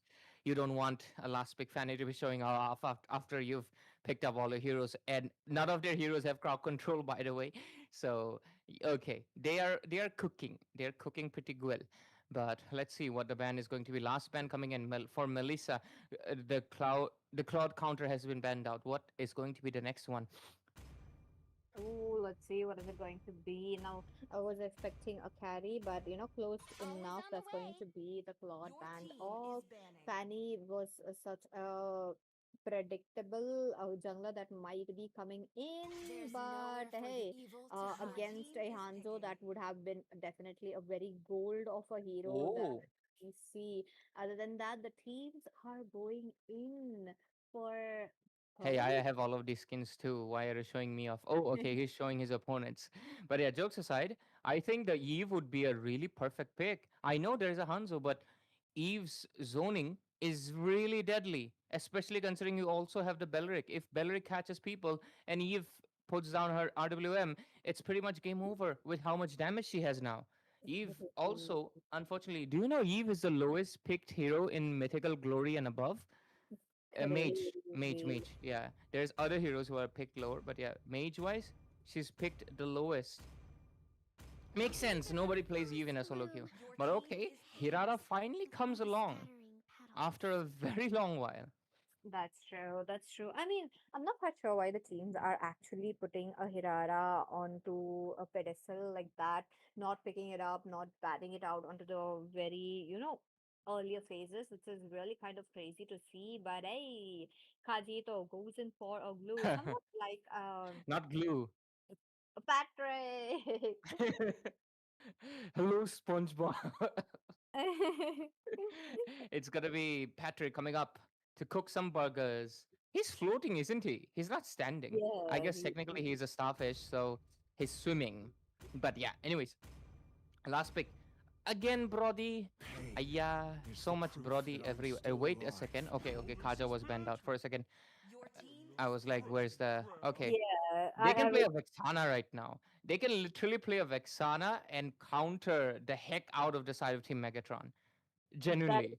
You don't want a last pick Fanny to be showing off after you've picked up all the heroes, and none of their heroes have crowd control, by the way. So okay, they are cooking. They are cooking pretty well. But let's see what the ban is going to be. Last ban coming in for Melissa. The cloud counter has been banned out. What is going to be the next one? oh, let's see what is it going to be. Now, I was expecting a carry, but close Always enough. on the That's going way. to be the Claude Your band. team is All banning. Fanny was such a predictable jungler that might be coming in, There's but nowhere for the hey, evil to hide. against Team a is Hanzo, picking. that would have been definitely a very gold of a hero that Oh. we see. Other than that, the teams are going in for Hey, I Pearl. have all of these skins too. Why are you showing me off? Oh, okay, he's showing his opponents. But yeah, jokes aside, I think the Eve would be a really perfect pick. I know there's a Hanzo, but Eve's zoning is really deadly, especially considering you also have the Belric. If Belric catches people and Eve puts down her RWM, it's pretty much game over with how much damage she has now. Eve also, unfortunately, do you know Eve is the lowest picked hero in Mythical Glory and above? Crazy. Mage. Yeah, there's other heroes who are picked lower, but yeah, mage wise, she's picked the lowest. Makes sense. Nobody plays Eve in a solo queue. Your But team okay, is Hirara hazed. finally comes along after a very long while. That's true. That's true. I mean, I'm not quite sure why the teams are actually putting a Hirara onto a pedestal like that, not picking it up, not batting it out onto the very, earlier phases, which is really kind of crazy to see. But hey, Kajito goes in for a glue, somewhat like Not glue. Patrick. Hello, SpongeBob. It's gonna be Patrick coming up to cook some burgers. He's floating, isn't he? He's not standing. I Yeah, guess technically he's a starfish, so he's swimming. But yeah, anyways, last pick. Again, Brody. Pain Yeah, is so the much proof Brody that I'm everywhere. still Wait a second. alive. Okay, okay. Kaja was banned out for a second. Your team I is was like, banning. where's the. Okay. yeah. They I can play was a Vexana right now. They can literally play a Vexana and counter the heck out of the side of Team Megatron. that. Genuinely.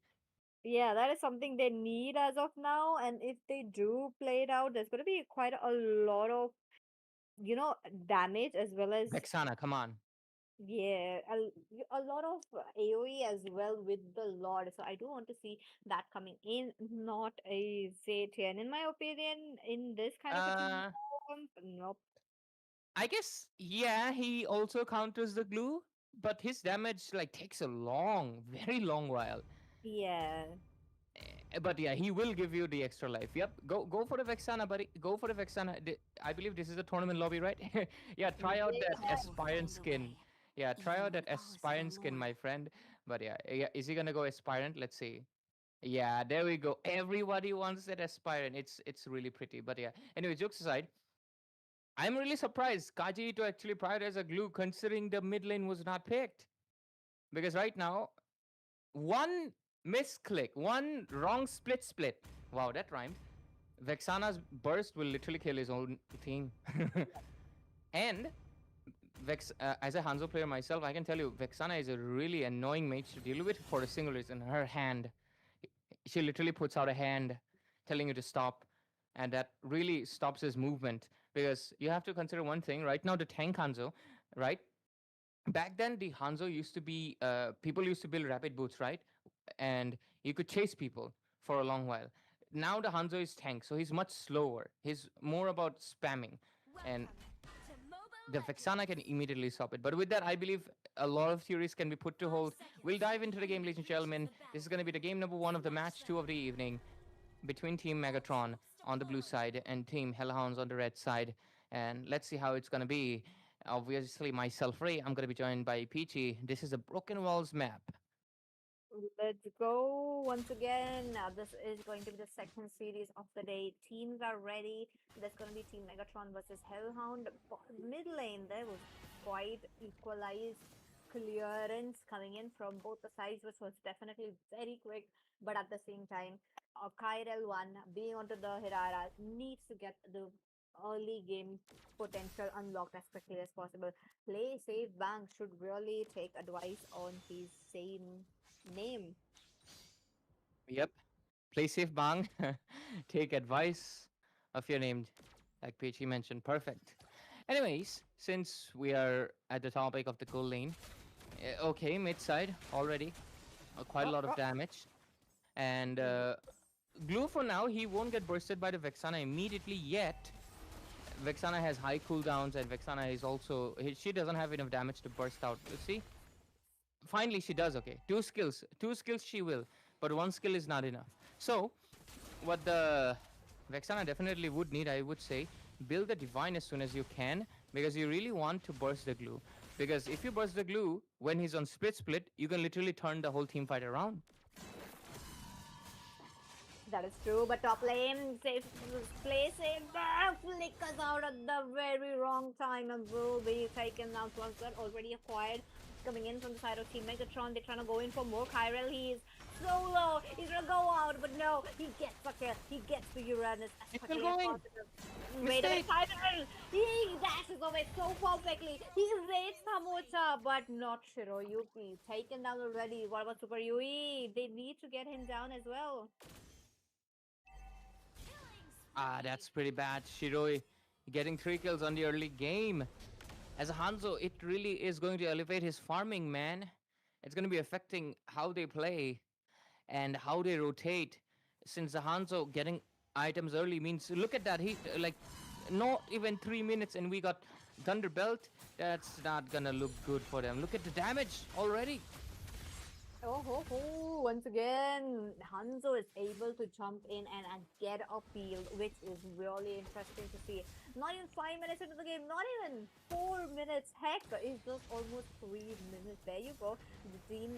Yeah, that is something they need as of now. And if they do play it out, there's going to be quite a lot of, damage as well as, Vexana, come on. yeah, a lot of AoE as well with the Lord. So I do want to see that coming in, not a Zetian. In my opinion, in this kind of a team, Uh, nope. I guess, yeah, he also counters the glue, but his damage like takes a long, very long while. Yeah. But yeah, he will give you the extra life. Yep, go for the Vexana, buddy. Go for the Vexana. I believe this is the tournament lobby, right? Yeah, try out that Yeah. We'll aspirant find a way. skin. Yeah, try Even out when that all is aspirant skin, forlorn. my friend. But yeah, yeah, is he gonna go aspirant? Let's see. Yeah, there we go. Everybody wants that aspirant. It's really pretty. But yeah. Anyway, jokes aside, I'm really surprised Kaji to actually prioritize a glue considering the mid lane was not picked. Because right now, one misclick, one wrong split. Wow, that rhymed. Vexana's burst will literally kill his own team. And as a Hanzo player myself, I can tell you, Vexana is a really annoying mage to deal with for a single reason. Her hand. She literally puts out a hand telling you to stop. And that really stops his movement. Because you have to consider one thing. Right now, the tank Hanzo, right? Back then the Hanzo used to be people used to build rapid boots, right? And you could chase people for a long while. Now the Hanzo is tank, so he's much slower. He's more about spamming, and Welcome to the Mobile Vexana can Legends. immediately stop it. But with that, I believe a lot of theories can be put to 5 hold. We'll seconds. dive into the game, ladies and Enemy reaches gentlemen. the This is going to be the game number one of the Smash match two of them. the evening between Team Megatron Ultimate on the blue deployed. side and Team Hellhounds on the red side. And let's see how it's going to be. Obviously, myself, Ray, I'm going to be joined by Peachy. This is a Broken Walls map. Let's go once again. Now, this is going to be the second series of the day. Teams are ready. There's going to be Team Megatron versus Hellhound. Mid lane, there was quite equalized clearance coming in from both the sides, which was definitely very quick. But at the same time, Kyrel one being onto the Hirara needs to get the early game potential unlocked as quickly as possible. Play safe. Bank should really take advice on his same name. Yep. Play safe, Bang. Take advice of your name, like Peachy mentioned. Perfect. Anyways, since we are at the topic of the goal lane, okay, mid side already, quite a Oh, lot of oh, damage. And mm, Glue for now, he won't get bursted by the Vexana immediately yet. Vexana has high cooldowns, and Vexana is also she doesn't have enough damage to burst out. You see, finally she does. Okay, two skills she will, but one skill is not enough. So what the Vexana definitely would need, I would say, build the divine as soon as you can, because you really want to burst the glue. Because if you burst the glue when he's on split, you can literally turn the whole team fight around. that is true, but top lane safe play safe flickers out at the very wrong time and will be taken now. Cluster already acquired. Coming in from the side of Team Megatron, they're trying to go in for more. Kyrel, he's so low. He's gonna go out, but no, he gets the kill. He gets the Uranus as He's still quickly as going. possible. Wait a minute, Mistake. Kyrel! He dashes away so perfectly. He rates Hamocha, but not Shiroyuki. Taken down already. What about Super Yui? They need to get him down as well. Killing Ah, spree. that's pretty bad. Shiroi getting 3 kills on the early game. As a Hanzo, it really is going to elevate his farming, man. It's going to be affecting how they play and how they rotate. Since the Hanzo getting items early means, look at that. He, like, not even 3 minutes and we got Thunderbelt. That's not gonna look good for them. Look at the damage already. Oh, ho, ho. Once again, Hanzo is able to jump in and get a field, which is really interesting to see. Not even 5 minutes into the game, not even 4 minutes. Heck, it's just almost 3 minutes. There you go. The team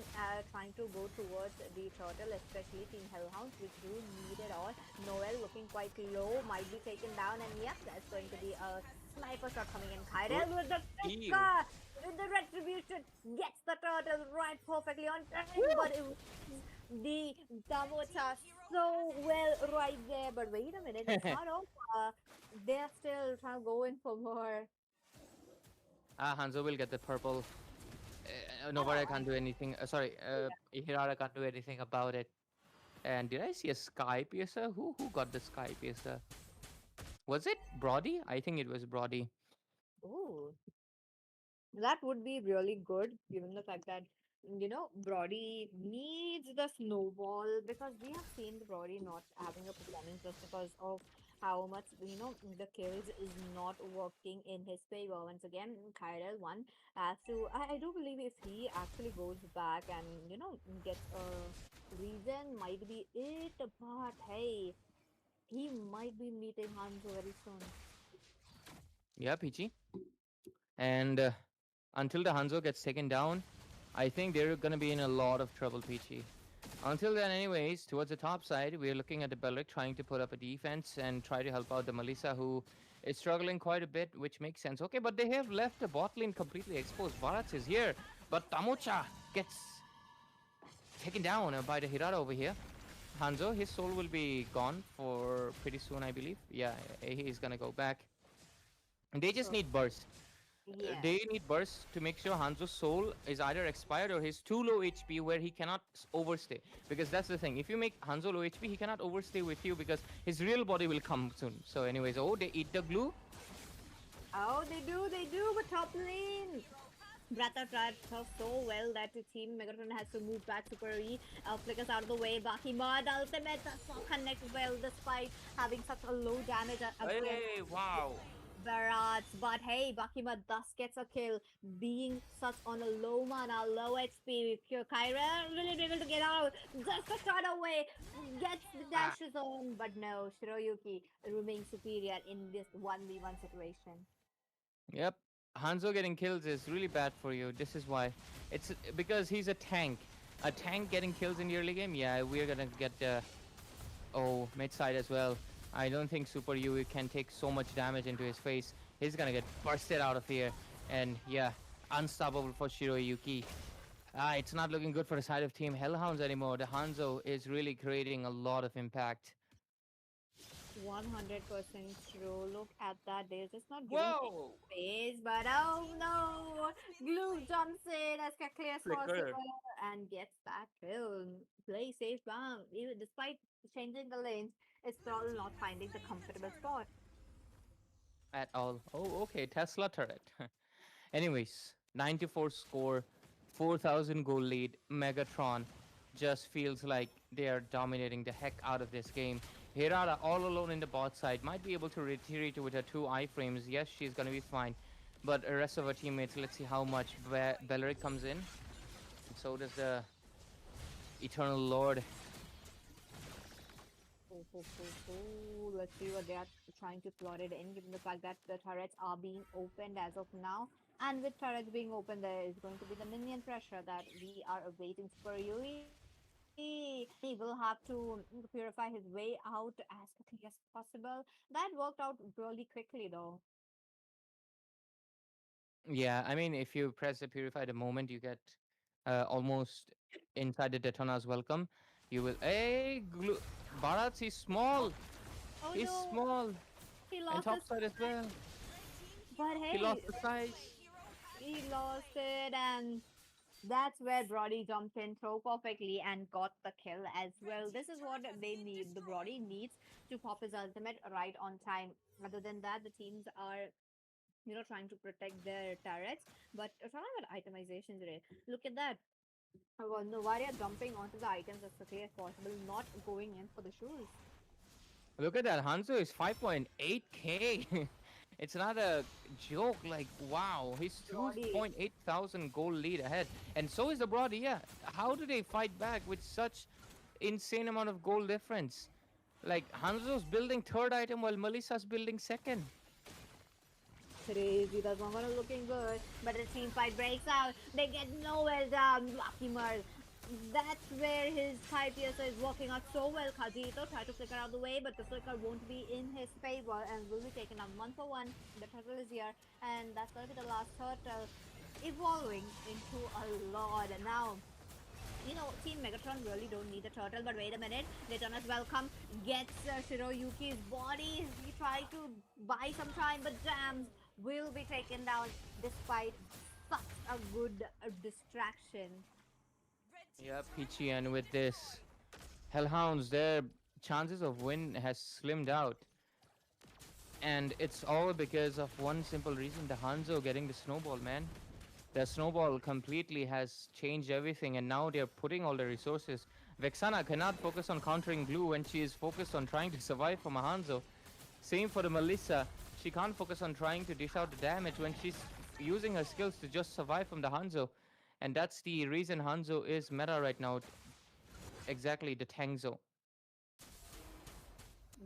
trying to go towards the turtle, especially Team Hellhounds, which do need it all. Noel looking quite low, might be taken down, and yep, that's going to be a sniper shot coming in. Good Kyrell with the heal. flicker! With the retribution, gets the turtle right perfectly on time, but it was the Damota so well right there. But wait a minute, it's not over. They're still trying to go in for more. Hanzo will get the purple. Novara Oh, can't do anything. Sorry, Hirara can't do anything about it. And did I see a Sky Piercer? Who got the Sky Piercer? Was it Brody? I think it was Brody. ooh, that would be really good, given the fact that Brody needs the snowball because we have seen Brody not having a performance just because of how much the kills is not working in his favor. Once again, Kyrell one has to. I do believe if he actually goes back and gets a reason, might be it. But hey, he might be meeting Hanzo very soon. Yeah, Peachy. And until the Hanzo gets taken down, I think they're gonna be in a lot of trouble, Peachy. Until then, anyways, towards the top side, we're looking at the Belric trying to put up a defense and try to help out the Melissa, who is struggling quite a bit, which makes sense. Okay, but they have left the bot lane completely exposed. Varats is here, but Tamocha gets taken down by the Hirata over here. Hanzo, his soul will be gone for pretty soon, I believe. Yeah, he's gonna go back. They just So need burst. yes. They need burst to make sure Hanzo's soul is either expired or he's too low HP where he cannot overstay. Because that's the thing. If you make Hanzo low HP, he cannot overstay with you because his real body will come soon. So anyways, oh, they eat the glue. Oh, they do, but top lane. Brata tried her so well that the team Megatron has to move back Super E, flickers out of the way. Baki Mod ultimate does not connect well despite having such a low damage against Hey, wow. Barats. But hey, Bakima thus gets a kill, being such on a low mana, low HP. Kyra really able to get out, just a shot away, gets the Ah, dashes on, but no, Shiroyuki remains superior in this 1v1 situation. yep. Hanzo getting kills is really bad for you. This is why. It's because he's a tank. A tank getting kills in the early game. Yeah, we're gonna get oh, mid side as well. I don't think Super Yui can take so much damage into his face. He's gonna get bursted out of here. And yeah, unstoppable for Shiroyuki. It's not looking good for the side of Team Hellhounds anymore. The Hanzo is really creating a lot of impact. 100% true. Look at that. They're just not giving Whoa! space, but oh no! Glue jumps in as quickly as Flicker. possible and gets that kill. Play safe bomb. Even despite changing the lanes, it's still not finding the comfortable spot. At all. Oh, okay. Tesla turret. Anyways, 94 score, 4,000 goal lead. Megatron just feels like they are dominating the heck out of this game. Hirata all alone in the bot side might be able to retreat with her two iframes. Yes, she's gonna be fine. But the rest of her teammates, let's see how much Belleric comes in. And so does the Eternal Lord. Let's see what they are trying to plot it in, given the fact that the turrets are being opened as of now. And with turrets being open, there is going to be the minion pressure that we are awaiting for Yui. He will have to purify his way out as quickly as possible. That worked out really quickly, though. Yeah, I mean, if you press the purify the moment you get almost inside the Detona's welcome, you will. Hey, Bharat, he's Oh, small. oh He's no, small. he And lost his topside as time. well. But He lost hey, the size. he lost it, and that's where Brody jumped in so perfectly and got the kill as well. This is what they need. The Brody needs to pop his ultimate right on time. Other than that, the teams are trying to protect their turrets. But talking about itemization today, look at that. Novaria jumping onto the items as quickly as possible, not going in for the shoes. Look at that. Hanzo is 5.8k. It's not a joke. Like, wow. He's Brody. 2.8 thousand goal lead ahead. And so is the Brody. Yeah. How do they fight back with such insane amount of goal difference? Like, Hanzo's building third item while Melissa's building second. Crazy, that's not gonna looking good. But the team fight breaks out. They get nowhere down. Lucky Merle. That's where his Thai piercer is working out so well. Kajito tried to flicker out of the way, but the flicker won't be in his favor and will be taken out 1 for 1. The turtle is here, and that's gonna be the last turtle evolving into a lord. Now, Team Megatron really don't need a turtle, but wait a minute. Daytona's welcome gets Shiroyuki's body. He tried to buy some time, but Jams will be taken down despite such a good distraction. Yeah, Peachy, and with this, Hellhounds, their chances of win has slimmed out. And it's all because of one simple reason, the Hanzo getting the snowball, man. The snowball completely has changed everything, and now they're putting all the resources. Vexana cannot focus on countering Glue when she is focused on trying to survive from a Hanzo. Same for the Melissa. She can't focus on trying to dish out the damage when she's using her skills to just survive from the Hanzo. And that's the reason Hanzo is meta right now. Exactly, the Tangzo.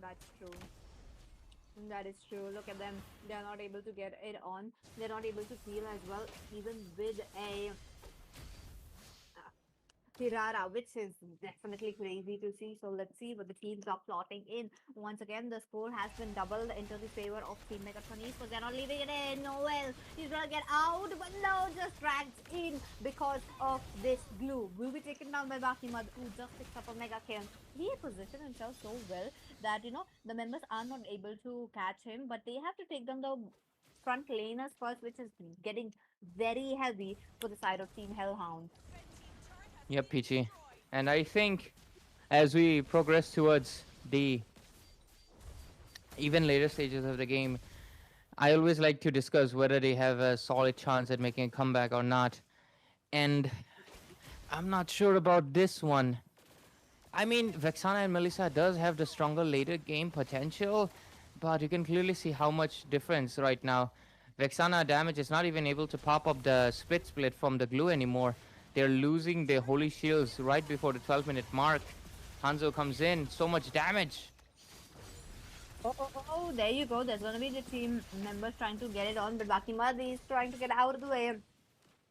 That's true. That is true. Look at them. They're not able to get it on. They're not able to heal as well, even with a Tirara, which is definitely crazy to see. So let's see what the teams are plotting in. Once again, the score has been doubled into the favor of Team Megatron but they're not leaving it in. Noel, he's gonna get out, but no, just drags in because of this glue. Will be taken down by Bakimad, who just picks up a mega kill. He positioned himself so well that the members are not able to catch him, but they have to take down the front laners first, which is getting very heavy for the side of Team Hellhound. Yep, Peachy. And I think as we progress towards the even later stages of the game, I always like to discuss whether they have a solid chance at making a comeback or not. And I'm not sure about this one. I mean, Vexana and Melissa does have the stronger later game potential, but you can clearly see how much difference right now. Vexana damage is not even able to pop up the split from the glue anymore. They're losing their holy shields right before the 12-minute mark. Hanzo comes in, so much damage. Oh, there you go. There's gonna be the team members trying to get it on, but Bakimad is trying to get out of the way.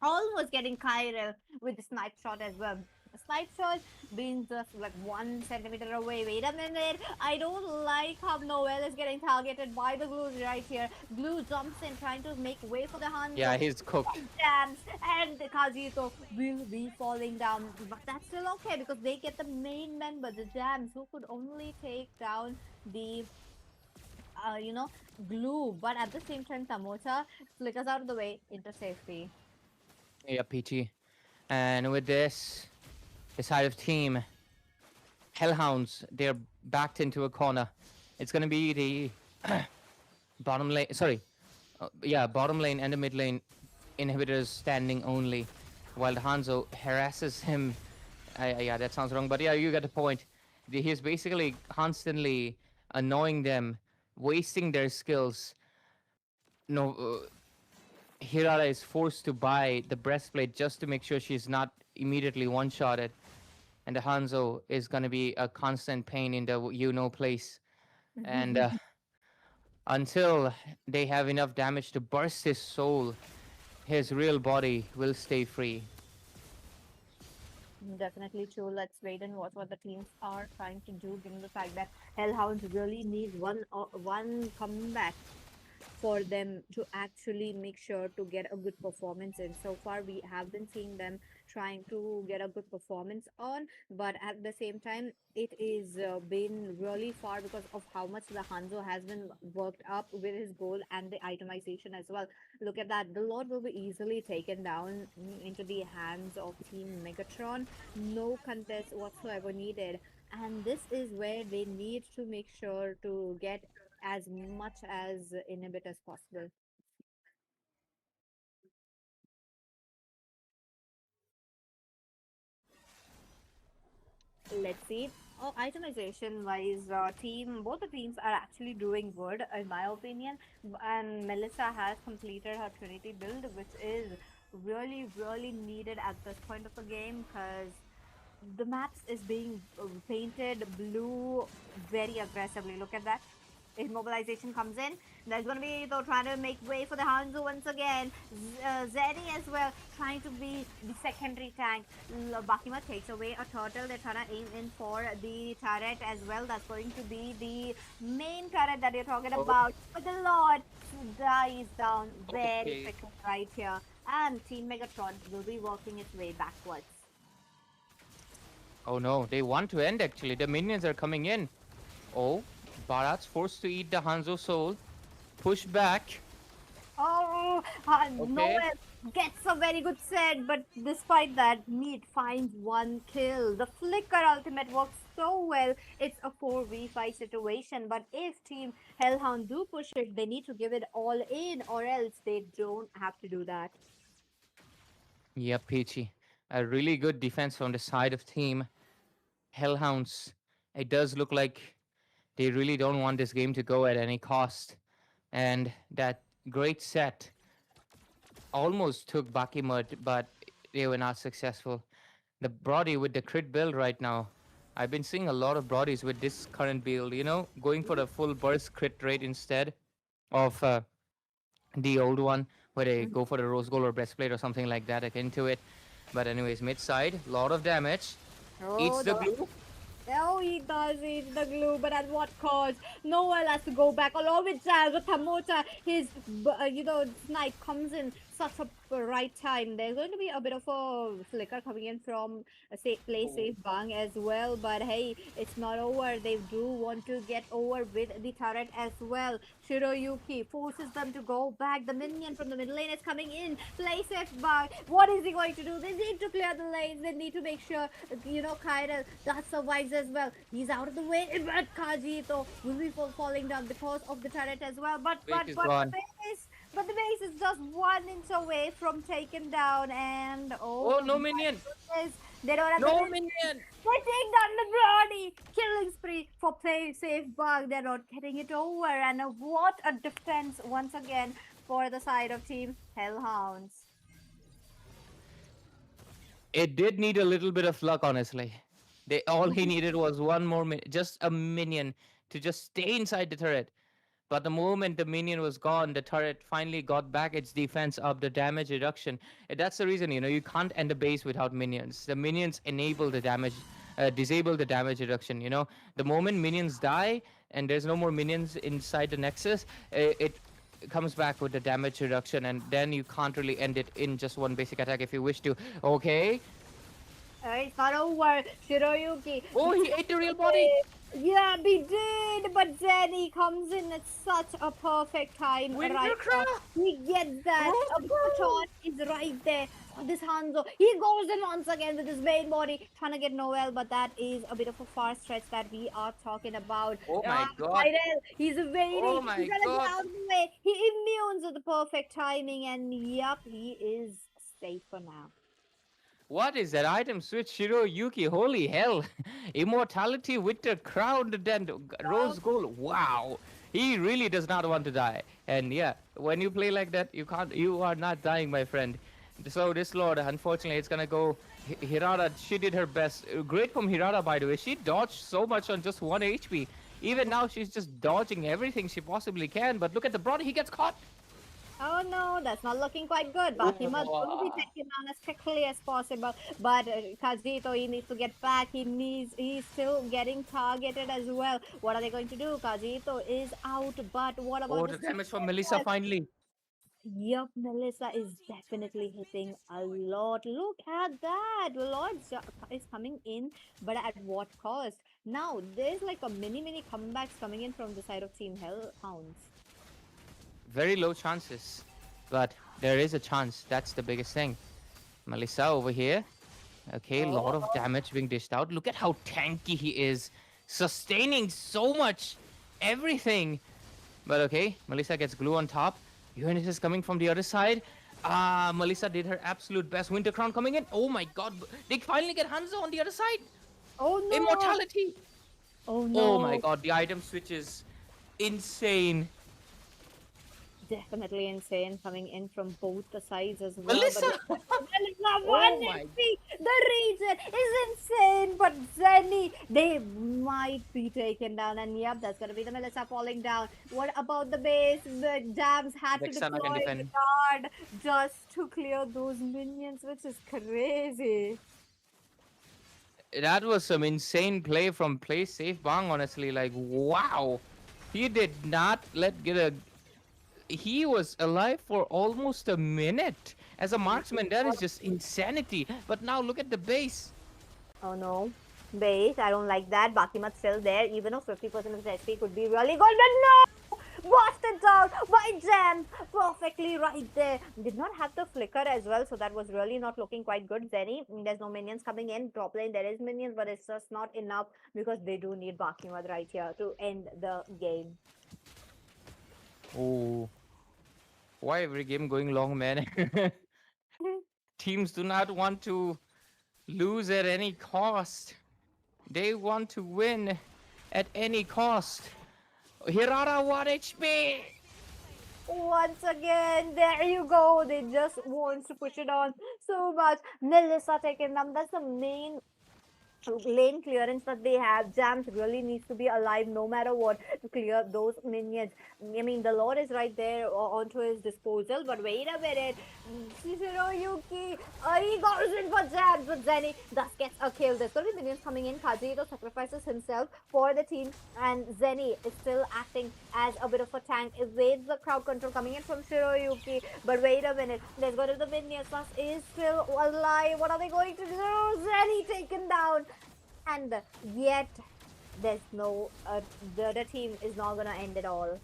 Almost getting Kyril with the snipe shot as well. A snipe shot being just like 1 centimeter away. Wait a minute. I don't like how Noel is getting targeted by the glue right here. Glue jumps in trying to make way for the Yeah, Hanzo. he's cooked. Jams and the Kazito will be falling down. But that's still okay because they get the main member, the Jams, who could only take down the uh, you know, glue. But at the same time, Tamocha flickers out of the way into safety. Yeah, Peachy. And with this, the side of team Hellhounds, they're backed into a corner. It's going to be the bottom lane. Sorry, yeah, bottom lane and the mid lane inhibitors standing only, while Hanzo harasses him. Yeah, that sounds wrong, but yeah, you get the point. He's basically constantly annoying them, wasting their skills. No, Hirara is forced to buy the breastplate just to make sure she's not immediately one-shotted, and the Hanzo is gonna be a constant pain in the place. And until they have enough damage to burst his soul, his real body will stay free. Definitely true. Let's wait and watch what the teams are trying to do, given the fact that Hellhounds really need one comeback for them to actually make sure to get a good performance in. So far, we have been seeing them trying to get a good performance on, but at the same time, it is been really far because of how much the Hanzo has been worked up with his goal and the itemization as well. Look at that. The Lord will be easily taken down into the hands of Team Megatron. No contest whatsoever needed. And this is where they need to make sure to get as much as inhibit as possible. Let's see. Oh, itemization wise, both the teams are actually doing good, in my opinion. And Melissa has completed her Trinity build, which is really needed at this point of the game because the maps is being painted blue very aggressively. Look at that. Immobilization comes in. There's going to be though trying to make way for the Hanzo once again. Zeni as well trying to be the secondary tank. Bakima takes away a turtle. They're trying to aim in for the turret as well. That's going to be the main turret that you're talking Oh, about. But the Lord dies down very okay. quickly right here. And Team Megatron will be working its way backwards. Oh no, they want to end actually. The minions are coming in. Oh, Bharat's forced to eat the Hanzo soul. Push back. Oh, Okay. Noel gets a very good set, but despite that, Meat finds one kill. The Flicker ultimate works so well. It's a 4v5 situation, but if Team Hellhound do push it, they need to give it all in, or else they don't have to do that. Yep, Peachy. A really good defense from the side of team Hellhounds. It does look like they really don't want this game to go at any cost. And that great set almost took Bakimut, but they were not successful. The Brody with the crit build right now. I've been seeing a lot of Brodies with this current build, going for the full burst crit rate instead of the old one, where they Mhm. go for the rose gold or breastplate or something like that akin to it. But anyways, mid side, lot of damage. Eats Oh, the the glue. Oh, he does eat the glue, but at what cost? Noel has to go back along with Jazz, with Tamocha. His, snipe comes in such a right time. There's going to be a bit of a flicker coming in from a safe play safe bang as well. But hey, it's not over. They do want to get over with the turret as well. Shiroyuki forces them to go back. The minion from the middle lane is coming in. Play safe bug. What is he going to do? They need to clear the lanes. They need to make sure, Kyril that survives as well. He's out of the way. But Kajito will be falling down because of the turret as well. But Wait, is gone. the base is just 1 inch away from taken down. And Oh, oh no my minion. goodness, they don't have the No minion. minion. They take down the Brody. Killing spree for play safe bug. They're not getting it over. And what a defense once again for the side of Team Hellhounds. It did need a little bit of luck, honestly. All he needed was one more just a minion to just stay inside the turret. But the moment the minion was gone, the turret finally got back its defense up, the damage reduction. That's the reason, you can't end a base without minions. The minions enable the damage, disable the damage reduction. The moment minions die and there's no more minions inside the nexus, it comes back with the damage reduction, and then you can't really end it in just one basic attack if you wish to. Okay. It's not over. Shiroyuki. Oh, he ate the real body. Yeah, we did. But then he comes in at such a perfect time. Winter Right Crow. now. He gets that. A shot is right there. This Hanzo. He goes in once again with his main body, trying to get Noel, but that is a bit of a far stretch that we are talking about. Oh my God. Tyrell, he's waiting. Oh my He's gonna God. get out of the way. He immunes at the perfect timing, and yep, he is safe for now. What is that item switch, Shiroyuki? Holy hell! Immortality, Winter Crown, then Rose Gold. Wow, he really does not want to die. And yeah, when you play like that, you are not dying, my friend. So this Lord, unfortunately, it's gonna go. Hirata, she did her best. Great from Hirata, by the way. She dodged so much on just 1 HP. Even now, she's just dodging everything she possibly can. But look at the Brody, he gets caught. Oh no, that's not looking quite good. Bakima will be taken down as quickly as possible. But Kajito, he needs to get back. He's still getting targeted as well. What are they going to do? Kajito is out, but what about Oh, the damage from Melissa finally. Yup, Melissa is definitely hitting a lot. Look at that. Lord is coming in, but at what cost? Now, there's like a mini comebacks coming in from the side of Team Hellhounds. Very low chances, but there is a chance. That's the biggest thing. Melissa over here. Okay, a lot of damage being dished out. Look at how tanky he is. Sustaining so much. Everything. But okay, Melissa gets glue on top. Uranus is coming from the other side. Melissa did her absolute best. Winter Crown coming in. Oh my God. They finally get Hanzo on the other side. Oh no. Immortality. Oh no. Oh my God. The item switch is insane. Definitely insane coming in from both the sides as well. Melissa! Melissa, Oh my- the region is insane, but Zenny, they might be taken down, and yep, that's gonna be the Melissa falling down. What about the base? The Jams had to Vexana can deploy the defend. guard just to clear those minions, which is crazy. That was some insane play from Play Safe Bang, honestly. Like, wow. He did not let get a... He was alive for almost a minute. As a marksman, that is just insanity. But now look at the base. Oh no. Base, I don't like that. Bakimat's still there, even though 50% of his HP could be really good, but no! Busted down by Jam! Perfectly right there. Did not have the flicker as well, so that was really not looking quite good. Zenny, there's no minions coming in. Top lane, there is minions, but it's just not enough because they do need Bakimat right here to end the game. Oh. Why every game going long, man? Teams do not want to lose at any cost. They want to win at any cost. Hirata 1 HP! Once again, there you go. They just want to push it on so much. Melissa taking them. That's the main lane clearance that they have. Jams really needs to be alive no matter what to clear those minions. I mean, the Lord is right there onto his disposal, but wait a minute. Shiroyuki, he goes in for Jams, but Zenny thus gets a kill. There's going to be minions coming in. Kajito sacrifices himself for the team, and Zenny is still acting as a bit of a tank. Evades the crowd control coming in from Shiroyuki, but wait a minute. There's going to be the minions. Thus is still alive. What are they going to do? Zenny taken down. And yet, there's no, the other team is not gonna end it all.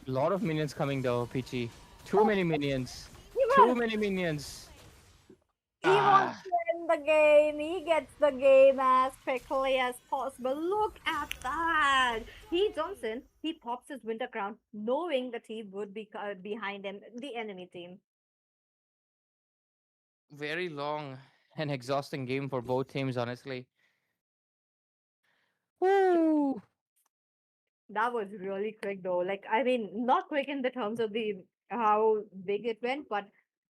Lot of minions coming though, Peachy. Too many minions. He Too wants, many minions. he wants Ah, to end the game. He gets the game as quickly as possible. Look at that. He jumps in. He pops his winter crown, knowing the team would be behind him, the enemy team. very long and exhausting game for both teams, honestly. Woo! That was really quick though. Like, I mean, not quick in the terms of the how big it went, but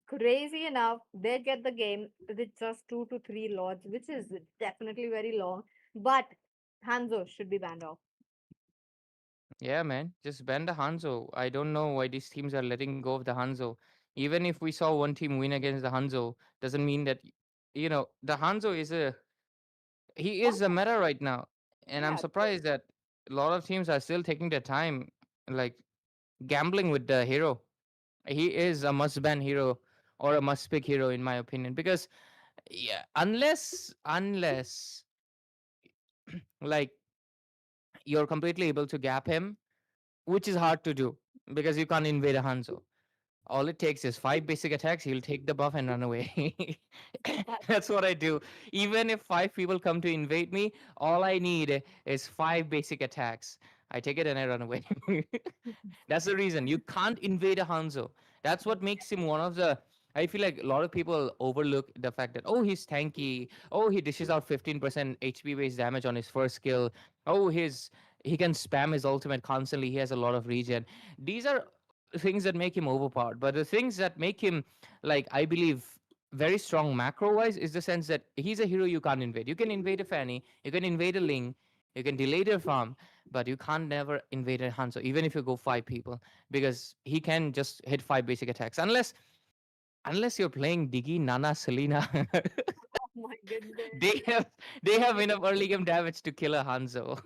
crazy enough, they get the game with just 2 to 3 lords, which is definitely very long. But Hanzo should be banned off. Yeah, man. Just ban the Hanzo. I don't know why these teams are letting go of the Hanzo. Even if we saw one team win against the Hanzo, doesn't mean that the Hanzo he Why is a not? meta right now. And I'm Yeah, true. surprised that a lot of teams are still taking their time, like gambling with the hero. He is a must ban hero or a must pick hero in my opinion. Because yeah, unless like you're completely able to gap him, which is hard to do because you can't invade a Hanzo. All it takes is five basic attacks. He'll take the buff and run away. That- That's what I do. Even if five people come to invade me, all I need is five basic attacks. I take it and I run away. That's the reason. You can't invade a Hanzo. That's what makes him one of the. I feel like a lot of people overlook the fact that, oh, he's tanky. Oh, he dishes out 15% HP based damage on his first skill. Oh, he can spam his ultimate constantly. He has a lot of regen. These are things that make him overpowered. But the things that make him, like, I believe, very strong macro wise is the sense that he's a hero you can't invade. You can invade a Fanny, you can invade a Ling, you can delay their farm, but you can't never invade a Hanzo, even if you go five people, because he can just hit five basic attacks. Unless you're playing Diggy, Nana, Selena, oh my goodness. they have they have enough early game damage to kill a Hanzo.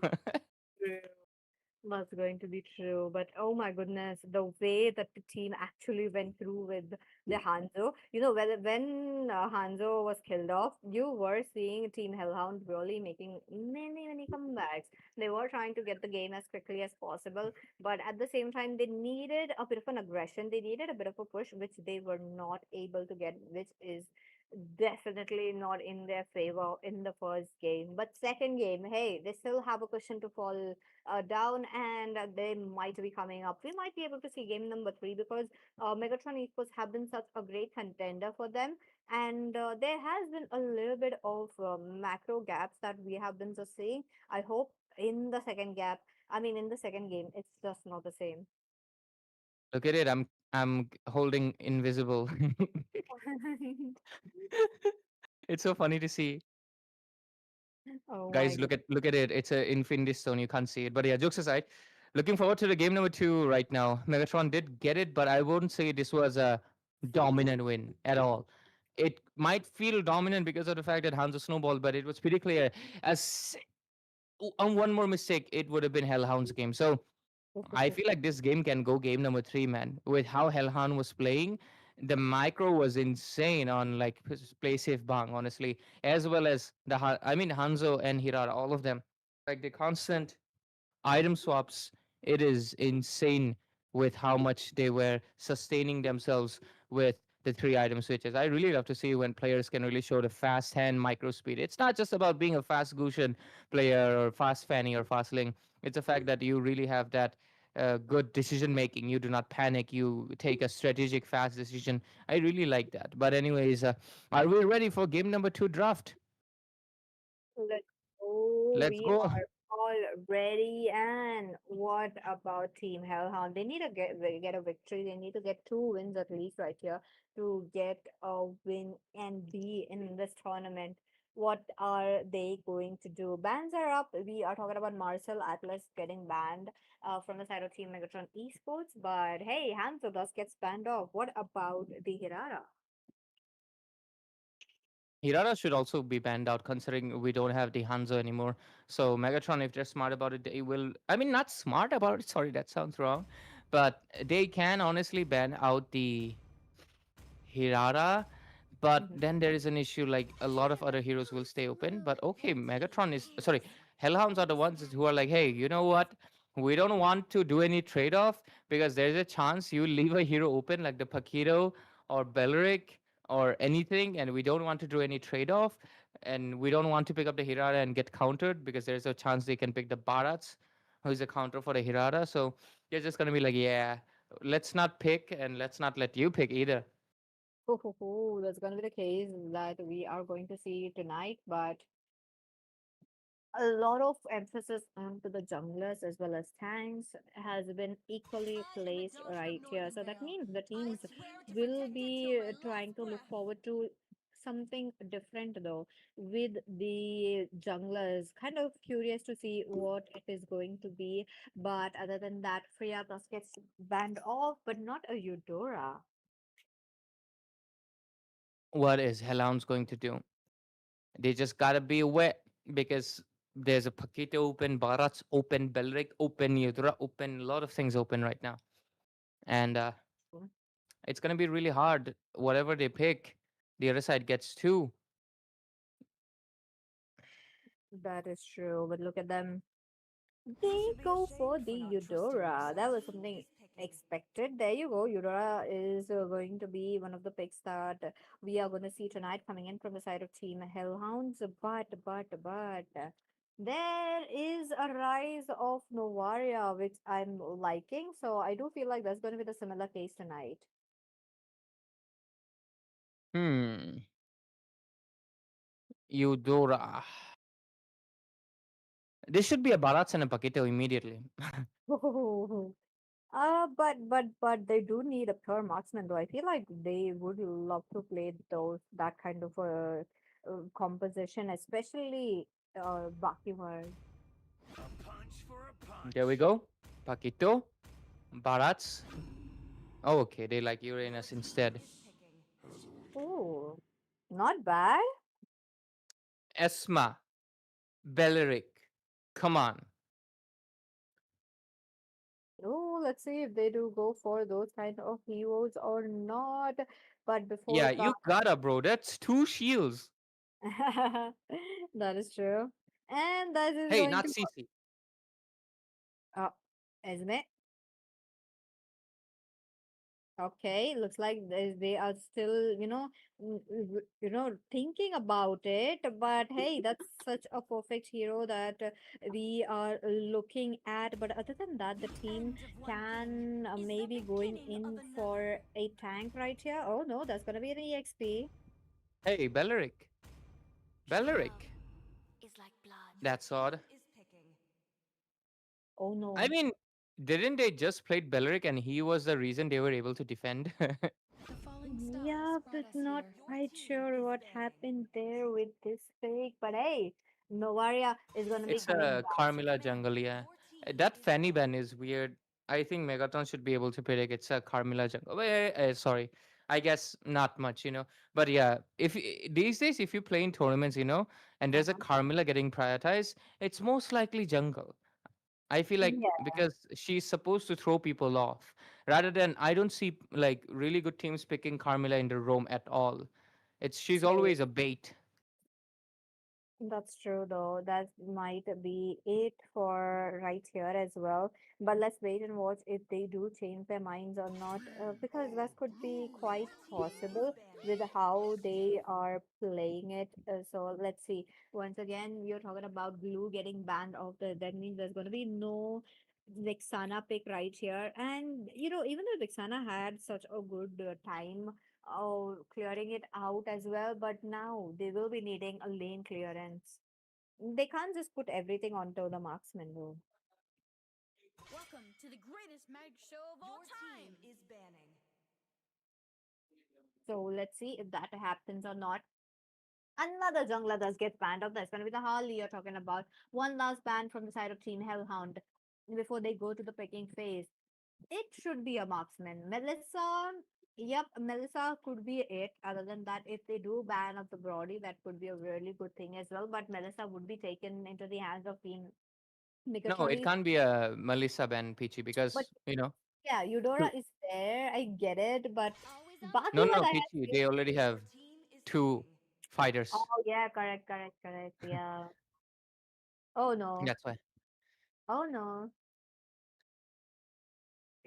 Was going to be true, but oh my goodness, the way that the team actually went through with the Hanzo, when Hanzo was killed off, you were seeing Team Hellhound really making many comebacks. They were trying to get the game as quickly as possible, but at the same time, they needed a bit of an aggression. They needed a bit of a push, which they were not able to get, which is definitely not in their favor in the first game. But second game, hey, they still have a cushion to fall down, and they might be coming up. We might be able to see game number three because Megatron esports have been such a great contender for them, and there has been a little bit of macro gaps that we have been just seeing. I hope in the second gap, I mean in the second game, it's just not the same. Look at it, I'm holding invisible. It's so funny to see. Oh my Guys, god. look at it. It's a infinity stone. You can't see it. But yeah, jokes aside, looking forward to the game number two right now. Megatron did get it, but I wouldn't say this was a dominant win at all. It might feel dominant because of the fact that Hanzo snowballed, but it was pretty clear. As on one more mistake, it would have been Hellhound's game. So I feel like this game can go game number three, man. With how Hellhound was playing, the micro was insane on like play safe bang, honestly, as well as I mean Hanzo and Hirara, all of them, like the constant item swaps. It is insane with how much they were sustaining themselves with the three item switches. I really love to see when players can really show the fast hand micro speed. It's not just about being a fast Gushin player or fast Fanny or fast Ling. It's the fact that you really have that good decision making. You do not panic. You take a strategic, fast decision. I really like that. But anyways, are we ready for game number two draft? Let's go. Let's We go. are all ready. And what about Team Hellhound? They need to get a victory. They need to get 2 wins at least right here to get a win and be in this tournament. What are they going to do? Bans are up. We are talking about Marcel Atlas getting banned from the side of Team Megatron Esports. But hey, Hanzo does gets banned off. What about the Hirara? Hirara should also be banned out considering we don't have the Hanzo anymore. So Megatron, if they're smart about it, they will. I mean, not smart about it. Sorry, that sounds wrong. But they can honestly ban out the Hirara. But Mhm. then there is an issue like a lot of other heroes will stay open. But okay, Megatron is sorry. Hellhounds are the ones who are like, hey, you know what? We don't want to do any trade off because there's a chance you leave a hero open like the Paquito or Beleric or anything, and we don't want to do any trade off. And we don't want to pick up the Hirara and get countered because there's a chance they can pick the Barats, who is a counter for the Hirara. So you're just gonna be like, yeah, let's not pick and let's not let you pick either. Oh, that's going to be the case that we are going to see tonight, but a lot of emphasis onto the junglers as well as tanks has been equally I am a placed daughter of right here. So that Northernvale. means the I teams swear to will protect it till be my trying last to look breath. forward to something different though with the junglers. Kind of curious to see what it is going to be. But other than that, Freya thus gets banned off, but not a Eudora. What is Hellhounds going to do? They just gotta be aware because there's a Paquito open, Barats open, Belric open, Yudra open, a lot of things open right now. And it's gonna be really hard. Whatever they pick, the other side gets two. That is true, but look at them. You They should be go for ashamed the for not trusting Eudora. yourself. That was Team something is picking. expected. There you go. Eudora is going to be one of the picks that we are going to see tonight coming in from the side of Team Hellhounds. But there is a rise of Novaria, which I'm liking. So I do feel like that's going to be the similar case tonight. Hmm. Eudora. This should be a Barats and a Paquito immediately. But they do need a pure marksman though. I feel like they would love to play those that kind of composition, especially Bakimar. There we go. Paquito, Barats. Oh, okay. They like Your Uranus team instead. is picking. Oh, not bad. Esma, Beleric. Come on. Oh, let's see if they do go for those kind of heroes or not. But before Yeah, that, you gotta, bro. That's two shields. that is true. And that is Hey, going not to CC. uh, Esme. Okay, looks like they are still, thinking about it. But hey, that's such a perfect hero that we are looking at. But other than that, the The team end of one thing can is the maybe going beginning of in another. for a tank right here. Oh no, that's gonna be an EXP. Hey, Beleric. Love Beleric. is like blood. Your That's team odd. is picking. Oh I no. mean, didn't they just played Beleric and he was the reason they were able to defend? The falling stars Yeah, brought but us not here. Your quite team sure is what banning. happened there with this pick. But hey, Novaria is gonna be It's Summoning coming a back. Carmilla command. jungle, yeah. Your team That is Fanny ban banning. is weird. I think Megatron should be able to predict it's a Carmilla jungle. Sorry. I guess not much, But yeah, these days, if you play in tournaments, and there's a Uh-huh. Carmilla getting prioritized, it's most likely jungle. I feel like Yeah. because she's supposed to throw people off, rather than I don't see like really good teams picking Carmilla in the roam at all. She's So always a bait. that's true, though. That might be it for right here as well. But let's wait and watch if they do change their minds or not, because that could be quite Your team is possible with banning. how they are playing it. So let's see. Once again, we are talking about Glue getting banned off that means there's going to be no Vixana pick right here. And, even though Vixana had such a good time clearing it out as well, but now they will be needing a lane clearance. They can't just put everything onto the marksman though. Welcome to the greatest magic show of all time. Your team is banning. So let's see if that happens or not. Another jungler does get banned off. That's going to be the Harley you're talking about. One last ban from the side of Team Hellhound before they go to the picking phase. It should be a marksman. Melissa, yep, Melissa could be it. Other than that, if they do ban of the Brody, that could be a really good thing as well. But Melissa would be taken into the hands of Team No, it Megatronis. can't be a Melissa ban Peachy But because yeah, Eudora two. is there. I get it. But Always on No, Baki no, what no, I Peachy. have. They already Your have team is two picking. fighters. Oh yeah, correct. Yeah. Oh no. That's why. Oh no.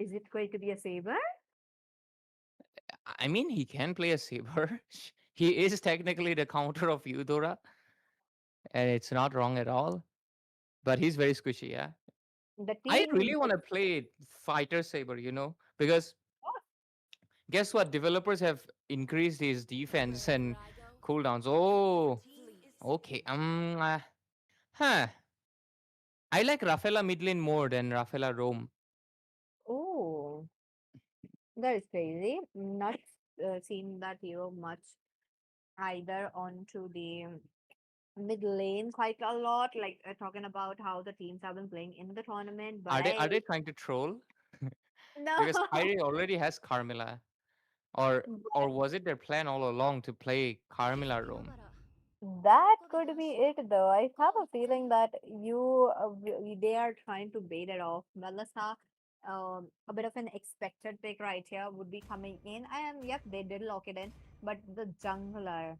Is it going to be a saber? I mean, he can play a saber. He is technically the counter of Eudora, and it's not wrong at all. But he's very squishy, yeah. The I team really want to play fighter saber, because guess what? Developers have increased his defense Wherever and I go, cooldowns. your Oh, team is okay. Huh. I like Rafaela mid lane more than Rafaela Rome. Oh, that is crazy. Not seen that hero much either onto the mid lane quite a lot. Like talking about how the teams have been playing in the tournament, but Are they trying to troll? no. Because Kyrie already has Carmilla, or was it their plan all along to play Carmilla Rome? That could be it, though. I have a feeling that they are trying to bait it off. Melissa, a bit of an expected pick right here would be coming in. Yep, they did lock it in. But the jungler,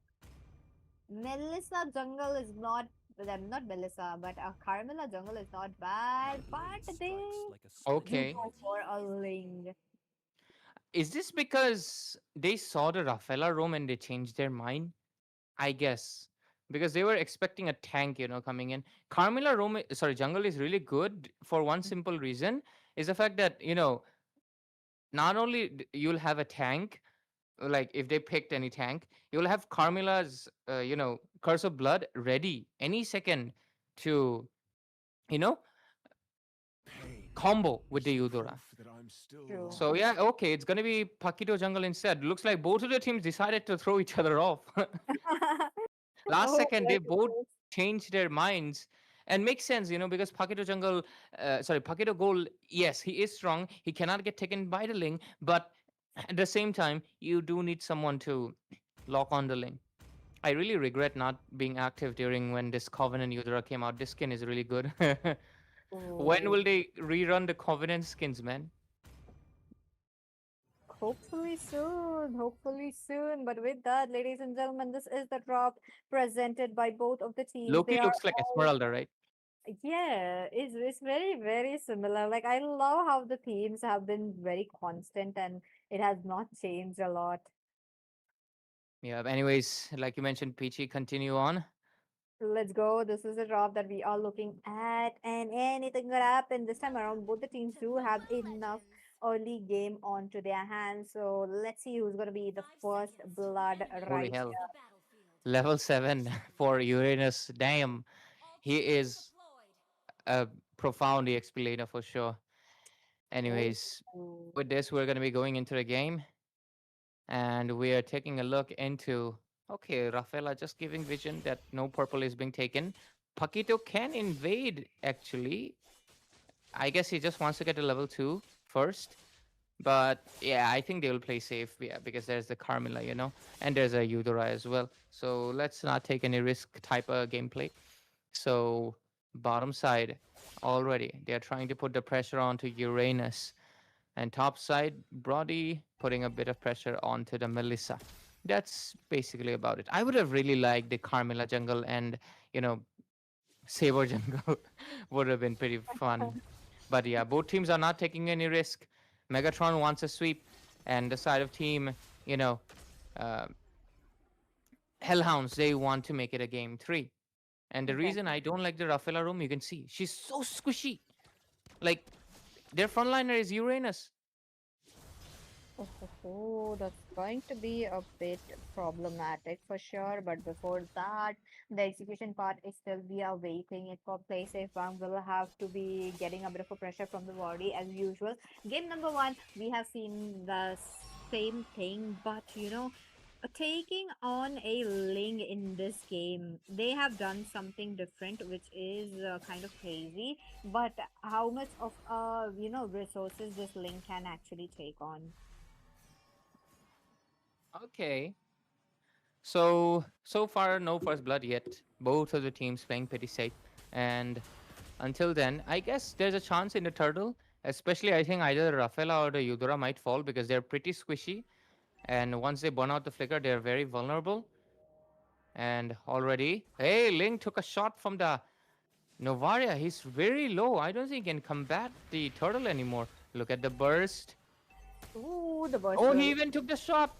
Melissa jungle is not, not Melissa, but Carmilla jungle is not bad. But they do Okay. go for a Ling. Is this because they saw the Rafaela Rome and they changed their mind? I guess. Because they were expecting a tank, coming in. Carmilla Rome, sorry, jungle is really good for one simple reason is the fact that, not only you'll have a tank, like if they picked any tank, you'll have Carmilla's, Curse of Blood ready any second to, you know, combo with the Eudora. True. So yeah, okay, it's gonna be Paquito jungle instead. Looks like both of the teams decided to throw each other off. Last Oh, second, they very both nice. changed their minds. And makes sense, because Paquito jungle, Paquito goal, yes, he is strong. He cannot get taken by the Ling, but at the same time, you do need someone to lock on the Ling. I really regret not being active during when this Covenant Eudora came out. This skin is really good. When Oh. will they rerun the Covenant skins, man? Hopefully soon, hopefully soon. But with that, ladies and gentlemen, this is the drop presented by both of the teams. They Loki are looks like all, Esmeralda, right? yeah, it's very, very similar. Like, I love how the themes have been very constant and it has not changed a lot. Yeah. Anyways, like you mentioned, Peachy, continue on. Let's go. This is a drop that we are looking at, and anything could happen this time around. Both the teams to do have battle enough legends. early game onto their hands. So let's see who's going to be the 5 first seconds. blood Enemy Holy right hell. enters the here. battlefield. Level 7 for Uranus. Damn. All He troops is deployed. a profound EXP laner for sure. Anyways, Oh. with this, we're going to be going into the game and we are taking a look into. Okay, Rafaela just giving vision that no purple is being taken. Paquito can invade, actually. I guess he just wants to get to level 2 first. But yeah, I think they will play safe, yeah, because there's the Carmilla, and there's a Eudora as well. So let's not take any risk type of gameplay. So bottom side, already they're trying to put the pressure onto Uranus, and top side, Brody putting a bit of pressure onto the Melissa. That's basically about it. I would have really liked the Carmilla jungle and you know Saber jungle would have been pretty fun. But yeah, both teams are not taking any risk. Megatron wants a sweep, and the side of team, you know, uh, Hellhounds, they want to make it a game 3. And the Okay. reason I don't like the Rafaela room, you can see she's so squishy. Like their frontliner is Uranus. Oh, that's going to be a bit problematic for sure. But before that, the execution part is still we are waiting it for play safe. One will have to be getting a bit of a pressure from the body as usual. Game number one, we have seen the same thing, but taking on a Ling in this game, they have done something different, which is kind of crazy. But how much of resources this Ling can actually take on? Okay. So far no first blood yet. Both of the teams playing pretty safe. And until then, I guess there's a chance in the turtle. Especially I think either Rafaela or the Eudora might fall because they're pretty squishy. And once they burn out the flicker, they're very vulnerable. And already, hey, Ling took a shot from the Novaria. He's very low. I don't think he can combat the turtle anymore. Look at the burst. Ooh, the burst Oh, he really. even took the shot.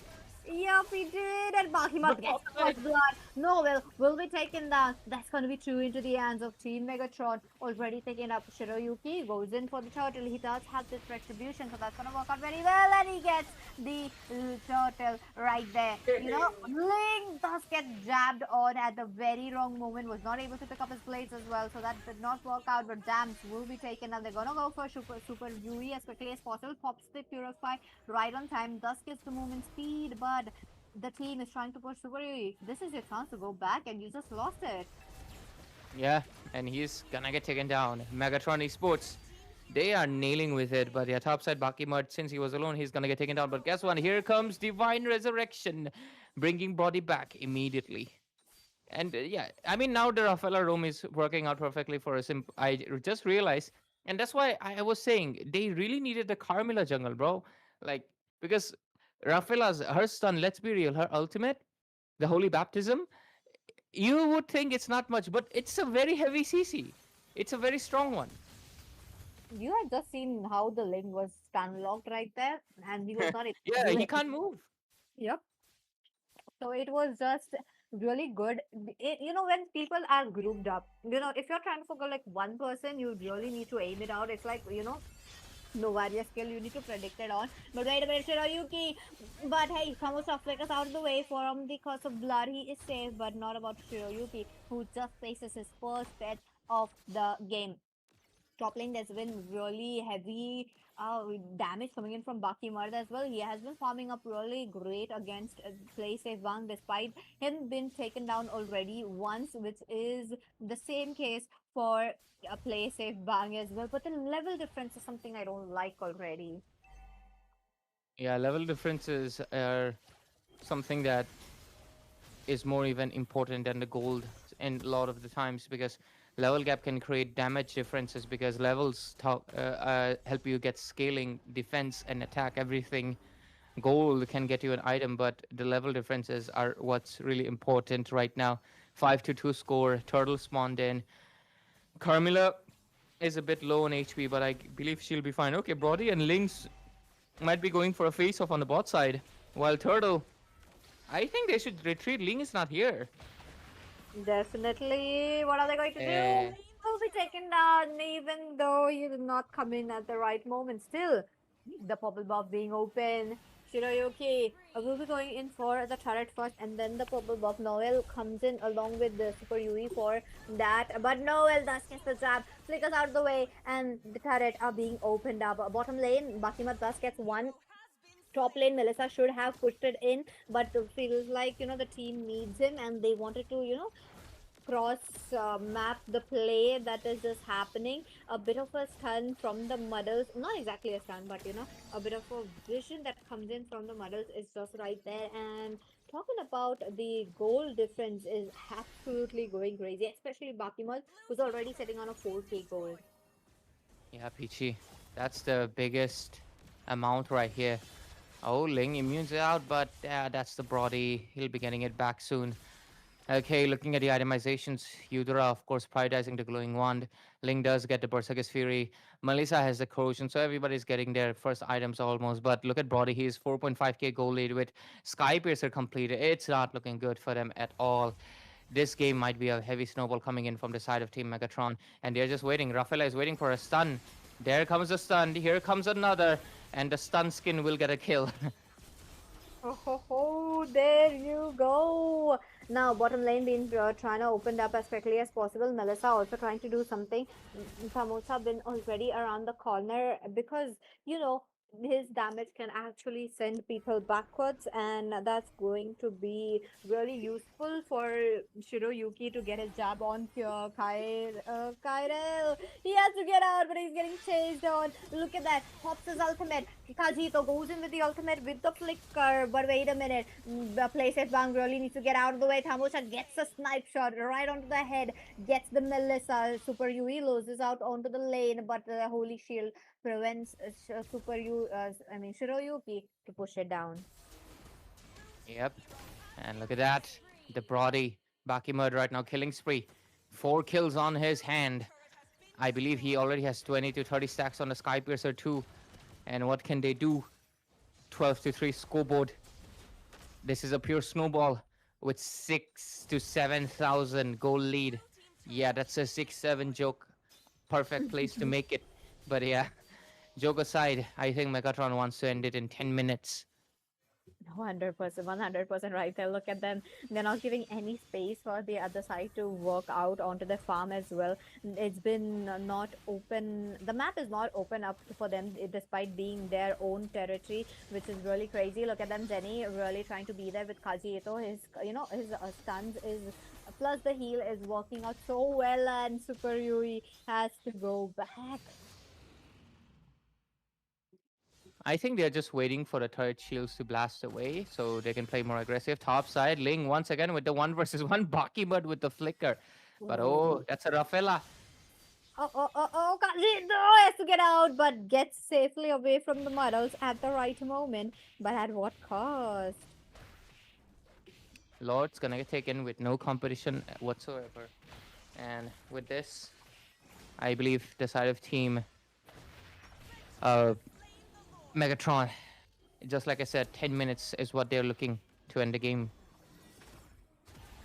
Yep, he did. And But Bakimat gets offside. first blood. No, will be taken down. That's going to be true into the hands of Team Megatron. Already taken up. Shiroyuki goes in for the turtle. He does have this retribution, so that's going to work out very well. And he gets the turtle right there. You know, Ling does get jabbed on at the very wrong moment. Was not able to pick up his blades as well, so that did not work out. But jams will be taken, and they're going to go for Super Yui as quickly as possible. Pops the Purify right on time. Thus gets the movement speed, but the team is trying to push Super Yui. This is your chance to go back, and you just lost it. Yeah, and he's gonna get taken down. Megatron eSports, they are nailing with it, but yeah, topside Baki Mud, since he was alone, he's gonna get taken down. But guess what? Here comes Divine Resurrection, bringing Body back immediately. And yeah, I mean, now the Rafaela roam is working out perfectly for us. Just realized, and that's why I was saying they really needed the Carmilla jungle, bro. Like, because Rafaela's, her stun, let's be real, her ultimate, the Holy Baptism, you would think it's not much, but it's a very heavy CC. It's a very strong one. You had just seen how the Ling was stun locked right there, and he was not able to Yeah, do he it. can't move. Yep. So it was just really good. You know, when people are grouped up, you know, if you're trying to focus like one person, you really need to aim it out. It's like, you know, no warrior skill you need to predict it on. But wait a minute, Shiroyuki. But hey, Samusha flickers out of the way from the curse of blood. He is safe, but not about Shiroyuki, who just faces his first death of the game. Top lane, there's been really heavy damage coming in from Baki Mard as well. He has been farming up really great against Play Safe Bang, despite him being taken down already once, which is the same case for Play Safe Bang as well. But the level difference is something I don't like already. Yeah, level differences are something that is more even important than the gold in a lot of the times, because level gap can create damage differences, because levels help you get scaling, defense, and attack, everything. Gold can get you an item, but the level differences are what's really important right now. 5-2 score, turtle spawned in. Carmilla is a bit low on HP, but I believe she'll be fine. Okay, Brody and Lynx might be going for a face off on the bot side, while Turtle, I think they should retreat. Ling is not here. Definitely. What are they going to do? Uh, Will be taken down, even though he did not come in at the right moment. Still, the purple buff being open. Shiroyuki will be going in for the turret first, and then the purple buff. Noel comes in along with the Super Yui for that. But Noel does catch the jab, flickers out of the way, and the turret are being opened up. Bottom lane, Bakimat thus gets one. Top lane, Melissa should have pushed it in, but feels like, you know, the team needs him, and they wanted to, you know, cross map the play that is just happening. A bit of a stun from the muddles, not exactly a stun, but you know, a bit of a vision that comes in from the muddles is just right there. And talking about the goal difference is absolutely going crazy, especially Bakimal, who's already sitting on a 4K gold. yeah, Peachy, that's the biggest amount right here. Oh, Ling immune's out, but that's the Brody. He'll be getting it back soon. Okay, looking at the itemizations, Eudora, of course, prioritizing the glowing wand. Ling does get the Berserker's Fury. Melissa has the corrosion, so everybody's getting their first items almost. But look at Brody, he's 4.5k gold lead with Sky Piercer completed. It's not looking good for them at all. This game might be a heavy snowball coming in from the side of Team Megatron, and they're just waiting. Rafaela is waiting for a stun. There comes a stun. Here comes another, and the stun skin will get a kill. Oh, ho, ho, there you go. Now, bottom lane being trying to open up as quickly as possible. Melissa also trying to do something. Samosa been already around the corner because, you know, his damage can actually send people backwards, and that's going to be really useful for Shiroyuki to get a jab on Kyrell. He has to get out, but he's getting chased on. Look at that. Pops his ultimate. Kajito goes in with the ultimate with the flicker. But wait a minute. The playset Bang really needs to get out of the way. Tamosha gets a snipe shot right onto the head. Gets the Melissa. Super Yui loses out onto the lane. But the Holy Shield prevents Shiroyuki to push it down. Yep. And look at that. The Brody. Baki Murd right now killing spree. 4 kills on his hand. I believe he already has 20 to 30 stacks on the Sky Piercer too. And what can they do? 12-3 scoreboard. This is a pure snowball with 6 to 7,000 goal lead. Yeah, that's a 6-7 joke. Perfect place to make it. But yeah, joke aside, I think Megatron wants to end it in 10 minutes. 100%, 100% right there. Look at them. They're not giving any space for the other side to work out onto the farm as well. It's been not open. The map is not open up for them despite being their own territory, which is really crazy. Look at them. Zenny really trying to be there with Kajieto. His stuns is plus the heal is working out so well, and Super Yui has to go back. I think they're just waiting for the turret shields to blast away so they can play more aggressive. Top side, Ling once again with the 1 versus 1. Baki Mud with the flicker. But oh, that's a Rafaela. Kajito has to get out, but gets safely away from the models at the right moment. But at what cost? Lord's gonna get taken with no competition whatsoever. And with this, I believe the side of team Megatron, just like I said, 10 minutes is what they're looking to end the game.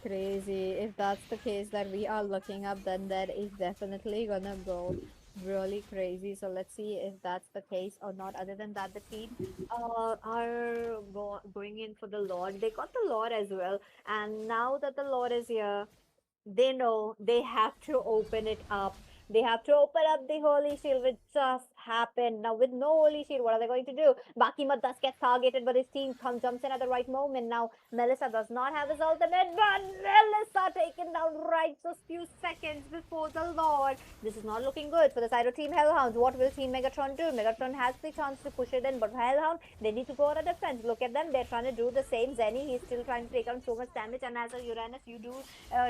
Crazy. If that's the case that we are looking up, then that is definitely gonna go really crazy. So let's see if that's the case or not. Other than that, the team are going in for the Lord. They got the Lord as well, and now that the Lord is here, they know they have to open it up. They have to open up the Holy Shield, which just happened. Now, with no Holy Shield, what are they going to do? Bakimat does get targeted, but his team jumps in at the right moment. Now, Melissa does not have his ultimate, but Melissa taken down right just few seconds before the Lord. This is not looking good for the side of Team Hellhounds. What will Team Megatron do? Megatron has the chance to push it in, but Hellhound, they need to go on a defense. Look at them. They're trying to do the same. Zenny, he's still trying to take on so much damage, and as a Uranus, you do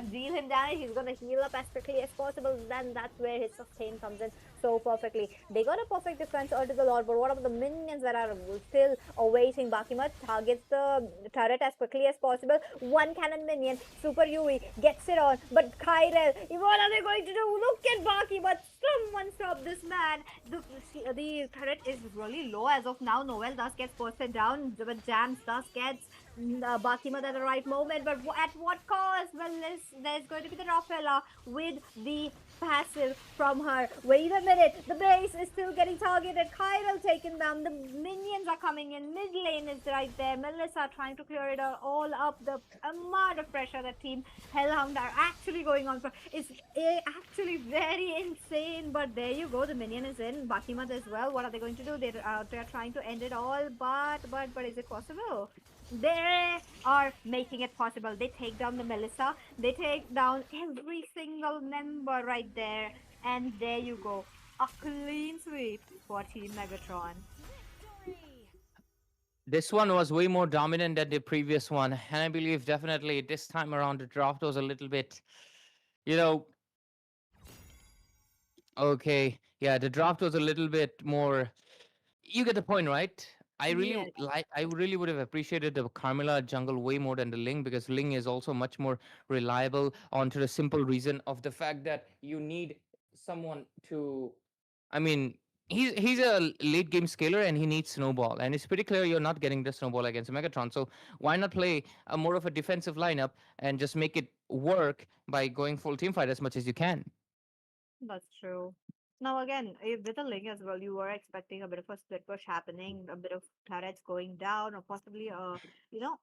deal him damage, he's going to heal up as quickly as possible. Then that's where his sustain comes in so perfectly. They got a perfect defense onto the Lord, but what about the minions that are still awaiting? Bakimat targets the turret as quickly as possible. One cannon minion, Super Yui, gets it on, but Kyrel, what are they going to do? Look at Bakimat. Someone stop this man. The turret is really low as of now. Noel does get posted down, but Jams does gets Bakimat at the right moment, but at what cost? Well, there's going to be the Rafaela with the passive from her. Wait a minute, the base is still getting targeted. Kyril taken down. The minions are coming in. Mid lane is right there. Melissa trying to clear it all up. The amount of pressure that Team Hellhound are actually going on for is actually very insane. But there you go, the minion is in. Bakimat as well. What are they going to do? They're trying to end it all, but is it possible? They are making it possible. They take down the Melissa. They take down every single member right there. And there you go. A clean sweep for Team Megatron. This one was way more dominant than the previous one. And I believe definitely this time around the draft was a little bit, you know, okay. Yeah, the draft was a little bit more. You get the point, right? Yeah. I really would have appreciated the Carmilla jungle way more than the Ling because Ling is also much more reliable onto the simple reason of the fact that you need someone to. I mean, he's a late game scaler and he needs snowball, and it's pretty clear you're not getting the snowball against Megatron. So why not play a more of a defensive lineup and just make it work by going full team fight as much as you can? That's true. Now again, with the link as well, you were expecting a bit of a split push happening, a bit of turrets going down, or possibly you know,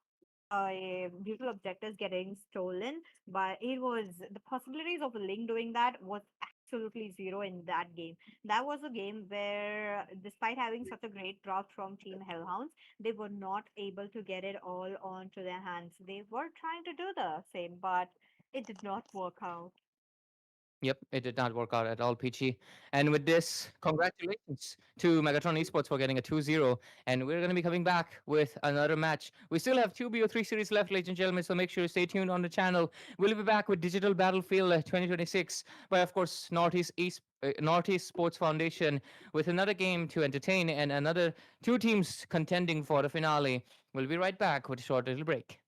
beautiful objectives getting stolen. But it was the possibilities of Link doing that was absolutely zero in that game. That was a game where, despite having such a great draft from Team Hellhounds, they were not able to get it all onto their hands. They were trying to do the same, but it did not work out. Yep, it did not work out at all, Peachy. And with this, congratulations to Megatron Esports for getting a 2-0. And we're going to be coming back with another match. We still have two BO3 series left, ladies and gentlemen, so make sure to stay tuned on the channel. We'll be back with Digital Battlefield 2026 by, of course, Northeast Sports Foundation with another game to entertain and another two teams contending for the finale. We'll be right back with a short little break.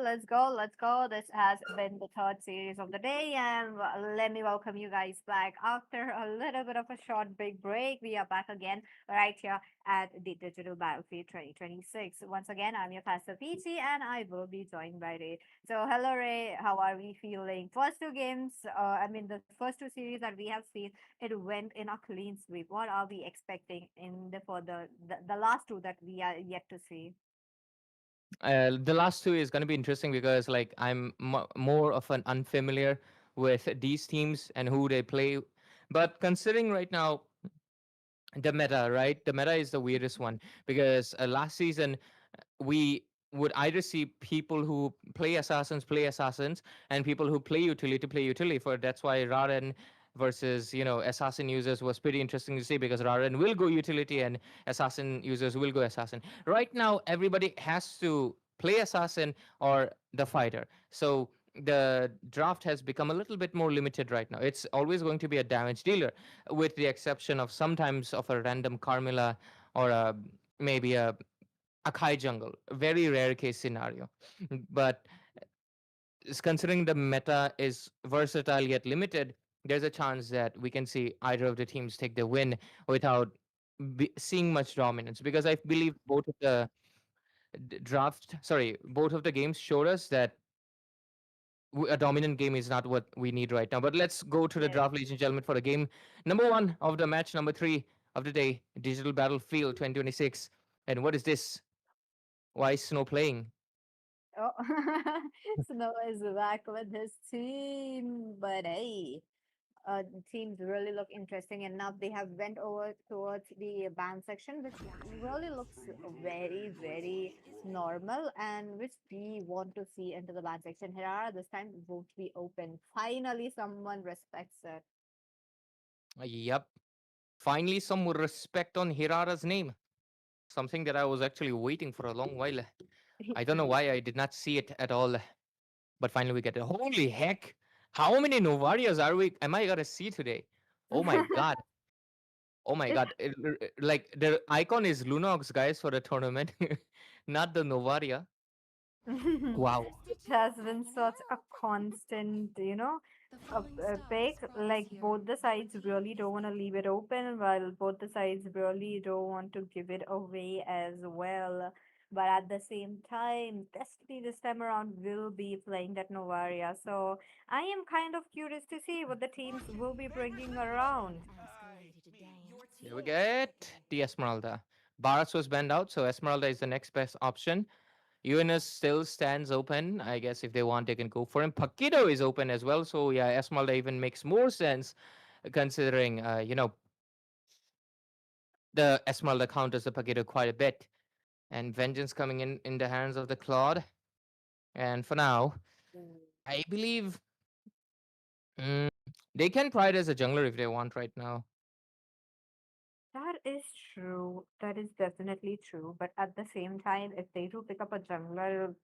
let's go, let's go. This has been the third series of the day, and let me welcome you guys back after a little bit of a short big break. We are back again right here at the Digital Battlefield 2026. Once again, I'm your pastor PT, and I will be joined by Ray. So, hello Ray, how are we feeling? First two games, the first two series that we have seen, it went in a clean sweep. What are we expecting in the for the last two that we are yet to see? The last two is going to be interesting because like more of an unfamiliar with these teams and who they play. But considering right now the meta, right? The meta is the weirdest one because last season we would either see people who play assassins and people who play utility. For that's why Raren versus assassin users was pretty interesting to see because Raren will go utility and assassin users will go assassin. Right now everybody has to play assassin or the fighter, so the draft has become a little bit more limited right now. It's always going to be a damage dealer, with the exception of sometimes of a random Carmilla or maybe a Kai jungle. Very rare case scenario. But considering the meta is versatile yet limited, there's a chance that we can see either of the teams take the win without seeing much dominance. Because I believe both of the games showed us that a dominant game is not what we need right now. But let's go to the Yes. draft, ladies and gentlemen, for the game number one of the match, number three of the day, Digital Battlefield 2026. And what is this? Why is Snow playing? Oh, Snow is back with his team, but hey, the teams really look interesting enough. They have went over towards the band section, which really looks very, very normal, and which we want to see into the band section. Here, this time won't be open. Finally, someone respects it. Yep. Finally, some respect on Hirara's name. Something that I was actually waiting for a long while. I don't know why I did not see it at all, but finally we get it. Holy heck! How many Novarias am I gonna see today? Oh my god! Oh my god! Like the icon is Lunox, guys, for the tournament, not the Novaria. Wow. It has been such a constant, a pick. Like both the sides really don't want to leave it open, while both the sides really don't want to give it away as well. But at the same time, Destiny this time around will be playing that Novaria. So I am kind of curious to see what the teams will be bringing around. Here we get the Esmeralda. Baras was banned out, so Esmeralda is the next best option. UNS still stands open. I guess if they want, they can go for him. Pakido is open as well. So yeah, Esmeralda even makes more sense considering, the Esmeralda counters the Pakido quite a bit. And Vengeance coming in the hands of the Claude. And for now, I believe mm, they can pride as a jungler if they want right now. That is true. That is definitely true. But at the same time, if they do pick up a jungler,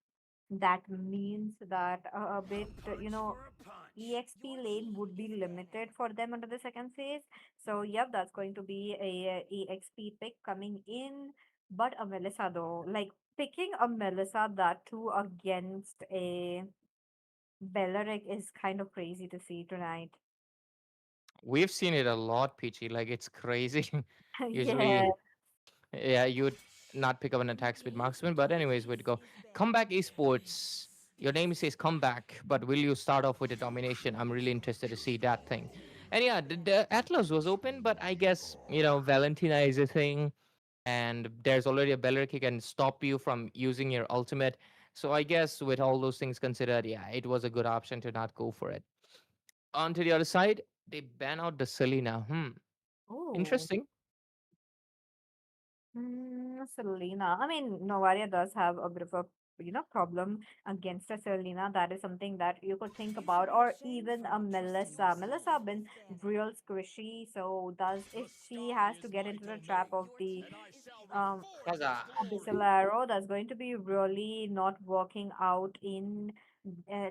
that means that a bit, EXP lane would be limited for them under the second phase. So, yep, that's going to be a EXP pick coming in. But a Melissa, though, like picking a Melissa that too against a Bellaric is kind of crazy to see tonight. We've seen it a lot, Peachy. Like it's crazy. Yeah. Usually, yeah, you'd not pick up an attack speed marksman. But anyways, way to go. Comeback esports. Your name says comeback, but will you start off with a domination? I'm really interested to see that thing. And yeah, the Atlas was open, but I guess Valentina is a thing, and there's already a Beller kick and stop you from using your ultimate. So I guess with all those things considered, yeah, it was a good option to not go for it. On to the other side, they ban out the Selena. Oh. Interesting. Selena. I mean, Novaria does have a bit of a problem against a Selena. That is something that you could think about, or even a Melissa. Melissa been real squishy, so does if she has to get into the trap of the um Huzzah. Abyssal Arrow, that's going to be really not working out in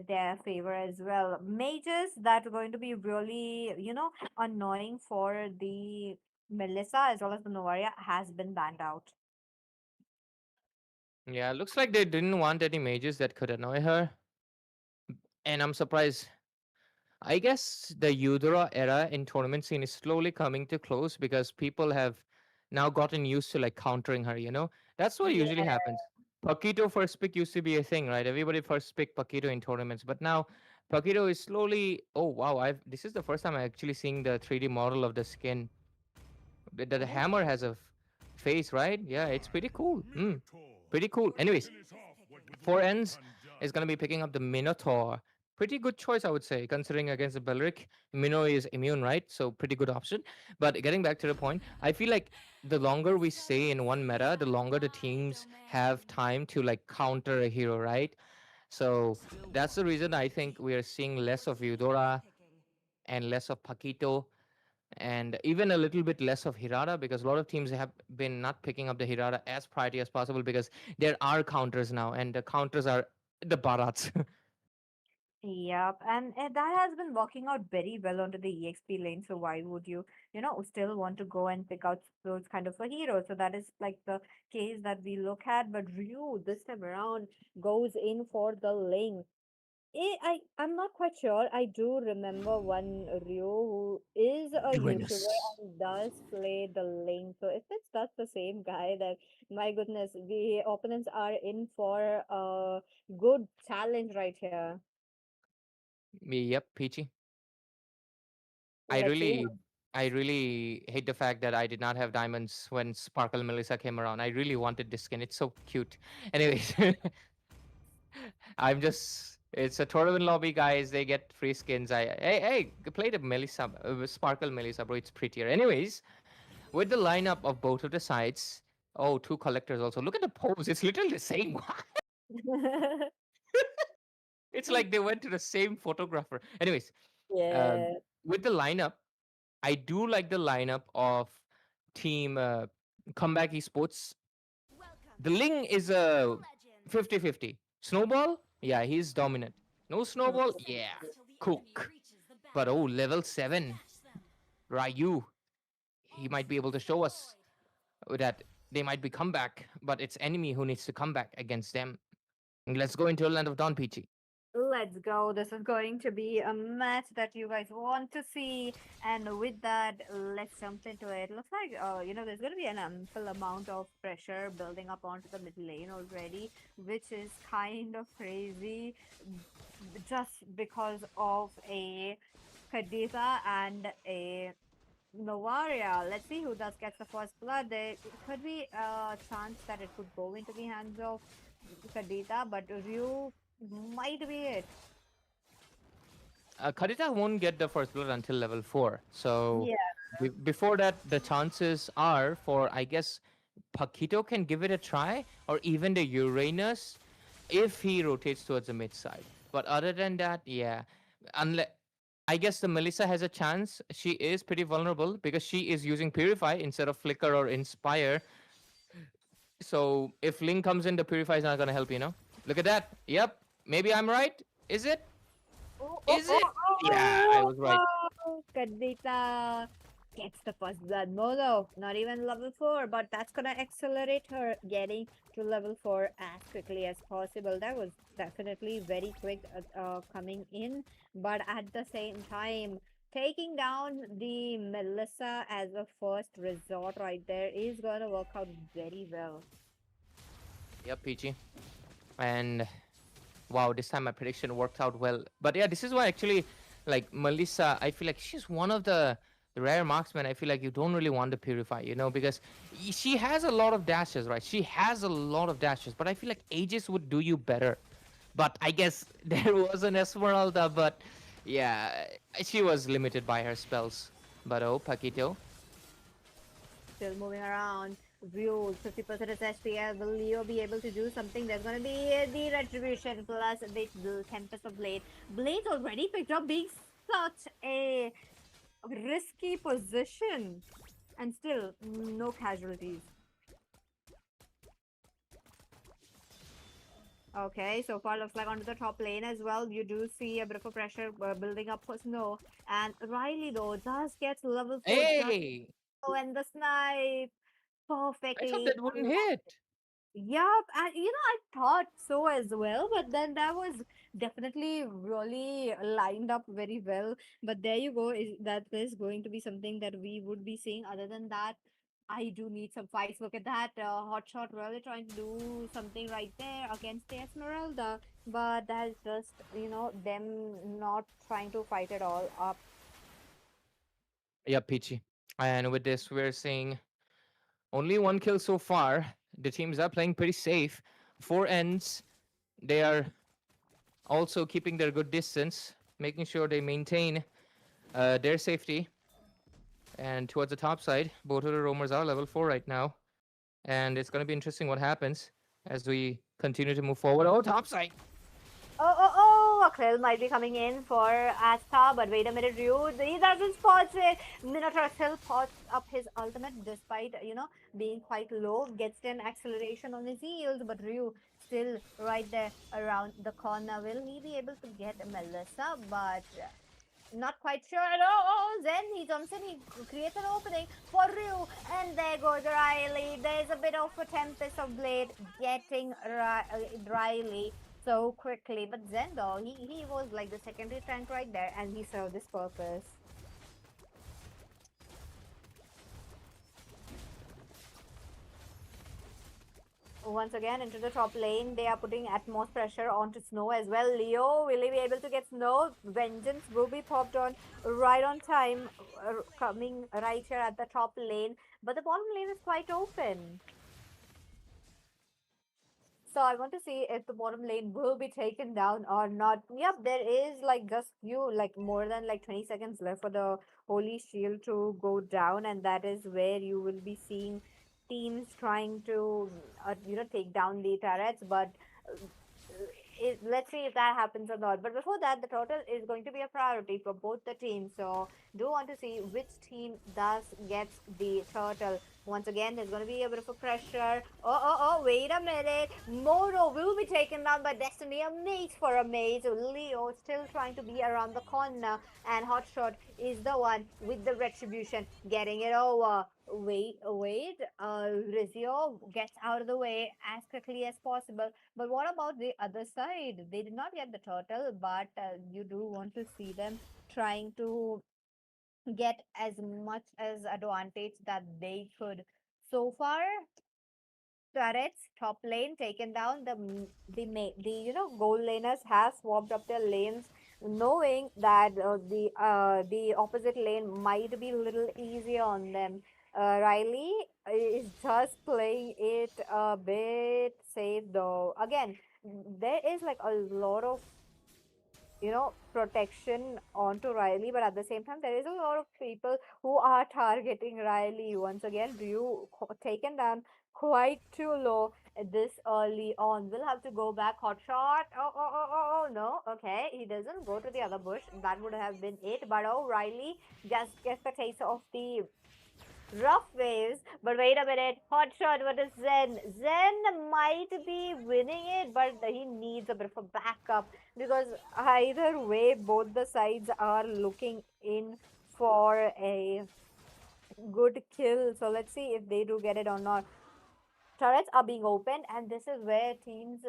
their favor as well. Mages, that's going to be really, annoying for the Melissa as well as the Novaria has been banned out. Yeah, looks like they didn't want any mages that could annoy her. And I'm surprised. I guess the Eudora era in tournament scene is slowly coming to close because people have now gotten used to like countering her, you know? That's what usually Yeah. happens. Paquito first pick used to be a thing, right? Everybody first pick Paquito in tournaments, but now Paquito is slowly. Oh wow! I've This is the first time I'm actually seeing the 3D model of the skin. The Oh, hammer has a face, right? Yeah, it's pretty cool. Pretty cool. Anyways, four ends is going to be picking up the Minotaur. Pretty good choice, I would say, considering against the Belric. Mino is immune, right? So pretty good option. But getting back to the point, I feel like the longer we stay in one meta, the longer the teams have time to like counter a hero, right? So that's the reason I think we are seeing less of Eudora and less of Paquito and even a little bit less of Hirata because a lot of teams have been not picking up the Hirata as priority as possible because there are counters now and the counters are the Barats. yep. And that has been working out very well onto the EXP lane. So why would you, still want to go and pick out those kind of a hero? So that is like the case that we look at. But Ryu this time around goes in for the link. I'm not quite sure. I do remember one Ryu who is a YouTuber Duinus. and does play the link. So if it's not the same guy, then my goodness, the opponents are in for a good challenge right here. Yep, Peachy. I Let's see. really, I really hate the fact that I did not have diamonds when Sparkle Melissa came around. I really wanted this skin. It's so cute. Anyways, I'm just. It's a tournament lobby, guys. They get free skins. Hey, play the Melissa, Sparkle Melissa, bro. It's prettier. Anyways, with the lineup of both of the sides. Oh, two collectors also. Look at the pose. It's literally the same. It's like they went to the same photographer. Anyways, um, Yeah. with the lineup, I do like the lineup of team Comeback Esports. The Ling is a 50-50. Snowball? Yeah, he's dominant. No Snowball? Yeah. Cook. But oh, level 7. Ryu. He might be able to show us that they might be comeback, but it's enemy who needs to come back against them. Let's go into a land of Dawn, Peachy. Let's go. This is going to be a match that you guys want to see. And with that, let's jump into it. Looks like, there's going to be an ample amount of pressure building up onto the mid lane already, which is kind of crazy just because of a Khadija and a Novaria. Let's see who does get the first blood. There could be a chance that it could go into the hands of Khadija, but Ryu might be it. Kadita won't get the first blood until level 4. So Yeah. before that, the chances are for, I guess, Paquito can give it a try, or even the Uranus if he rotates towards the mid side. But other than that, yeah. Unless I guess the Melissa has a chance. She is pretty vulnerable because she is using Purify instead of Flicker or Inspire. So if Link comes in, the Purify is not gonna help, you know? Look at that. Yep. Maybe I'm right. Is it? Oh, oh, Is oh, it? Yeah, I oh, was right. oh, Kadita gets the first blood mono. Not even level 4, but that's gonna accelerate her getting to level 4 as quickly as possible. That was definitely very quick coming in, but at the same time, taking down the Melissa as a first resort right there is gonna work out very well. Yep, PG. And wow, this time my prediction worked out well. But yeah, this is why actually, like Melissa, I feel like she's one of the rare marksmen. I feel like you don't really want to purify, you know, because she has a lot of dashes, right? She has a lot of dashes, but I feel like Aegis would do you better. But I guess there was an Esmeralda, but yeah, she was limited by her spells. But oh, Paquito. Still moving around. Views 50% is HPL. Will Leo be able to do something? There's gonna be the retribution plus the Tempest of Blade. Blade's already picked up being such a risky position. And still, no casualties. Okay, so far looks like onto the top lane as well. You do see a bit of a pressure building up for Snow. And Riley, though, does get level 4 just Hey, and the snipe I thought perfectly. that wouldn't hit. Yeah, and I thought so as well, but then that was definitely really lined up very well. But there you go, that is going to be something that we would be seeing. Other than that, I do need some fights. Look at that, hot shot really trying to do something right there against the Esmeralda, but that is just them not trying to fight at all. Yeah, Peachy. And with this, we're seeing only one kill so far. The teams are playing pretty safe. Four ends. They are also keeping their good distance, making sure they maintain their safety. And towards the top side, both of the roamers are level 4 right now. And it's going to be interesting what happens as we continue to move forward. Oh, top side. Oh, Akril might be coming in for Asta, but wait a minute, Ryu, he doesn't spot it. Minotaur still pots up his ultimate despite, being quite low, gets an acceleration on his heels, but Ryu still right there around the corner. Will he be able to get Melissa? But not quite sure. Oh, then he jumps in, he creates an opening for Ryu, and there goes Riley. There's a bit of a tempest of blade getting Riley so quickly. But Zendo, he was like the secondary tank right there, and he served his purpose. Once again into the top lane, they are putting utmost pressure onto Snow as well. Leo, will he be able to get Snow? Vengeance will be popped on right on time, coming right here at the top lane. But the bottom lane is quite open. So I want to see if the bottom lane will be taken down or not. Yep, there is like just few, like more than like 20 seconds left for the Holy Shield to go down, and that is where you will be seeing teams trying to, take down the turrets. But let's see if that happens or not. But before that, the turtle is going to be a priority for both the teams. So do want to see which team thus gets the turtle. Once again, there's going to be a bit of a pressure. Oh, wait a minute. Moro will be taken down by Destiny. A mate for a mate. Leo still trying to be around the corner. And Hotshot is the one with the retribution getting it over. Wait. Rizio gets out of the way as quickly as possible. But what about the other side? They did not get the turtle, but you do want to see them trying to get as much as advantage that they could. So far, turrets top lane taken down. The gold laners have swapped up their lanes, knowing that the opposite lane might be a little easier on them. Riley is just playing it a bit safe though. Again, there is like a lot of protection onto Riley, but at the same time, there is a lot of people who are targeting Riley. Once again, Ryu taken down quite too low this early on. We'll have to go back. Hot shot. Oh, no. Okay, he doesn't go to the other bush. That would have been it. But oh, Riley just gets the taste of the rough waves. But wait a minute, hot shot. What is Zen? Zen might be winning it, but he needs a bit of a backup because either way, both the sides are looking in for a good kill. So let's see if they do get it or not. Turrets are being opened, and this is where teams,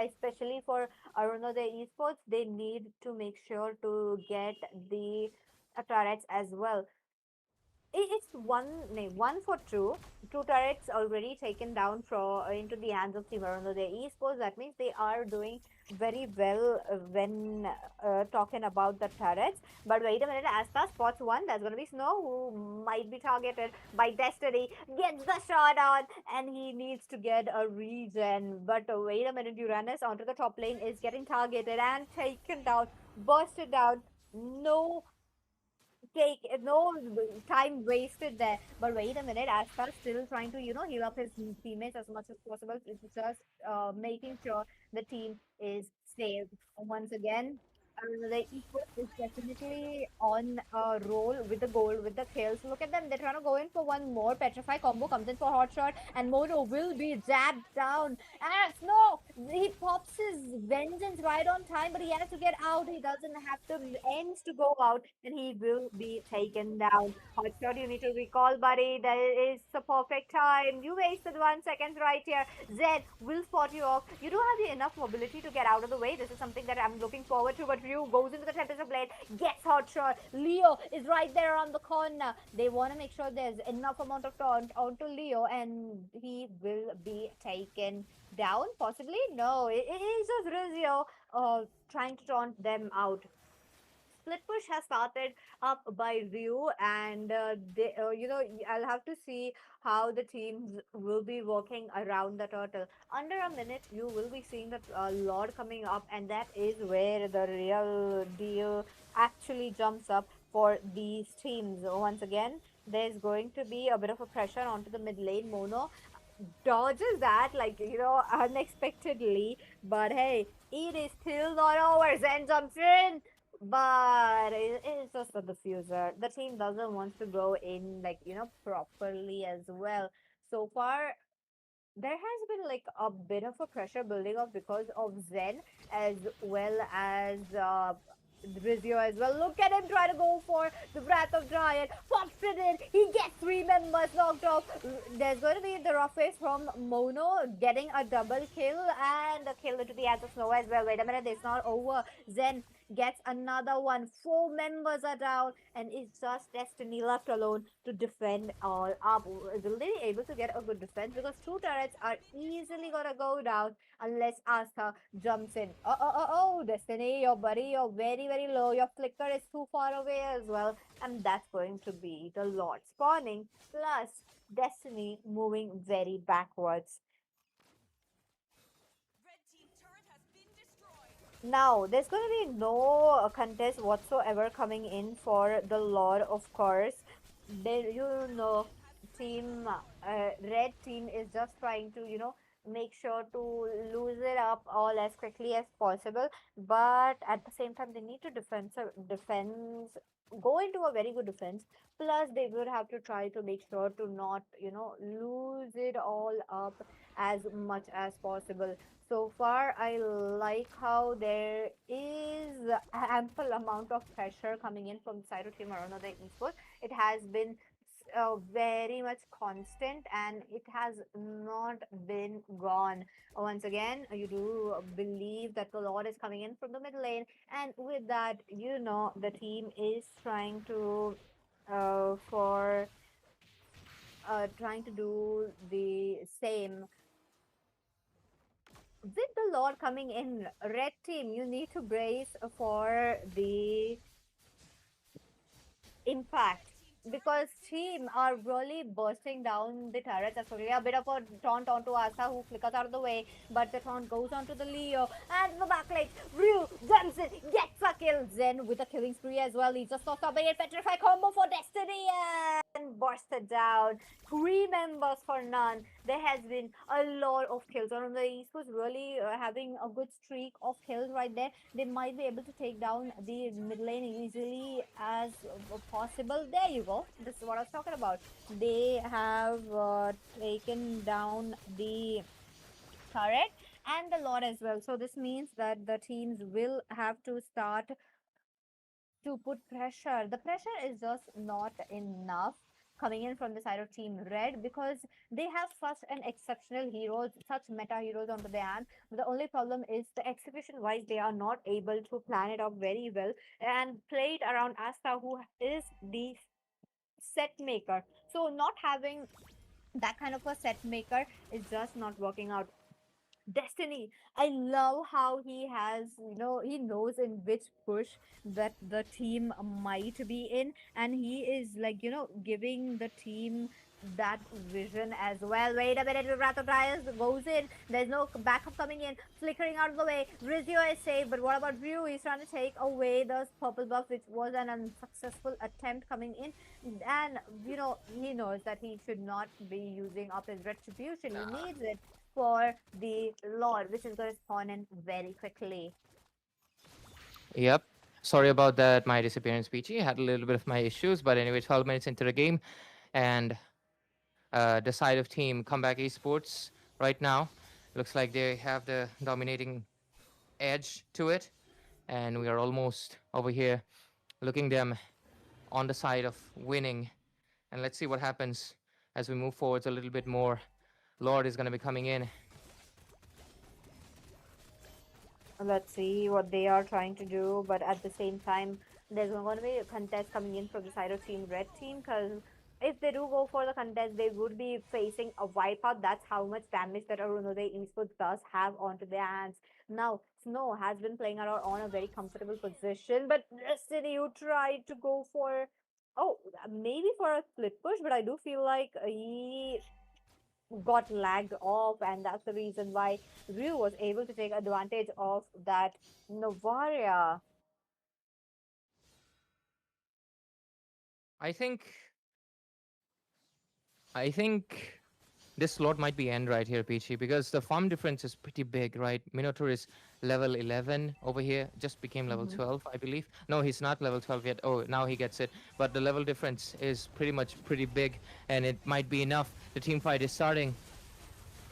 especially for Aruna the esports, they need to make sure to get the turrets as well. It's one for two turrets already taken down from into the hands of Team Arono. Their esports, that means they are doing very well when talking about the turrets. But wait a minute, Asta spots one. That's gonna be Snow, who might be targeted by Destiny. Gets the shot on, and he needs to get a regen. But wait a minute, Uranus onto the top lane is getting targeted and taken down, bursted down. No take no time wasted there. But wait a minute, Ashka still trying to heal up his teammates as much as possible. It's just making sure the team is saved once again. the esports is definitely on a roll with the goal, with the kills. Look at them. They're trying to go in for one more. Petrify combo comes in for hot shot, and Mono will be jabbed down. And no, he pops his vengeance right on time, but he has to get out. He doesn't have the ends to go out, and he will be taken down. Hot shot, you need to recall, buddy. That is the perfect time. You wasted 1 second right here. Zed will spot you off. You do have the enough mobility to get out of the way. This is something that I'm looking forward to. But Ryu goes into the temperature blade, gets hot shot. Leo is right there on the corner. They want to make sure there's enough amount of taunt onto Leo, and he will be taken down. Possibly, no. It is just Rizio trying to taunt them out. Split push has started up by Ryu, and I'll have to see how the teams will be working around the turtle. Under a minute, you will be seeing the Lord coming up, and that is where the real deal actually jumps up for these teams. Once again, there's going to be a bit of a pressure onto the mid lane. Mono dodges that, like, unexpectedly, but hey, it is still not over. Zen jumps in, but it's just a diffuser. The team doesn't want to go in, like, properly as well. So far, there has been like a bit of a pressure building up because of Zen, as well as Rizio as well. Look at him try to go for the Wrath of Giant. Pops it in. He gets 3 members knocked off. There's going to be the rough face from Mono getting a double kill and a kill into the As of Snow as well. Wait a minute, it's not over. Zen gets another one. 4 members are down, and it's just Destiny left alone to defend all up. Will they be able to get a good defense? Because 2 turrets are easily gonna go down unless Asta jumps in. Destiny, your buddy, you're very, very low. Your flicker is too far away as well. And that's going to be the Lord spawning, plus Destiny moving very backwards. Red team turret has been destroyed. Now, there's going to be no contest whatsoever coming in for the Lord, of course. There, team, red team is just trying to, make sure to lose it up all as quickly as possible. But at the same time, they need to go into a very good defense. Plus, they would have to try to make sure to not, lose it all up as much as possible. So far, I like how there is ample amount of pressure coming in from the side of Team Aruna, the esports. It has been very much constant, and it has not been gone. Once again, you do believe that the Lord is coming in from the mid lane, and with that, the team is for trying to do the same. With the Lord coming in, red team, you need to brace for the impact, Red team turret because has been team are destroyed. really bursting down the turrets. Actually, a bit of a taunt onto Asa, who flickers out of the way, but the taunt goes onto the Leo and the backlight. Ryu jumps in, gets a kill. Zen with a killing spree as well. He's just not stopping it. Petrify combo for Destiny and bursted down. 3 members for none. There has been a lot of kills. One of the esports really having a good streak of kills right there. They might be able to take down Red the team mid turret has lane been easily destroyed. as possible. There you go. This is what I was talking about. They have taken down the turret and the lord as well. So this means that the teams will have to start to put pressure. The pressure is just not enough coming in from the side of Team Red, because they have such an exceptional heroes, such meta heroes onto their hand. The only problem is the execution wise, they are not able to plan it out very well and play it around Asta, who is the set maker. So not having that kind of a set maker is just not working out. Destiny. I love how he knows in which push that the team might be in, and he is like, giving the team that vision as well. Wait a minute, Vibrato Trials goes in. There's no backup coming in, flickering out of the way. Rizio is safe, but what about Ryu? He's trying to take away the purple buff, which was an unsuccessful attempt coming in. And, he knows that he should not be using up his retribution. He needs it for the Lord, which is going to spawn in very quickly. Yep. Sorry about that. My disappearance, Peachy. Had a little bit of my issues, but anyway, 12 minutes into the game, and the side of team Comeback Esports right now looks like they have the dominating edge to it, and we are almost over here looking them on the side of winning. And let's see what happens as we move forwards a little bit more. Lord is going to be coming in. Let's see what they are trying to do, but at the same time, there's going to be a contest coming in from the side of Team Red Team because if they do go for the contest, they would be facing a wipeout. That's how much damage that Arunode Esports does have onto their hands. Now, Snow has been playing around on a very comfortable position, but Destiny, you tried to go for, oh, maybe for a split push, but I do feel like he got lagged off, and that's the reason why Ryu was able to take advantage of that Novaria. I think I think this slot might be end right here, Peachy, because the farm difference is pretty big, right? Minotaur is level 11 over here, just became level Mhm. 12, I believe. No, he's not level 12 yet. Oh, now he gets it. But the level difference is pretty much pretty big, and it might be enough. The team fight is starting.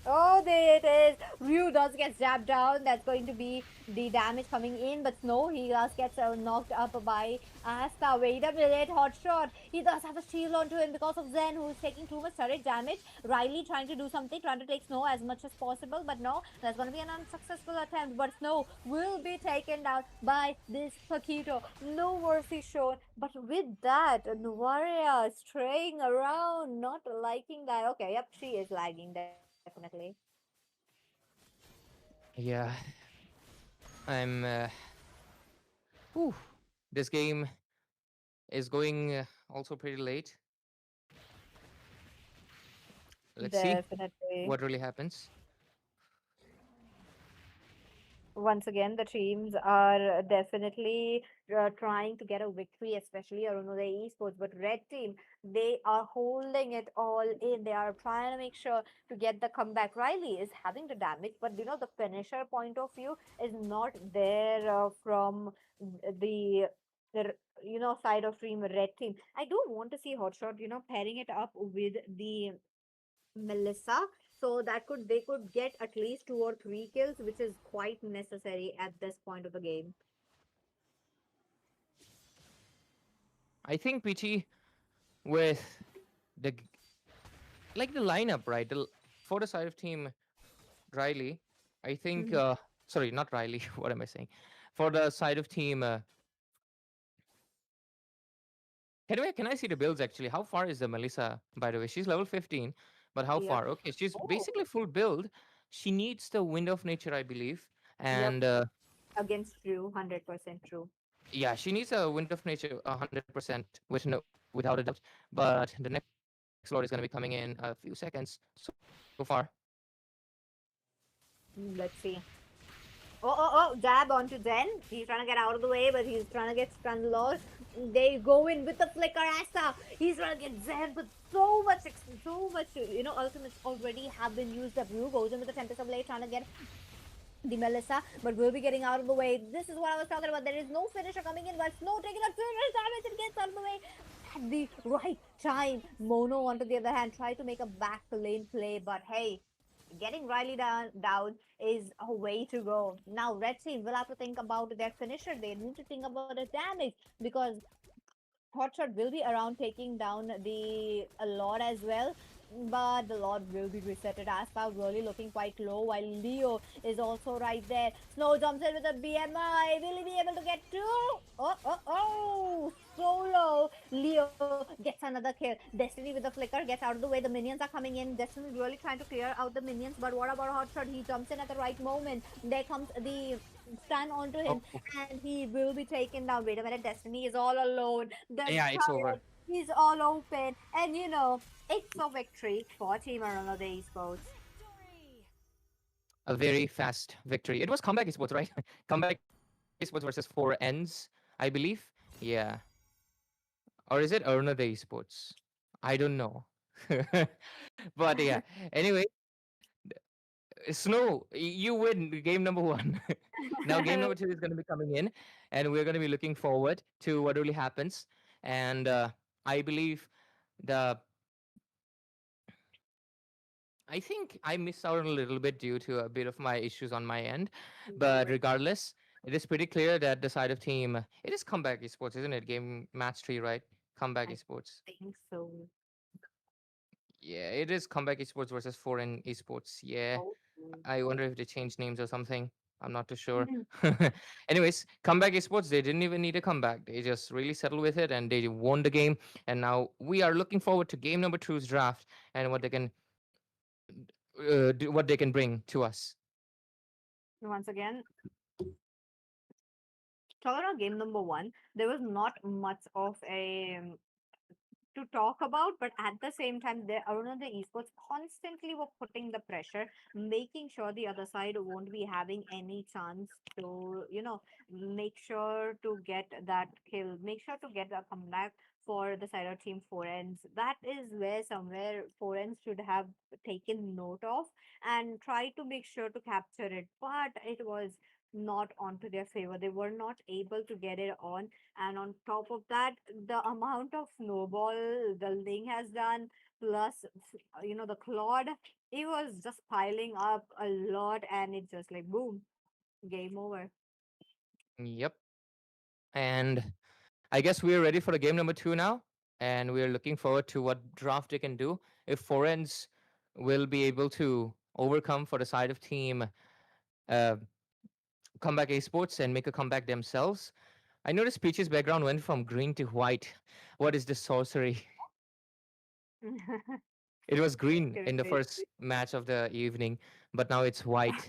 Oh, there it is. Ryu does get zapped down. That's going to be the damage coming in. But no, he does get knocked up by Asta. Wait a minute, hot shot. He does have a shield onto him because of Zen, who is taking too much turret damage. Riley trying to do something, trying to take Snow as much as possible. But no, that's going to be an unsuccessful attempt. But Snow will be taken down by this Paquito. No mercy shown. But with that, Nuvaria straying around, not liking that. Okay, yep, she is lagging definitely. Yeah, I'm. Whew, this game is going also pretty late. Let's see Definitely. what really happens. Once again, the teams are definitely trying to get a victory, especially Arunode Esports. But Red Team, they are holding it all in. They are trying to make sure to get the comeback. Riley is having the damage, but the finisher point of view is not there from the the side of team Red Team. I do want to see Hotshot, pairing it up with the Melissa, so that could they could get at least 2 or 3 kills, which is quite necessary at this point of the game. I think Peachy with the like the lineup, right? For the side of team Riley, I think. Mhm. Sorry, not Riley. What am I saying? For the side of team. Can I see the builds actually? How far is the Melissa? By the way, she's level 15, but how Yep. far? Okay, she's Oh, basically full build. She needs the Wind of Nature, I believe, yep. and Against Drew, 100% true. yeah, she needs a Wind of Nature 100% with no without a doubt. But the next Lord is going to be coming in a few seconds so far. Let's see. Oh, jab onto Zen. He's trying to get out of the way, but he's trying to get stun lost. They go in with the flicker Asta. He's trying to get Zen, but so much, ultimates already have been used. The Blue goes in with the Tempest of Blade, trying to get the Melissa, but we'll be getting out of the way. This is what I was talking about. There is no finisher coming in, but Snow taking a serious damage and gets out of the way at the right time. Mono, on the other hand, tried to make a back lane play, but hey, getting Riley down is a way to go. Now, Red Team will have to think about their finisher. They need to think about the damage because Hotshot will be around taking down the Lord as well. But the Lord will be resetted. Aspa really looking quite low, while Leo is also right there. Snow jumps in with a BMI. Will he be able to get two? Oh, so low. Leo gets another kill. Destiny with the flicker gets out of the way. The minions are coming in. Destiny is really trying to clear out the minions. But what about Hotshot? He jumps in at the right moment. There comes the stun onto him, Oh, and he will be taken down. Wait a minute, Destiny is all alone. The yeah, it's over. turret is all open, and it's a victory for Team Aruna the Esports. Victory! A very fast victory. It was Comeback Esports, right? Comeback Esports versus four ends, I believe. Yeah. Or is it Aruna the Esports? I don't know. But yeah. Anyway, Snow, you win game number one. Now, game number two is going to be coming in, and we're going to be looking forward to what really happens. And I believe the I think I missed out a little bit due to a bit of my issues on my end. No But worries. regardless, it is pretty clear that the side of team, it is comeback esports, isn't it? Game match three, right? Comeback I esports. think so. Yeah, it is comeback esports versus foreign esports. Yeah. Oh. I wonder if they changed names or something. I'm not too sure. Anyways, comeback esports, they didn't even need a comeback. They just really settled with it and they won the game. And now we are looking forward to game number two's draft and what they can what they can bring to us. Once again, talking about game number one, there was not much of a to talk about, but at the same time, the Aruna the esports constantly were putting the pressure, making sure the other side won't be having any chance to, make sure to get that kill, make sure to get a comeback for the side of team foreigns. That is where somewhere foreigns should have taken note of and try to make sure to capture it, but it was not onto their favor. They were not able to get it on, and on top of that, the amount of snowball the Ling has done, plus the Claude, it was just piling up a lot, and it just like boom, game over. Yep. And I guess we're ready for the game number two now. And we're looking forward to what draft they can do. If foreigns will be able to overcome for the side of team uh, comeback esports and make a comeback themselves. I noticed Peach's background went from green to white. What is this sorcery? It was green in the Crazy. first match of the evening, but now it's white.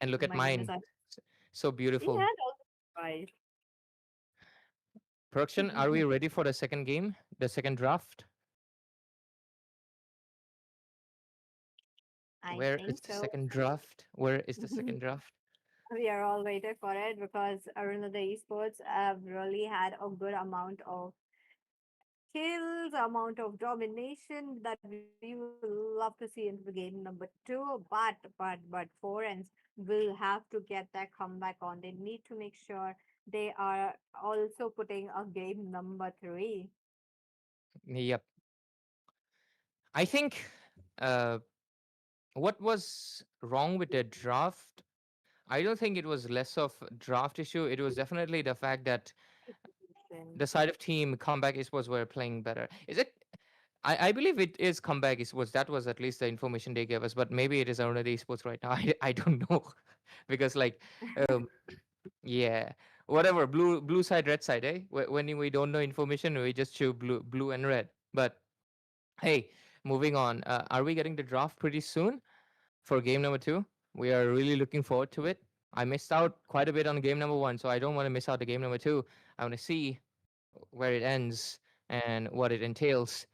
And look Oh at my goodness, mine. So he beautiful. had also right. Production, are we ready for the second game? The second draft? I Where is think the so. second draft? Where is the second draft? We are all waiting for it because Aruna the esports have really had a good amount of kills, amount of domination that we will love to see into the game number two. But foreigns will have to get that comeback on. They need to make sure they are also putting a game number three. Yep. I think uh, what was wrong with the draft? I don't think it was less of a draft issue. It was definitely the fact that Execution. the side of team comeback esports were playing better. Is it? I believe it is comeback esports. That was at least the information they gave us. But maybe it is already esports right now. I don't know because like um, yeah, whatever. Blue side, red side. Eh? When we don't know information, we just choose blue and red. But hey, moving on. Are we getting the draft pretty soon for game number two? We are really looking forward to it. I missed out quite a bit on game number one, so I don't want to miss out the game number two. I want to see where it ends and what it entails.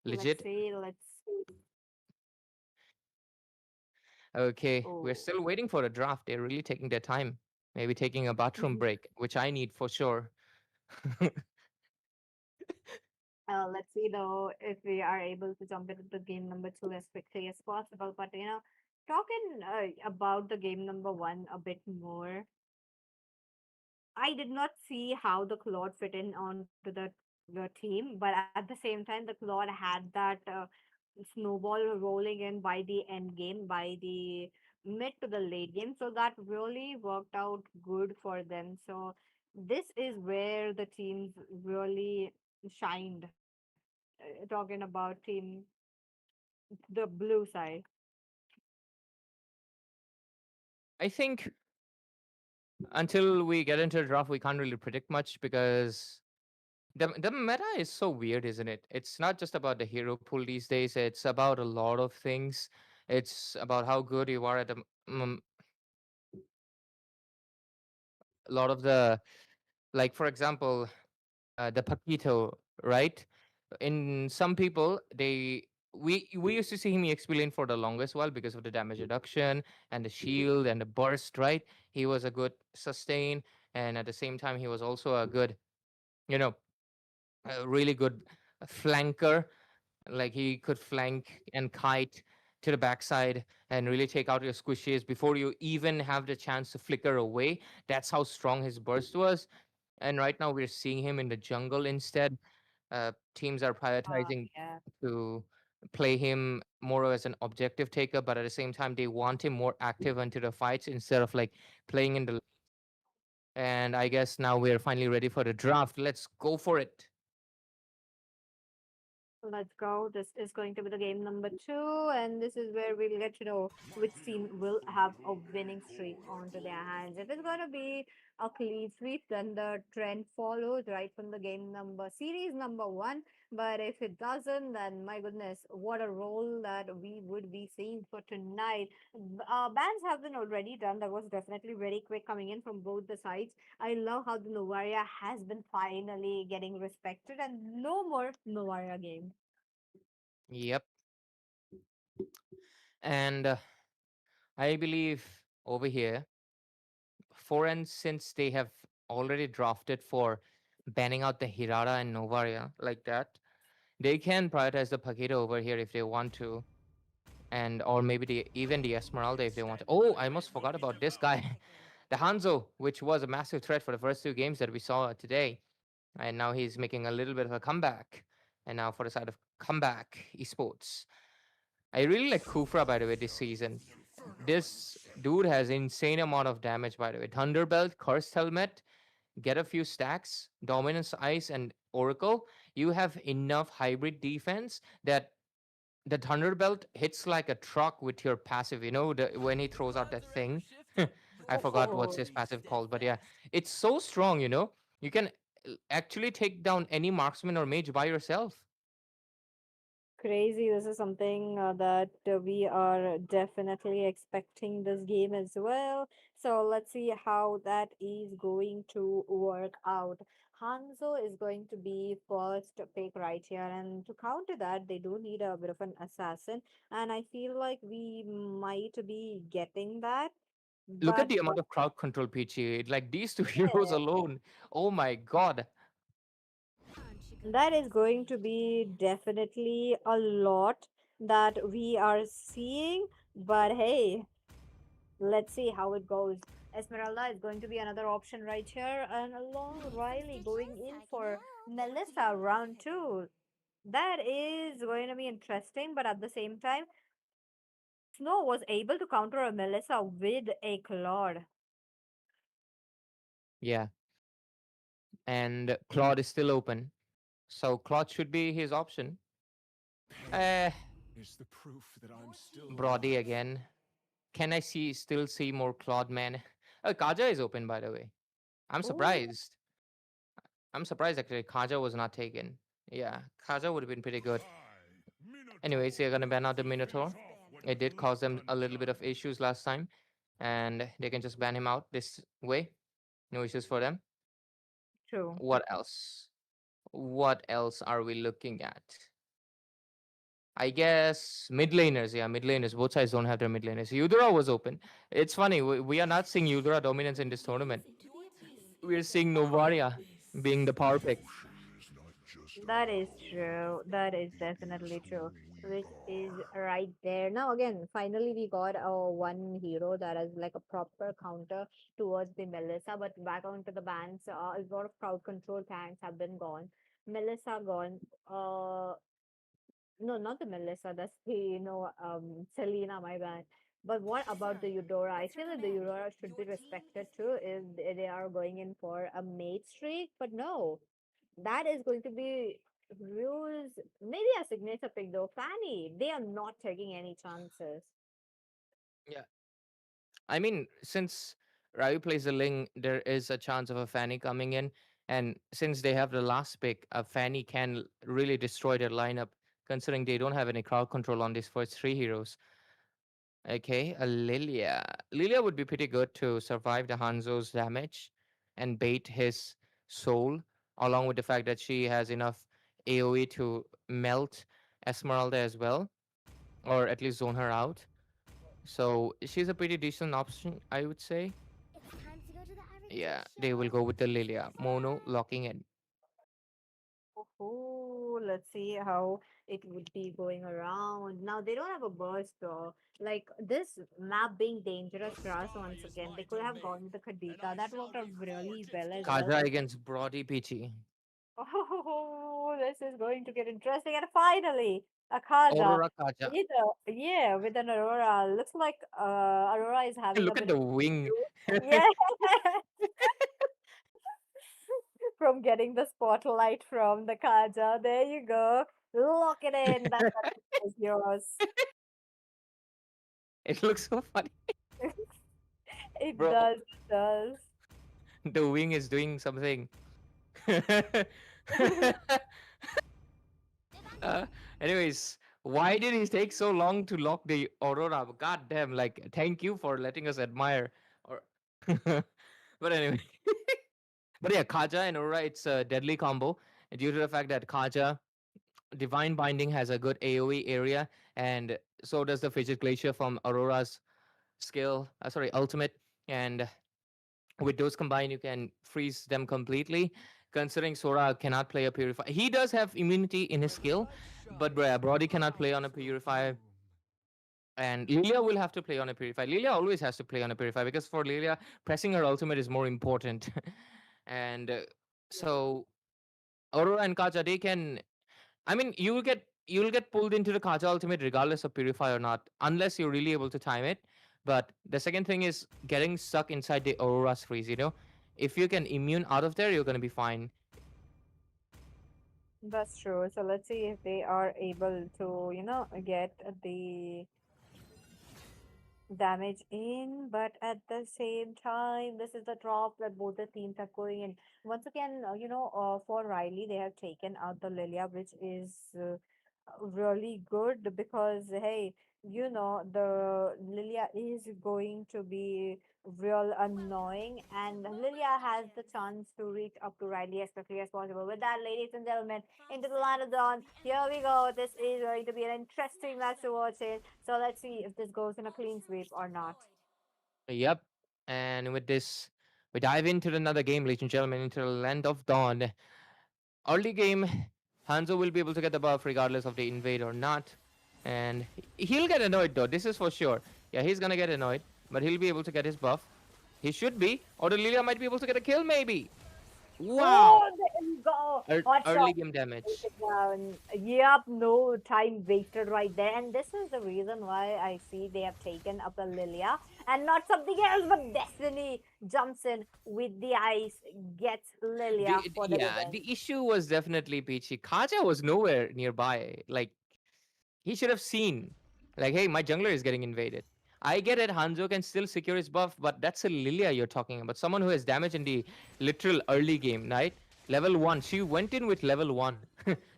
Let's Legit. see. Let's see. Okay, we're Oh, still waiting for the draft. They're really taking their time. Maybe taking a bathroom break, which I need for sure. let's see though if we are able to jump into the game number two as quickly as possible. But talking about the game number one a bit more, I did not see how the Claude fit in onto the team, but at the same time, the Claude had that snowball rolling in by the end game, by the mid to the late game. So that really worked out good for them. So this is where the teams really shined. Talking about team, the blue side. I think until we get into the draft, we can't really predict much because the meta is so weird, isn't it? It's not just about the hero pool these days. It's about a lot of things. It's about how good you are at a lot of the like, for example, the Paquito, right? In some people, we used to see him explain for the longest while because of the damage reduction and the shield and the burst, right? He was a good sustain, and at the same time, he was also a good, you know, a really good flanker. Like he could flank and kite to the backside and really take out your squishies before you even have the chance to flicker away. That's how strong his burst was. And right now we're seeing him in the jungle instead. Teams are prioritizing Yeah. to play him more as an objective taker, but at the same time, they want him more active into the fights instead of like playing in the. And I guess now we're finally ready for the draft. Let's go for it. Let's go. This is going to be the game number two, and this is where we'll get to know which team will have a winning streak onto their hands. If it's going to be a clean sweep, then the trend follows right from the game number series number one. But if it doesn't, then my goodness, what a role that we would be seeing for tonight. Bans have been already done. That was definitely very quick coming in from both the sides. I love how the Novaria has been finally getting respected and no more Novaria game. Yep. And I believe over here, foreign, since they have already drafted for banning out the Hirara and Novaria like that, they can prioritize the Paquito over here if they want to, and or maybe even the Esmeralda if they want to. Oh, I almost forgot about this guy, the Hanzo, which was a massive threat for the first two games that we saw today, and now he's making a little bit of a comeback. And now for the side of comeback esports, I really like Kufra by the way this season. This dude has insane amount of damage by the way. Thunderbelt, Cursed Helmet, get a few stacks, Dominance Ice, and Oracle. You have enough hybrid defense that the Thunderbelt hits like a truck with your passive. You know, when he throws out that thing. I forgot what's Oh, his passive called, but yeah, it's so strong. You know, you can actually take down any marksman or mage by yourself. crazy. This is something that we are definitely expecting this game as well. So let's see how that is going to work out. Hanzo is going to be first pick right here, and to counter that, they do need a bit of an assassin, and I feel like we might be getting that. Look at But the amount of crowd control, Peachy. Like these two heroes alone. Oh my god. that is going to be definitely a lot that we are seeing. But hey, let's see how it goes. Esmeralda is going to be another option right here, and along Riley going in for Melissa round two. That is going to be interesting, but at the same time, Snow was able to counter a Melissa with a Claude. Yeah, and Claude is still open, so Claude should be his option. Eh, Is the proof that I'm still Brody alive. again. Can I still see more Claude man? Kaja is open by the way. I'm Oh, surprised. I'm surprised actually Kaja was not taken. Yeah, Kaja would have been pretty good. Anyways, they're gonna ban out the Minotaur. It did cause them a little bit of issues last time, and they can just ban him out this way. No issues for them. true. What else? What else are we looking at? I guess mid laners. Yeah, mid laners. Both sides don't have their mid laners. Eudora was open. It's funny. We are not seeing Eudora dominance in this tournament. We're seeing Novaria being the power pick. Devotion is not just That is about true. That is it is definitely who true. we Which is are. right there. Now again, finally we got one hero that is like a proper counter towards the Melissa. But back onto the bans, a lot of crowd control tanks have been gone. Melissa gone. No, not the Melissa. That's the Selena. My bad. But what about the Eudora? I feel that the Eudora should be respected too if they are going in for a mate streak. But no, that is going to be Ruse, maybe a signature pick though. Fanny, they are not taking any chances. Yeah, I mean, since Ryu plays the Ling, there is a chance of a Fanny coming in, and since they have the last pick, a Fanny can really destroy their lineup. Considering they don't have any crowd control on these first three heroes. Okay, a Lilia. Lilia would be pretty good to survive the Hanzo's damage and bait his soul, along with the fact that she has enough AoE to melt Esmeralda as well, or at least zone her out. So she's a pretty decent option, I would say. It's time to go to the Average Joe Yeah, they will show. go with the Lilia. Mono Surprise! locking in. Oh, let's see how it would be going around. Now they don't have a burst though. Like this map being dangerous for us once again. They could have gone with the Khadita. That worked out really well as well. Kaja against Brody Peachy. Oh, this is going to get interesting. And finally, Akaza. Aurora Kaja. Yeah, with an Aurora. Looks like Aurora is having a Look at bit the of wing. issue. Yeah, from getting the spotlight from the Kaja. There you go. Lock it in. That is yours. It looks so funny. It Bro, does, it does. the wing is doing something. uh, anyways, why did he take so long to lock the Aurora? God damn, like, thank you for letting us admire. Or, but anyway, but yeah, Kaja and Aurora, it's a deadly combo due to the fact that Kaja Divine Binding has a good AoE area, and so does the Fidget Glacier from Aurora's skill, sorry, ultimate. And with those combined, you can freeze them completely. Considering Sora cannot play a Purify, he does have immunity in his skill, but Brody cannot play on a Purify. And Lilia will have to play on a Purify. Lilia always has to play on a Purify because for Lilia, pressing her ultimate is more important. and so Aurora and Kaja, they can. I mean, you'll get pulled into the Kaja ultimate regardless of Purify or not, unless you're really able to time it. But the second thing is getting stuck inside the Aurora's freeze. If you can immune out of there, you're gonna be fine. That's true. So let's see if they are able to, get the damage in, but at the same time, this is the drop that both the teams are going in. Once again, for Riley, they have taken out the Lilia, which is really good because, hey, the Lilia is going to be real annoying, and Lilia has the chance to reach up to Riley as quickly as possible. With that, ladies and gentlemen, into the line of dawn. Here we go. This is going to be an interesting match to watch it. So let's see if this goes in a clean sweep or not. Yep. And with this, we dive into another game, ladies and gentlemen, into the land of dawn. Early game, Hanzo will be able to get the buff regardless of the invade or not. And he'll get annoyed though, this is for sure. Yeah, he's gonna get annoyed, but he'll be able to get his buff. He should be. Or the Lilia might be able to get a kill, maybe. Wow! Oh, there you go. Hot Early shot. game Take damage. it down. Yep, no time wasted right there. And this is the reason why I see they have taken up a Lilia and not something else, but Destiny jumps in with the ice, gets Lilia for the Yeah, revenge. the issue was definitely Peachy. Kaja was nowhere nearby. Like, he should have seen, like, hey, my jungler is getting invaded. I get it, Hanzo can still secure his buff, but that's a Lilia you're talking about. Someone who has damage in the literal early game, right? Level 1. She went in with level 1.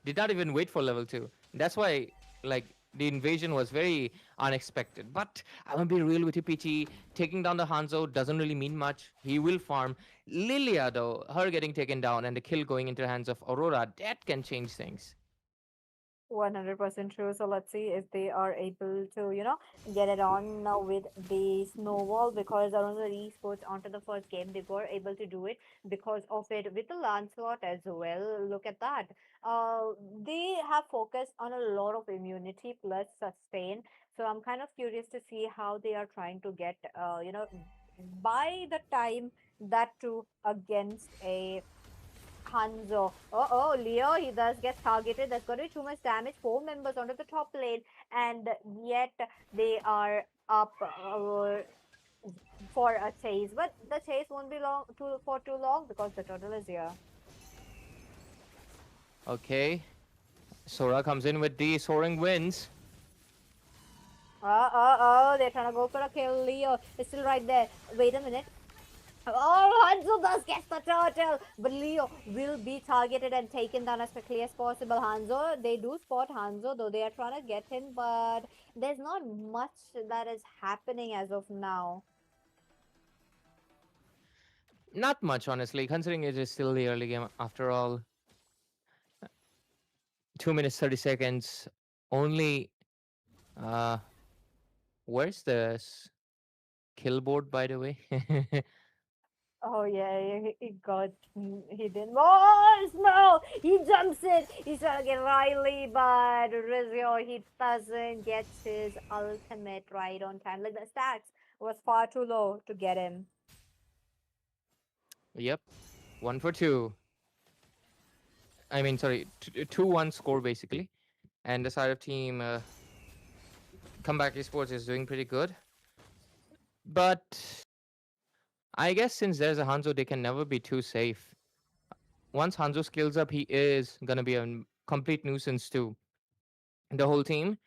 Did not even wait for level 2. That's why, like, the invasion was very unexpected. But I want to be real with you, Peachy. Taking down the Hanzo doesn't really mean much. He will farm. Lilia, though, her getting taken down and the kill going into the hands of Aurora, that can change things. 100% true. So let's see if they are able to, get it on now with the snowball because around the esports onto the first game, they were able to do it because of it with the Lancelot as well. Look at that. They have focused on a lot of immunity plus sustain. So I'm kind of curious to see how they are trying to get, by the time that too against a Hanzo. Oh, Leo, he does get targeted. That's going to be too much damage. Four members onto the top lane, and yet they are up for a chase. But the chase won't be for too long because the turtle is here. Okay. Sora comes in with the soaring winds. They're trying to go for a kill. Leo is still right there. Wait a minute. Oh, Hanzo does get the turtle, but Leo will be targeted and taken down as quickly as possible. Hanzo, they do spot Hanzo, though they are trying to get him, but there's not much that is happening as of now. Not much, honestly, considering it is still the early game. After all, 2 minutes 30 seconds. Only. Uh, where's the kill board, by the way? Oh yeah, he got hidden. Oh no! He jumps it. He's trying to get Riley, but Rizio, he doesn't get his ultimate right on time. Like the stacks was far too low to get him. Yep, 1 for 2. I mean, sorry, 2-1 score basically. And the side of team Comeback Esports is doing pretty good. But I guess since there's a Hanzo, they can never be too safe. Once Hanzo skills up, he is gonna be a complete nuisance to the whole team.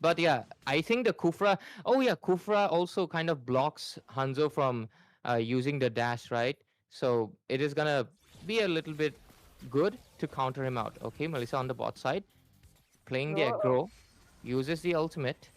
But yeah, I think the Kufra. Oh yeah, Kufra also kind of blocks Hanzo from using the dash, right? So it is gonna be a little bit good to counter him out. Okay, Melissa on the bot side, playing the Whoa. aggro, uses the ultimate.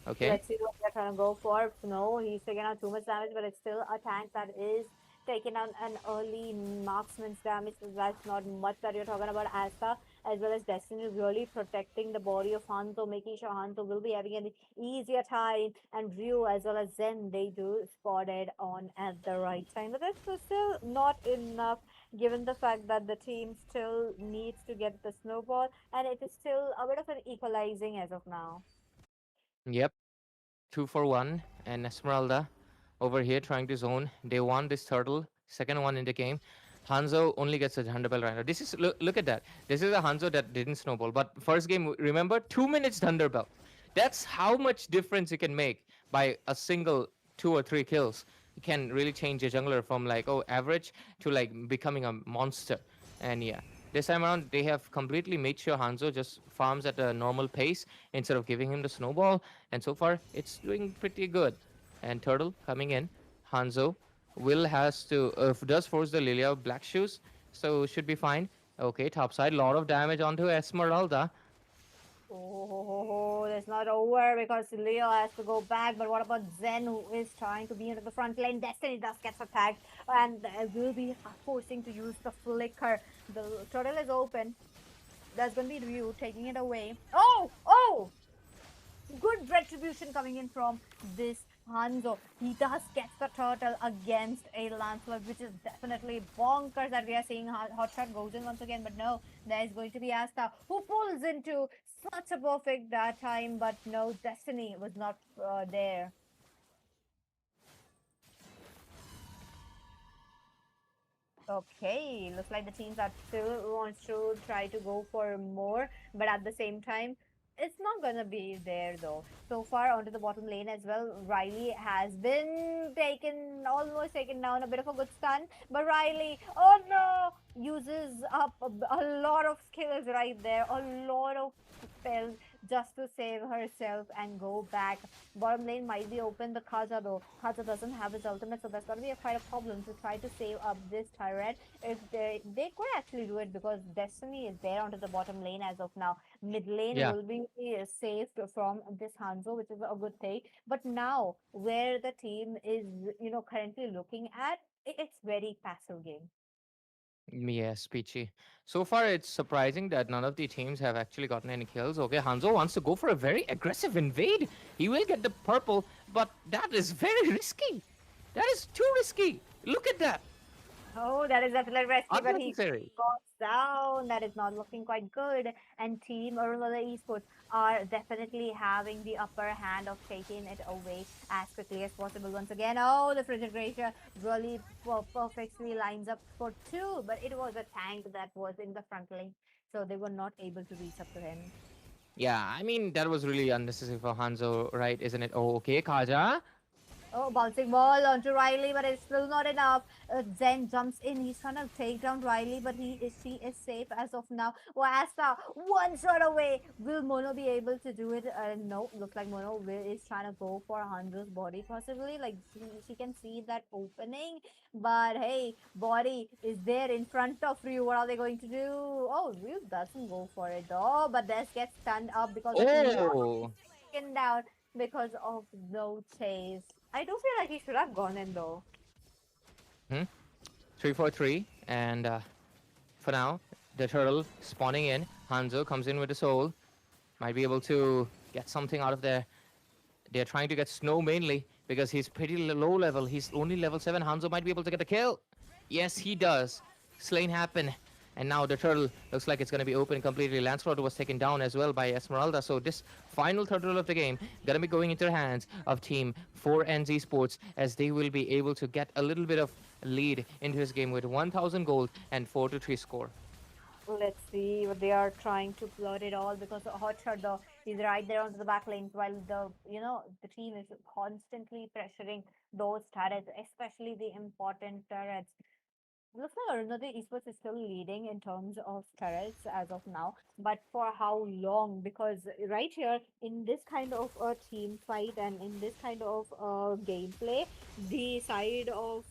Okay, Let's see what they're trying to go for. No, he's taking out too much damage, but it's still a tank that is taking on an early marksman's damage. So that's not much that you're talking about. Asta as well as Destiny really protecting the body of Hanzo, making sure Hanzo will be having an easier time. And Ryu as well as Zen, they do spotted on at the right time. But that's still not enough given the fact that the team still needs to get the snowball and it is still a bit of an equalizing as of now. yep, 2 for 1, and Esmeralda over here trying to zone. They won this turtle, second one in the game. Hanzo only gets a 100 bell right now. This is look at that. This is a Hanzo that didn't snowball. But first game, remember, 2 minutes 100 bell. That's how much difference you can make by a single 2 or 3 kills. You can really change a jungler from like average to like becoming a monster. And yeah, this time around they have completely made sure Hanzo just farms at a normal pace instead of giving him the snowball. And so far it's doing pretty good. And Turtle coming in, Hanzo will has to does force the Lilia black shoes, so should be fine. Okay, top side, lot of damage onto Esmeralda. Oh, that's not over because Leo has to go back. But what about Zen, who is trying to be into the front lane? Destiny does get attacked and will be forcing to use the flicker. The turtle is open. There's going to be Ryu taking it away. Oh, oh! Good retribution coming in from this Hanzo. He does get the turtle against a Lancelot, which is definitely bonkers that we are seeing Hotshot goes in once again. But no, there is going to be Asta who pulls into such a perfect time. But no, Destiny was not there. Okay, looks like the teams that still wants to try to go for more, but at the same time, it's not gonna be there though. So far onto the bottom lane as well, Riley has been taken, almost taken down, a bit of a good stun, but Riley, oh no, uses up a lot of skills right there, a lot of spells just to save herself and go back. Bottom lane might be open. The Kaja though. Kaja doesn't have his ultimate, so that's gonna be quite a problem to try to save up this turret. If they could actually do it because Destiny is there onto the bottom lane as of now. Mid lane Yeah, will be saved from this Hanzo, which is a good thing. But now where the team is, currently looking at, it's very passive game. yes, Peachy. So far, it's surprising that none of the teams have actually gotten any kills. Okay, Hanzo wants to go for a very aggressive invade. He will get the purple, but that is very risky. That is too risky. Look at that. Oh, that is definitely risky, but he Unnecessary. goes down. That is not looking quite good. And Team Arula Esports are definitely having the upper hand of taking it away as quickly as possible. Once again, oh, the Frigid Glacier really perfectly lines up for two, but it was a tank that was in the front lane, so they were not able to reach up to him. Yeah, I mean, that was really unnecessary for Hanzo, right? Isn't it? Oh, okay, Kaja. Oh, bouncing ball onto Riley, but it's still not enough. Zen jumps in. He's trying to take down Riley, but she is safe as of now. Oh, Asta, one shot away. Will Mono be able to do it? No, looks like is trying to go for Hanzo's body possibly. Like she can see that opening, but hey, body is there in front of Ryu. What are they going to do? Oh, Ryu doesn't go for it though, but this gets stunned up because of no Oh, taken down because of no chase. I do feel like he should have gone in though. hmm 3-4-3, and for now, the turtle spawning in. Hanzo comes in with the soul. Might be able to get something out of there. They're trying to get Snow mainly because he's pretty low level. He's only level 7. Hanzo might be able to get a kill. Yes, he does. slain happen. And now the turtle looks like it's going to be open completely. Lancelot was taken down as well by Esmeralda. So this final turtle of the game going to be going into the hands of Team 4N's Esports as they will be able to get a little bit of lead into this game with 1,000 gold and 4 to 3 score. Let's see what they are trying to plot it all because Hotshot though is right there onto the back lanes while the team is constantly pressuring those turrets, especially the important turrets. Looks like Arunodai Esports is still leading in terms of turrets as of now, but for how long? Because right here in this kind of a team fight and in this kind of gameplay, the side of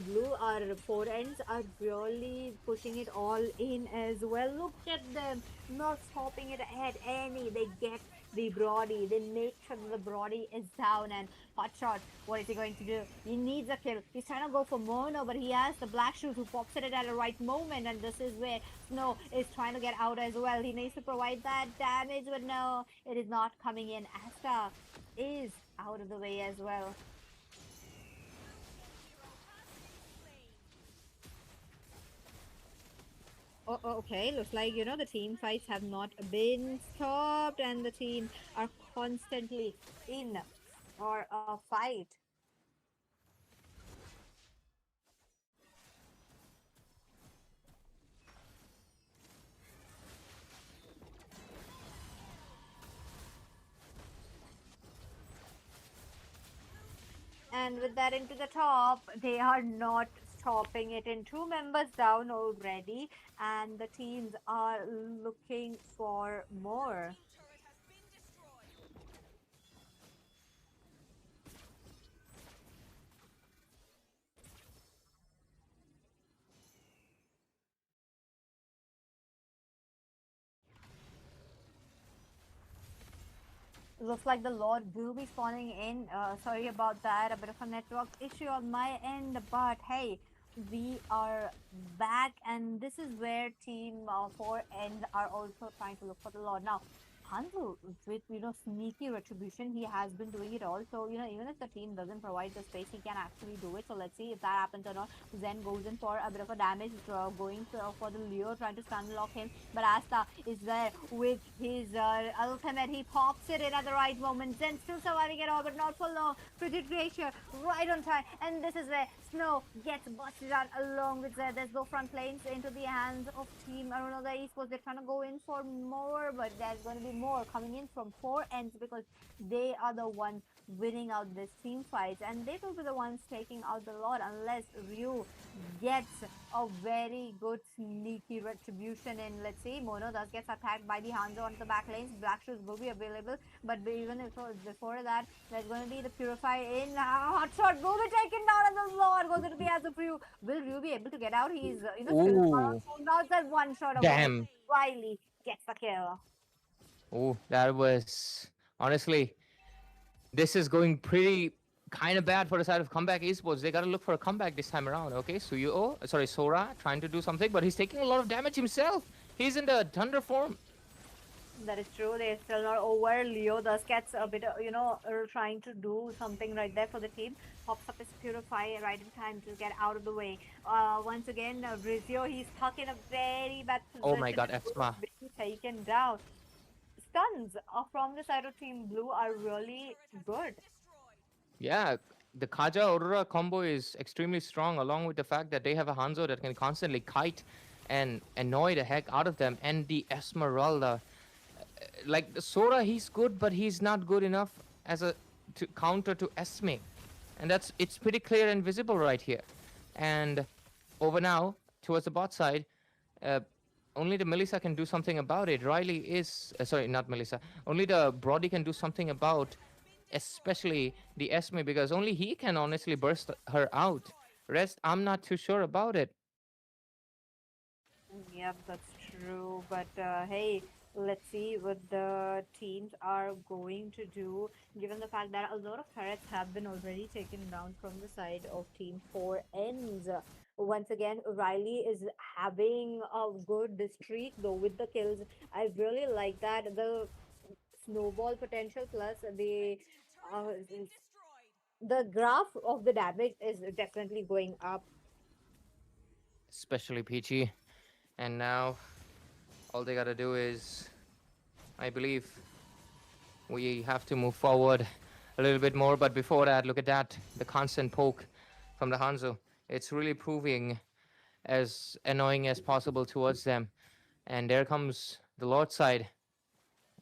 blue are four ends are really pushing it all in as well. Look at them, not stopping it at any. They get the Brody, they make sure that the Brody is down and Hotshot, what is he going to do? He needs a kill. He's trying to go for Mono, but he has the Black Shoes who pops it at the right moment, and this is where Snow is trying to get out as well. He needs to provide that damage, but no, it is not coming in. Asta is out of the way as well. Okay. Looks like, the team fights have not been stopped, and the team are constantly in for a fight. And with that into the top, they are not stopping it in two members down already, and the teams are looking for more. Looks like the Lord will be spawning in. Sorry about that, a bit of a network issue on my end, but hey, we are back, and this is where Team 4 End are also trying to look for the Lord. Now, Hanzo, with sneaky retribution, he has been doing it all. So even if the team doesn't provide the space, he can actually do it. So let's see if that happens or not. Zen goes in for a bit of a damage, going for the Leo, trying to stun lock him. But Asta is there with his ultimate. He pops it in at the right moment. Zen still surviving it all, but not for long. Frigid Glacier right on time. And this is where Snow gets busted out along with Zed. There's no front lanes into the hands of Team Arunada Esports. They're trying to go in for more, but there's going to be more coming in from four ends because they are the ones winning out this team fights, and they will be the ones taking out the Lord unless Ryu gets a very good sneaky retribution in. Let's see, Mono does gets attacked by the Hanzo on the back lanes. Black shoes will be available, but even if before that, there's going to be the Purify in. Hotshot will be taken down, and the Lord goes to be as a Ryu. Will Ryu be able to get out? He's still Ooh, now that one shot away. damn. Riley gets the kill. Ooh, that was honestly, this is going pretty kind of bad for the side of comeback esports. They got to look for a comeback this time around. Okay, Sora trying to do something, but he's taking a lot of damage himself. He's in the thunder form. That is true. They're still not over. Leo thus gets a bit, trying to do something right there for the team. Pops up his Purify right in time to get out of the way. Once again, Rizio, he's stuck in a very bad Oh my position god, and will Esma. be taken down. Stuns from the side of Team Blue are really good. Yeah, the Kaja Aurora combo is extremely strong, along with the fact that they have a Hanzo that can constantly kite and annoy the heck out of them, and the Esmeralda. Like the Sora, he's good, but he's not good enough as a to counter to Esme, and it's pretty clear and visible right here. And over now towards the bot side, uh, only the Melissa can do something about it. Riley is sorry, not Melissa. Only the Brody can do something about, especially the Esme, because only he can honestly burst her out. Rest, I'm not too sure about it. Yep, that's true. But hey, let's see what the teams are going to do, given the fact that a lot of turrets have been already taken down from the side of Team 4 ends. Once again, Riley is having a good streak though with the kills. I really like that. The snowball potential plus uh, the graph of the damage is definitely going up. especially Peachy. And now all they gotta do is, I believe, we have to move forward a little bit more. But before that, look at that, the constant poke from the Hanzo. It's really proving as annoying as possible towards them. And there comes the Lord side.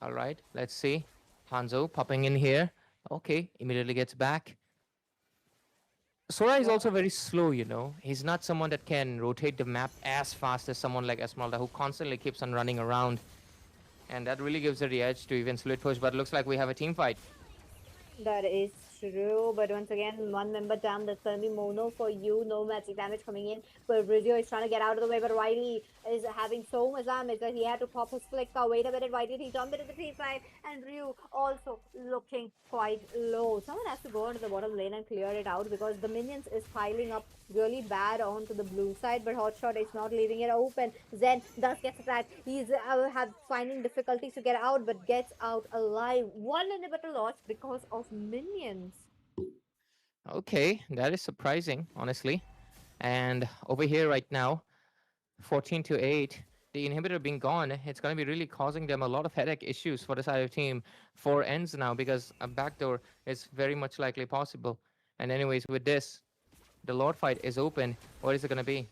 All right, let's see. Hanzo popping in here. Okay, immediately gets back. Sora is also very slow, you know. He's not someone that can rotate the map as fast as someone like Esmeralda, who constantly keeps on running around. And that really gives her the edge to even split push. But it looks like we have a team fight. That is true, but once again, one member down. That's gonna be Mono for you. No magic damage coming in, but Rizio is trying to get out of the way. But Riley is having so much damage that he had to pop his flicker. Wait a minute, why did he jump into the team fight? And Ryu also looking quite low. Someone has to go into the bottom lane and clear it out because the minions is piling up really bad onto the blue side, but Hotshot is not leaving it open. Zen does get attacked. He's finding difficulties to get out, but gets out alive. One inhibitor lost because of minions. Okay, that is surprising, honestly. And over here right now, 14 to 8, the inhibitor being gone, it's going to be really causing them a lot of headache issues for the side of team. 4 ends now because a backdoor is very much likely possible. And anyways, with this, the Lord fight is open. What is it going to be?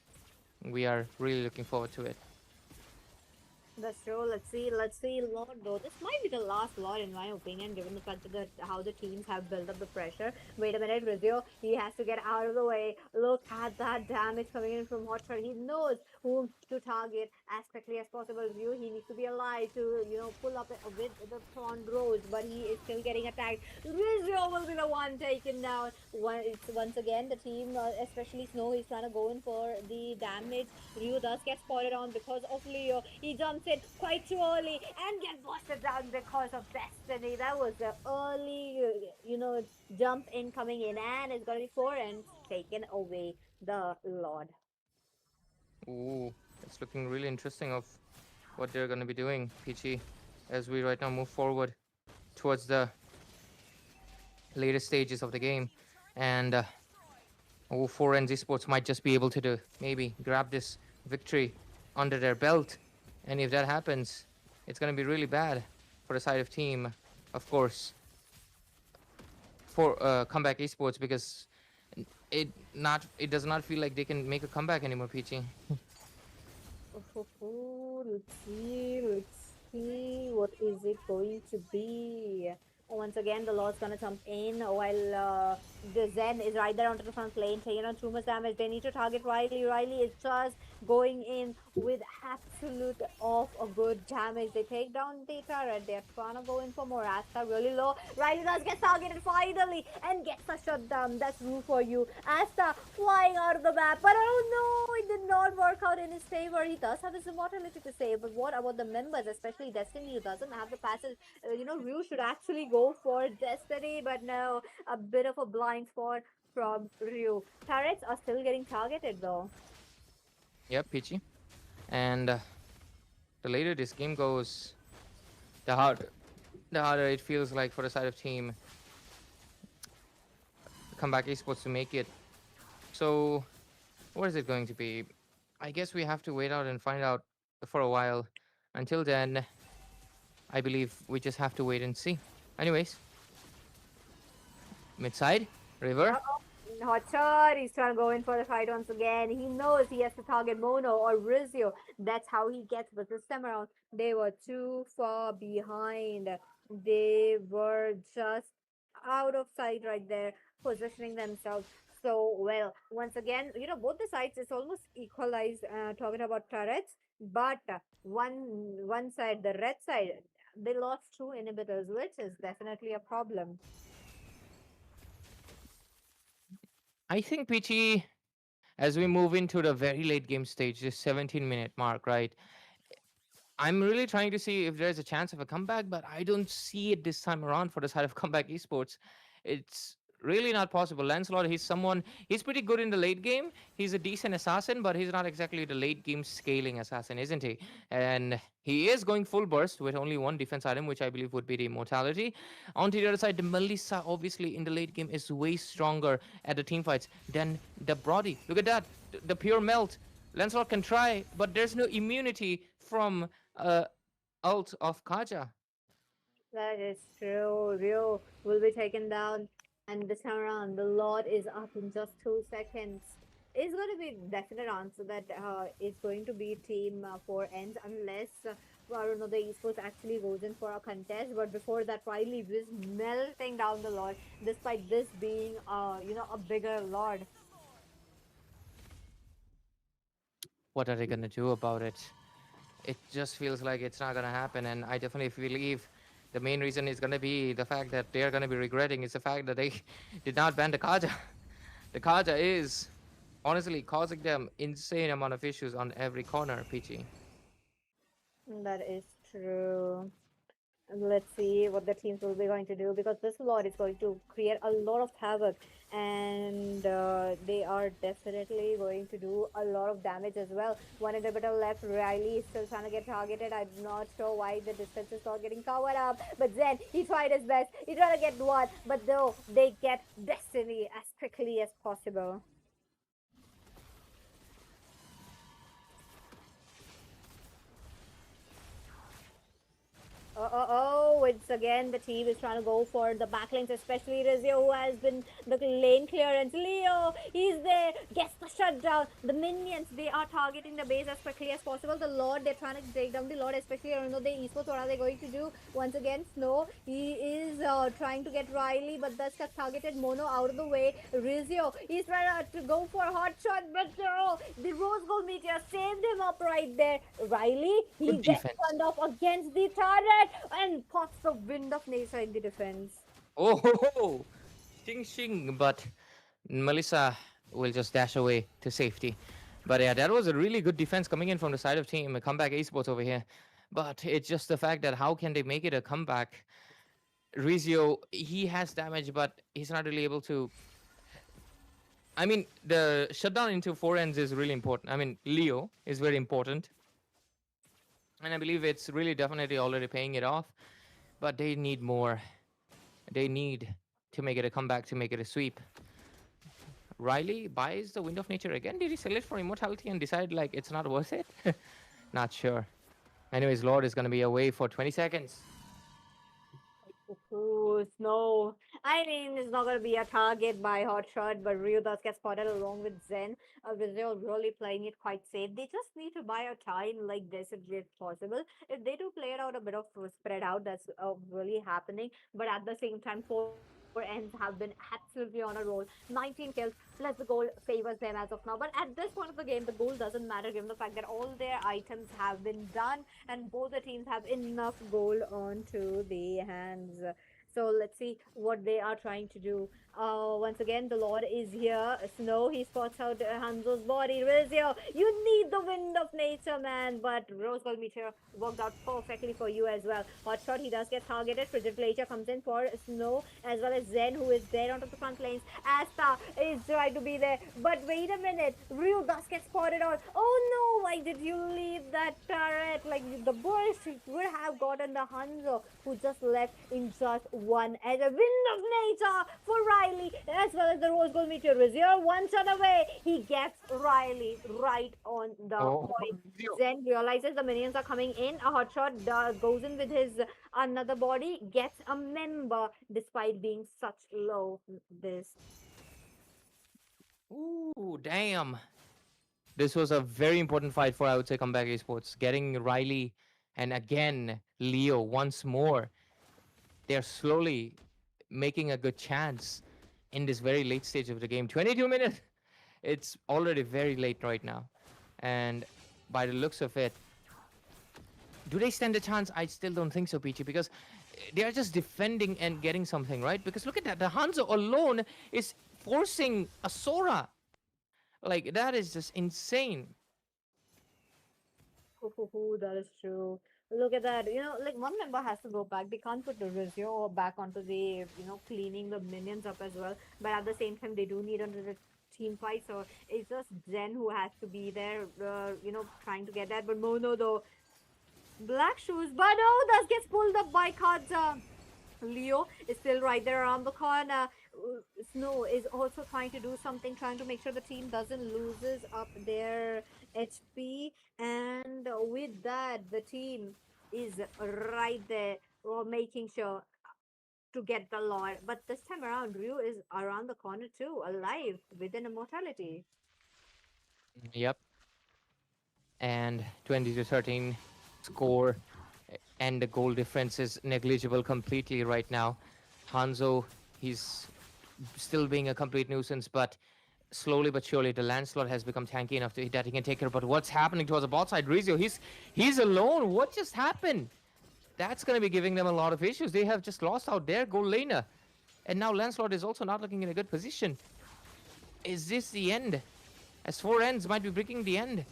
We are really looking forward to it. That's true. Let's see, Lord. Though this might be the last Lord, in my opinion, given the fact that how the teams have built up the pressure. Wait a minute, Rizio. He has to get out of the way. Look at that damage coming in from Hotshot. He knows whom to target as quickly as possible. Ryu, he needs to be alive to pull up with the Thorn Rose, but he is still getting attacked. Rizio will be the one taken down. It's once again the team, especially Snow, is trying to go in for the damage. Ryu does get spotted on because of Leo. He jumps in quite too early and get busted down because of Destiny. That was the early, jump in coming in, and it's gonna be 4 ends taken away the Lord. Ooh, it's looking really interesting of what they're going to be doing, Peachy, as we right now move forward towards the later stages of the game. And 4 NESports might just be able to maybe grab this victory under their belt. And if that happens, it's going to be really bad for the side of team, of course, for comeback esports, because it does not feel like they can make a comeback anymore, Peachy. Let's see. What is it going to be? Once again, the Lord's gonna jump in while the Zen is right there onto the front lane, taking on too much damage. They need to target Riley. Riley is just going in with absolute of a good damage. They take down the turret. They're trying to go in for more. Asta really low. Riley does get targeted finally and gets a shutdown. That's rule for you. Asta flying out of the map, but oh no, it did not work out in his favor. He does have his immortality to save, but what about the members, especially Destiny, who doesn't have the passes? Ryu should actually go for Destiny, but no, a bit of a blind spot from Ryu. Turrets are still getting targeted though. Yep, Peachy. And the later this game goes, the harder it feels like for the side of team comeback esports to make it. So what is it going to be? I guess we have to wait out and find out for a while. Until then, I believe we just have to wait and see. Anyways, mid side, river. Hotshot, he's trying to go in for the fight once again. He knows he has to target Mono or Rizio. That's how he gets, but this time around, they were too far behind. They were just out of sight right there, positioning themselves so well. Once again, both the sides is almost equalized, talking about turrets, but one side, the red side, they lost two inhibitors, which is definitely a problem. I think Peachy, as we move into the very late game stage, this 17-minute mark, right? I'm really trying to see if there's a chance of a comeback, but I don't see it this time around for the side of comeback esports. It's really not possible. Lancelot, he's pretty good in the late game. He's a decent assassin, but he's not exactly the late game scaling assassin, isn't he? And he is going full burst with only one defense item, which I believe would be the immortality. On to the other side, the Melissa, obviously, in the late game is way stronger at the team fights than the Brody. Look at that, the pure melt. Lancelot can try, but there's no immunity from ult of Kaja. That is true. Rio will be taken down, and this time around, the Lord is up in just 2 seconds. It's going to be definite answer that it's going to be team 4 ends unless I don't know the esports actually goes in for a contest. But before that, Riley was melting down the Lord, despite this being a bigger Lord. What are they gonna do about it? It just feels like it's not gonna happen, and I definitely believe the main reason is gonna be the fact that they're gonna be regretting is the fact that they did not ban the Kaja. The Kaja is honestly causing them insane amount of issues on every corner, Peachy. That is true. Let's see what the teams will be going to do because this lot is going to create a lot of havoc and they are definitely going to do a lot of damage as well. One inhibitor left. Riley is still trying to get targeted. I'm not sure why the distance is not getting covered up. But then he tried his best. He tried to get one, but though they get Destiny as quickly as possible. It's again the team is trying to go for the backlinks, especially Rizio, who has been the lane clearance. Leo, he's there, gets the shutdown. The minions, they are targeting the base as quickly as possible. The Lord, they're trying to take down the Lord, especially, I don't know, the esports. What are they going to do? Once again, Snow, he is trying to get Riley, but that's got targeted Mono out of the way. Rizio, he's trying to go for a hot shot, but no, the Rose Gold Meteor saved him up right there. Riley, he Good gets defense. turned off against the turret and pots the wind of nature in the defense. Oh, ho, ho. Shing shing, but Melissa will just dash away to safety. But yeah, that was a really good defense coming in from the side of team. A comeback esports over here. But it's just the fact that how can they make it a comeback? Rizio, he has damage, but he's not really able to. I mean, the shutdown into four ends is really important. I mean, Leo is very important. And I believe it's really definitely already paying it off. But they need more. They need to make it a comeback, to make it a sweep. Riley buys the Wind of Nature again. Did he sell it for immortality and decide like it's not worth it? Not sure. Anyways, Lord is gonna be away for 20 seconds. Ooh, Snow. I mean, it's not going to be a target by Hotshot, but Ryu does get spotted along with Zen. Visual really playing it quite safe. They just need to buy a time like this if it's possible. If they do play it out a bit of spread out, that's really happening. But at the same time, 4 ends have been absolutely on a roll. 19 kills plus the goal favors them as of now. But at this point of the game, the goal doesn't matter given the fact that all their items have been done and both the teams have enough gold onto the hands. So let's see what they are trying to do. Once again, the Lord is here. Snow, he spots out Hanzo's body. Rizio, you need the wind of nature, man. But Rose Gold Meteor worked out perfectly for you as well. Hotshot, he does get targeted. Frigid Glacier comes in for Snow as well as Zen, who is there onto the front lanes. Asta is trying to be there. But wait a minute. Ryu does get spotted out. Oh no, why did you leave that turret? Like the bush would have gotten the Hanzo, who just left in just one as a wind of nature for Riley as well as the Rose Gold Meteor is here. One shot away. He gets Riley right on the Oh, point. Rizio. Zen realizes the minions are coming in. A hotshot goes in with his another body, gets a member despite being such low. This Ooh, damn. This was a very important fight for, I would say, Comeback Esports. Getting Riley and again Leo once more. They're slowly making a good chance in this very late stage of the game. 22 minutes. It's already very late right now. And by the looks of it, do they stand a chance? I still don't think so, Peachy, because they are just defending and getting something, right? Because look at that. The Hanzo alone is forcing a Sora. Like, that is just insane. That is true. Look at that. Like one member has to go back. They can't put the Rizio back onto the, cleaning the minions up as well. But at the same time, they do need another team fight. So it's just Zen who has to be there, trying to get that. But Mono, though, black shoes. But oh, that gets pulled up by Kaza. Leo is still right there around the corner. Snow is also trying to do something, trying to make sure the team doesn't loses up their, HP, and with that, the team is right there, making sure to get the Lord. But this time around, Ryu is around the corner too, alive within immortality. Yep. And 20 to 13 score, and the goal difference is negligible completely right now. Hanzo, he's still being a complete nuisance, but slowly but surely the landslot has become tanky enough that he can take care. But what's happening towards the bot side? Rizio, he's alone. What just happened? That's going to be giving them a lot of issues. They have just lost out their goal laner. And now Lancelot is also not looking in a good position. Is this the end? As four ends might be breaking the end.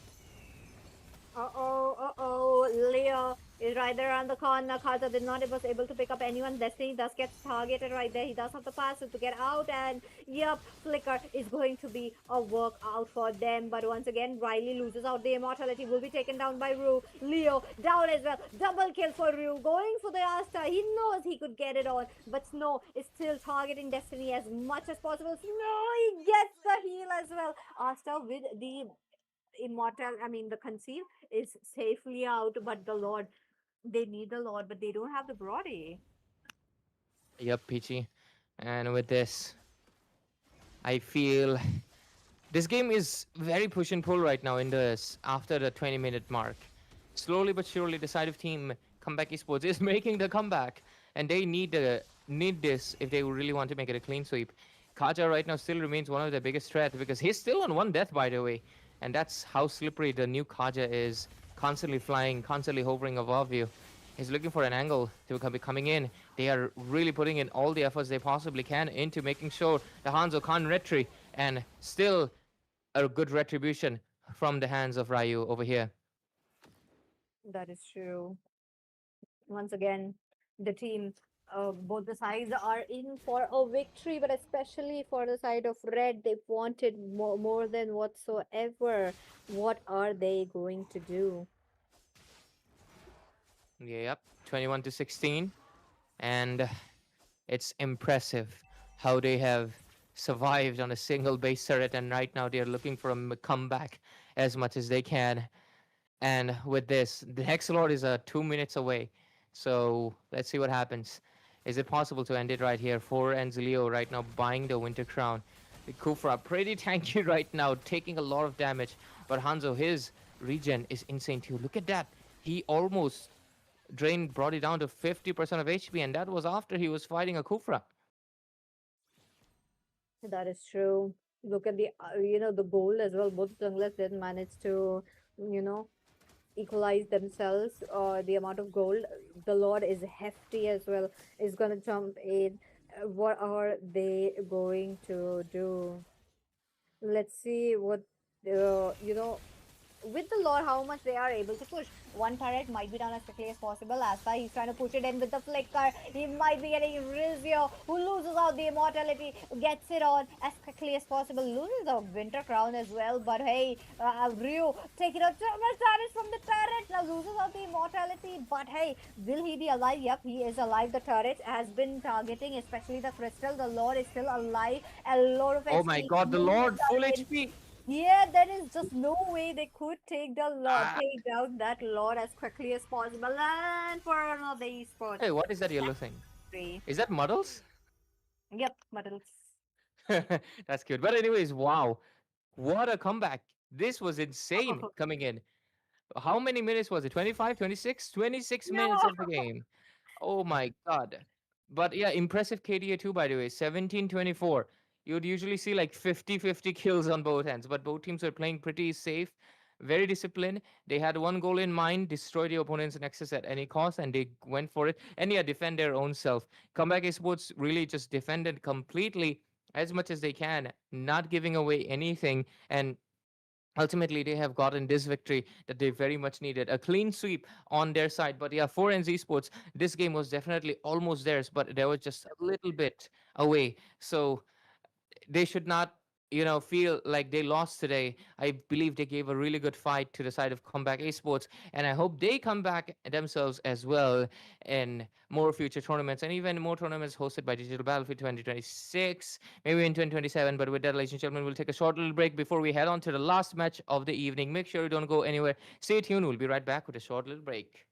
Leo is right there around the corner. Kaza did not was able to pick up anyone. Destiny does get targeted right there. He does have the passes to get out, and yep, Flicker is going to be a work out for them. But once again, Riley loses out. The immortality will be taken down by Rue. Leo down as well. Double kill for Rue. Going for the Asta. He knows he could get it on, but Snow is still targeting Destiny as much as possible. Snow, he gets the heal as well. Asta with the immortal, I mean the conceal is safely out, but the Lord, they need the Lord, but they don't have the Brody. Yep, Peachy. And with this, I feel this game is very push and pull right now in this after the 20-minute mark. Slowly but surely, the side of team Comeback Esports is making the comeback, and they need this if they really want to make it a clean sweep. Kaja right now still remains one of their biggest threats because he's still on one death, by the way, and that's how slippery the new Kaja is. Constantly flying, constantly hovering above you. He's looking for an angle to be coming in. They are really putting in all the efforts they possibly can into making sure the Hanzo can't retry, and still a good retribution from the hands of Ryu over here. That is true. Once again, the team, both the sides are in for a victory, but especially for the side of red, they wanted more than whatsoever. What are they going to do? Yep, 21 to 16, and it's impressive how they have survived on a single base turret, and right now they are looking for a comeback as much as they can. And with this, the Hexalord is 2 minutes away. So let's see what happens. Is it possible to end it right here? Four and Leo right now buying the Winter Crown. The Kufra pretty tanky right now, taking a lot of damage. But Hanzo, his regen is insane too. Look at that. He almost drained, brought it down to 50% of HP, and that was after he was fighting a Kufra. That is true. Look at the goal as well. Both junglers did manage to, you know, equalize themselves, or the amount of gold. The Lord is hefty as well, is gonna jump in. What are they going to do? Let's see what, with the lore, how much they are able to push. One turret might be done as quickly as possible. Asta, he's trying to push it in with the flicker. He might be getting Rizio, who loses out the immortality, gets it on as quickly as possible. Loses the Winter Crown as well. But hey, Ryu taking out so much damage from the turret. Now loses out the immortality. But hey, will he be alive? Yep, he is alive. The turret has been targeting, especially the crystal. The lord is still alive. A lot of Oh my HP. god, the Millions Lord, full are in. HP. Yeah, there is just no way they could take the Ah. take down that lord as quickly as possible. And for another esports Hey, what is that yellow thing? victory. Is that Muddles? Yep, but it's That's cute. But anyways, wow. What a comeback. This was insane oh, coming in. How many minutes was it? 25, 26? 26 minutes no. of the game. Oh my god. But yeah, impressive KDA too, by the way. 17-24. You'd usually see like 50-50 kills on both ends, but both teams were playing pretty safe, very disciplined. They had one goal in mind, destroy the opponent's nexus at any cost, and they went for it. And yeah, defend their own self. Comeback Esports really just defended completely as much as they can, not giving away anything. And ultimately they have gotten this victory that they very much needed, a clean sweep on their side. But yeah, for NZ Sports, this game was definitely almost theirs, but there was just a little bit away. So they should not feel like they lost today. I believe they gave a really good fight to the side of Comeback Esports, and I hope they come back themselves as well in more future tournaments and even more tournaments hosted by Digital Battlefield 2026, maybe in 2027. But with that, ladies and gentlemen, we'll take a short little break before we head on to the last match of the evening. Make sure you don't go anywhere. Stay tuned. We'll be right back with a short little break.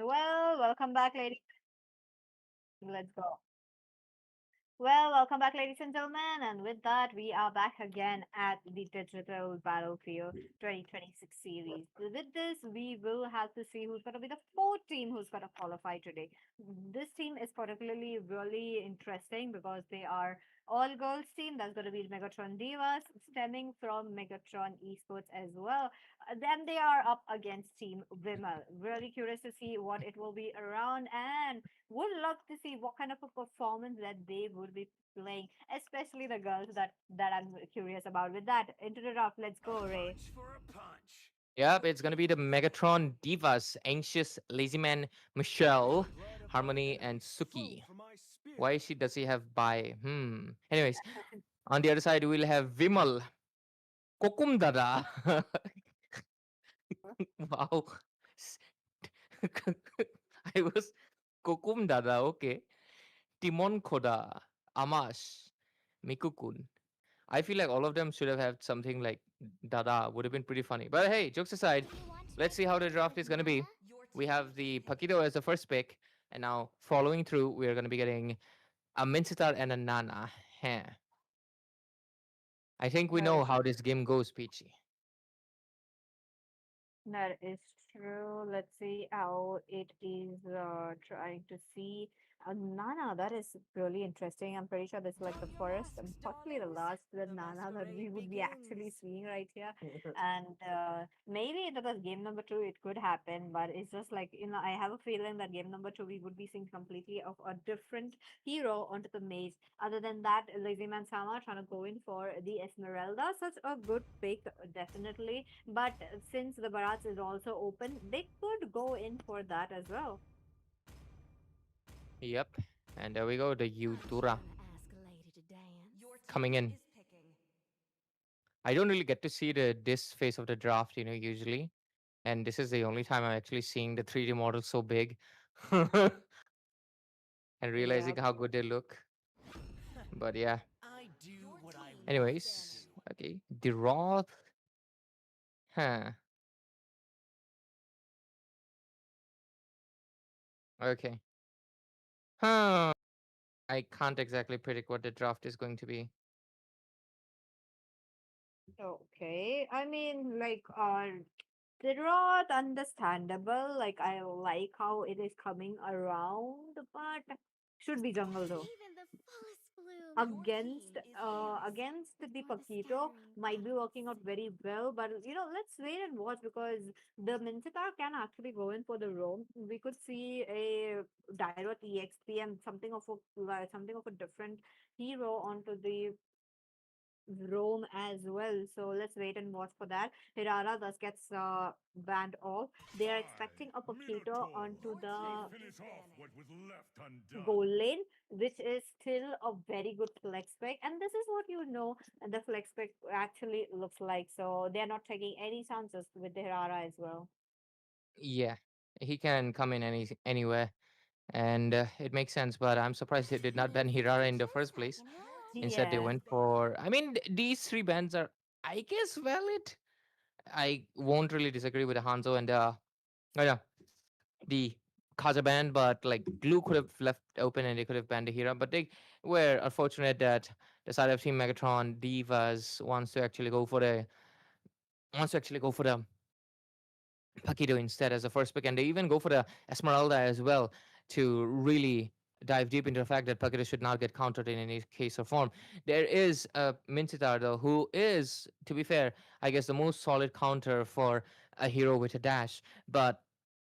Welcome back, ladies. Let's go. Well, welcome back, ladies and gentlemen. And with that, we are back again at the Digital Battlefield 2026 series. With this, we will have to see who's going to be the fourth team who's going to qualify today. This team is particularly really interesting because they are all girls team. That's going to be Megatron Divas, stemming from Megatron eSports as well. Then they are up against Team Vimal. Really curious to see what it will be around, and would love to see what kind of a performance that they would be playing, especially the girls that I'm curious about. With that, into the draft, let's go, Ray. punch for a punch. Yep, it's gonna be the Megatron Divas, Anxious, Lazy Man, Michelle, Blood of my Harmony, and enemy flow Suki. from my Why spear. does he have by? Anyways, on the other side we'll have Vimal, Kokum Dada. Wow. S- I was Kokum Dada, okay. Timon Koda, Amash, Mikukun. I feel like all of them should have had something like Dada, would have been pretty funny. But hey, jokes aside, Do you want to let's make see how the friends draft with is going to be. Nana? We have the Paquito as the first pick, and now following through, we're going to be getting a Mincitar and a Nana. Heh. I think we That know is how this game goes, Peachy. That is true. Let's see how it is trying to see. Nana, that is really interesting. I'm pretty sure this is like the first and possibly the last the Nana that we would be actually seeing right here. And maybe because game number two it could happen, but it's just like, I have a feeling that game number two we would be seeing completely of a different hero onto the maze. Other than that, Lazy Man Sama trying to go in for the Esmeralda, such a good pick, definitely. But since the Barats is also open, they could go in for that as well. Yep. And there we go, the Yudura Ask a lady to dance. coming in. I don't really get to see this phase of the draft, usually. And this is the only time I'm actually seeing the 3D models so big and Yeah. realizing how good they look. But yeah. I do what I want. Anyways, okay. The Roth. Huh. Okay. Huh. I can't exactly predict what the draft is going to be. Okay. I mean, like, the Rod, understandable. Like, I like how it is coming around, but should be jungle though. Even the fullest bloom. Against the For the Paquito scattering might be working out powers. very well, but let's wait and watch because the Mincitar can actually go in for the roam. We could see a direct EXP and something of a different hero onto the roam as well. So let's wait and watch for that. Hirara thus gets banned off. They are expecting a I, Paquito Minato, onto will the finish off what was left goal undone. lane, which is still a very good flex pick. And this is what the flex pick actually looks like. So they're not taking any chances with the Hirara as well. Yeah. He can come in anywhere. And it makes sense, but I'm surprised they did not ban Hirara in the first place. Instead, they Yeah. went for. I mean, these three bans are, I guess, valid. I won't really disagree with the Hanzo and oh yeah, the Kaza ban, but like Glue could have left open and they could have banned the Hira, but they were unfortunate that the side of Team Megatron Divas wants to actually go for the Paquito instead as the first pick, and they even go for the Esmeralda as well to really dive deep into the fact that Paquito should not get countered in any case or form. There is a Mintitar though, who is, to be fair, I guess the most solid counter for a hero with a dash, but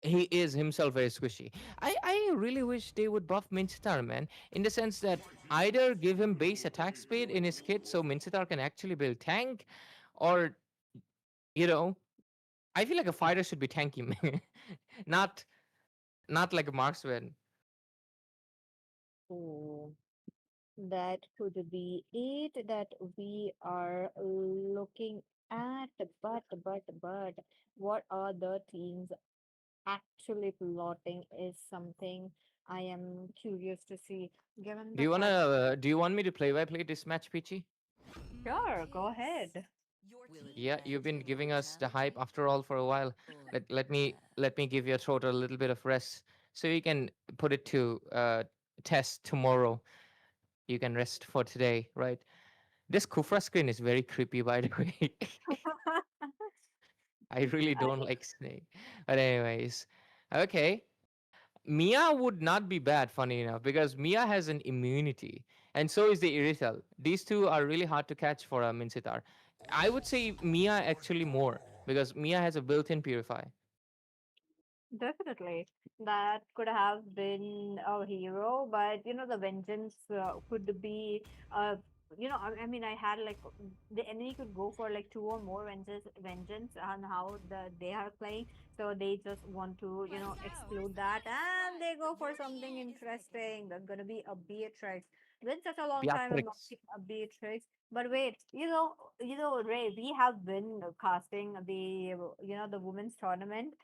he is himself very squishy. I really wish they would buff Mintitar, man, in the sense that either give him base attack speed in his kit so Mintitar can actually build tank, or you know I feel like a fighter should be tanky, man. not not like a marksman. Oh, that could be it that we are looking at. But what are the teams actually plotting is something I am curious to see. Given the fact, Do you want me to play by play this match, Peachy? sure, go ahead. Yeah, you've been giving us the hype after all for a while. Let me give your throat a little bit of rest so you can put it to test tomorrow. You can rest for today, right? This Kufra screen is very creepy, by the way. I really don't like Snake. But anyways, okay. Mia would not be bad, funny enough, because Mia has an immunity, and so is the Irithel. These two are really hard to catch for a Mincetar. I would say Mia actually more, because Mia has a built-in Purify. Definitely. That could have been a hero, but the vengeance could be, I mean, I had like the enemy could go for like two or more vengeance on how they are playing. So they just want to, exclude that and they go for something interesting. That's gonna be a Beatrix. Been such a long time I'm not Beatrix. seeing a Beatrix. But wait, Ray, we have been casting the women's tournament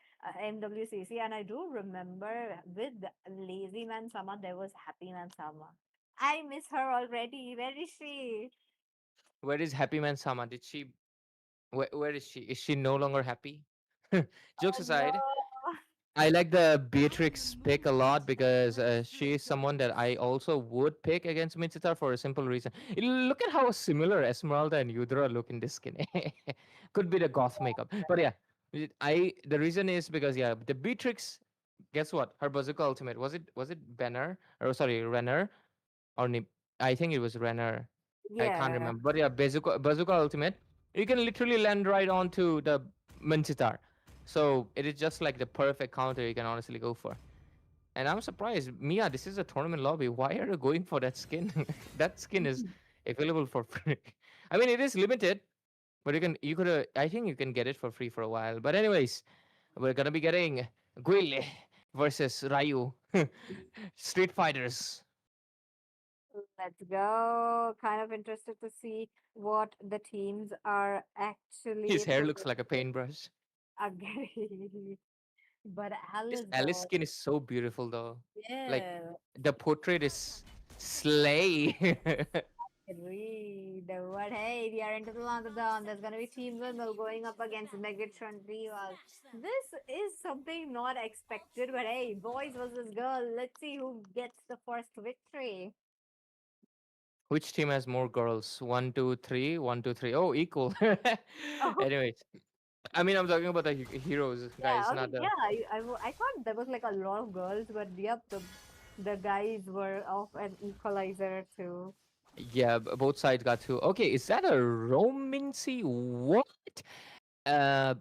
MWCC, and I do remember with Lazy Man Summer, there was Happy Man Summer. I miss her already. Where is she? Where is Happy Man Sama? Did she? Where is she? Is she no longer happy? Jokes Oh no. aside, I like the Beatrix pick a lot because she is someone that I also would pick against Mitsutar for a simple reason. Look at how similar Esmeralda and Yudra look in this skin. Could be the goth makeup, but yeah, the reason is because yeah, the Beatrix. Guess what? Her bazooka ultimate was it Banner or sorry Renner or I think it was Renner. I can't Yeah. remember, but yeah, bazooka ultimate. You can literally land right onto the Minchitar. So it is just like the perfect counter you can honestly go for. And I'm surprised, Mia, this is a tournament lobby. Why are you going for that skin? That skin is available for free. I mean, it is limited, but you could I think you can get it for free for a while. But anyways, we're gonna be getting Guile versus Ryu. Street Fighters. Let's go. Kind of interested to see what the teams are His actually hair looks like a projecting. paintbrush. Agree. But This Alice Alice though, skin is so beautiful though. Like yeah. the portrait is slay. Agreed. But hey, we are into the London. There's gonna be Team Wimble going up against Megatron Rivals. This is something not expected, but hey, boys versus girl. Let's see who gets the first victory. Which team has more girls? One, two, three. One, two, three. Oh, equal. Oh, Anyways, I mean, I'm talking about the heroes, guys, yeah. not Okay, the. yeah. I thought there was like a lot of girls, but yep, the guys were of an equalizer too. Yeah, both sides got two. Okay, is that a Romincy? What? Uh,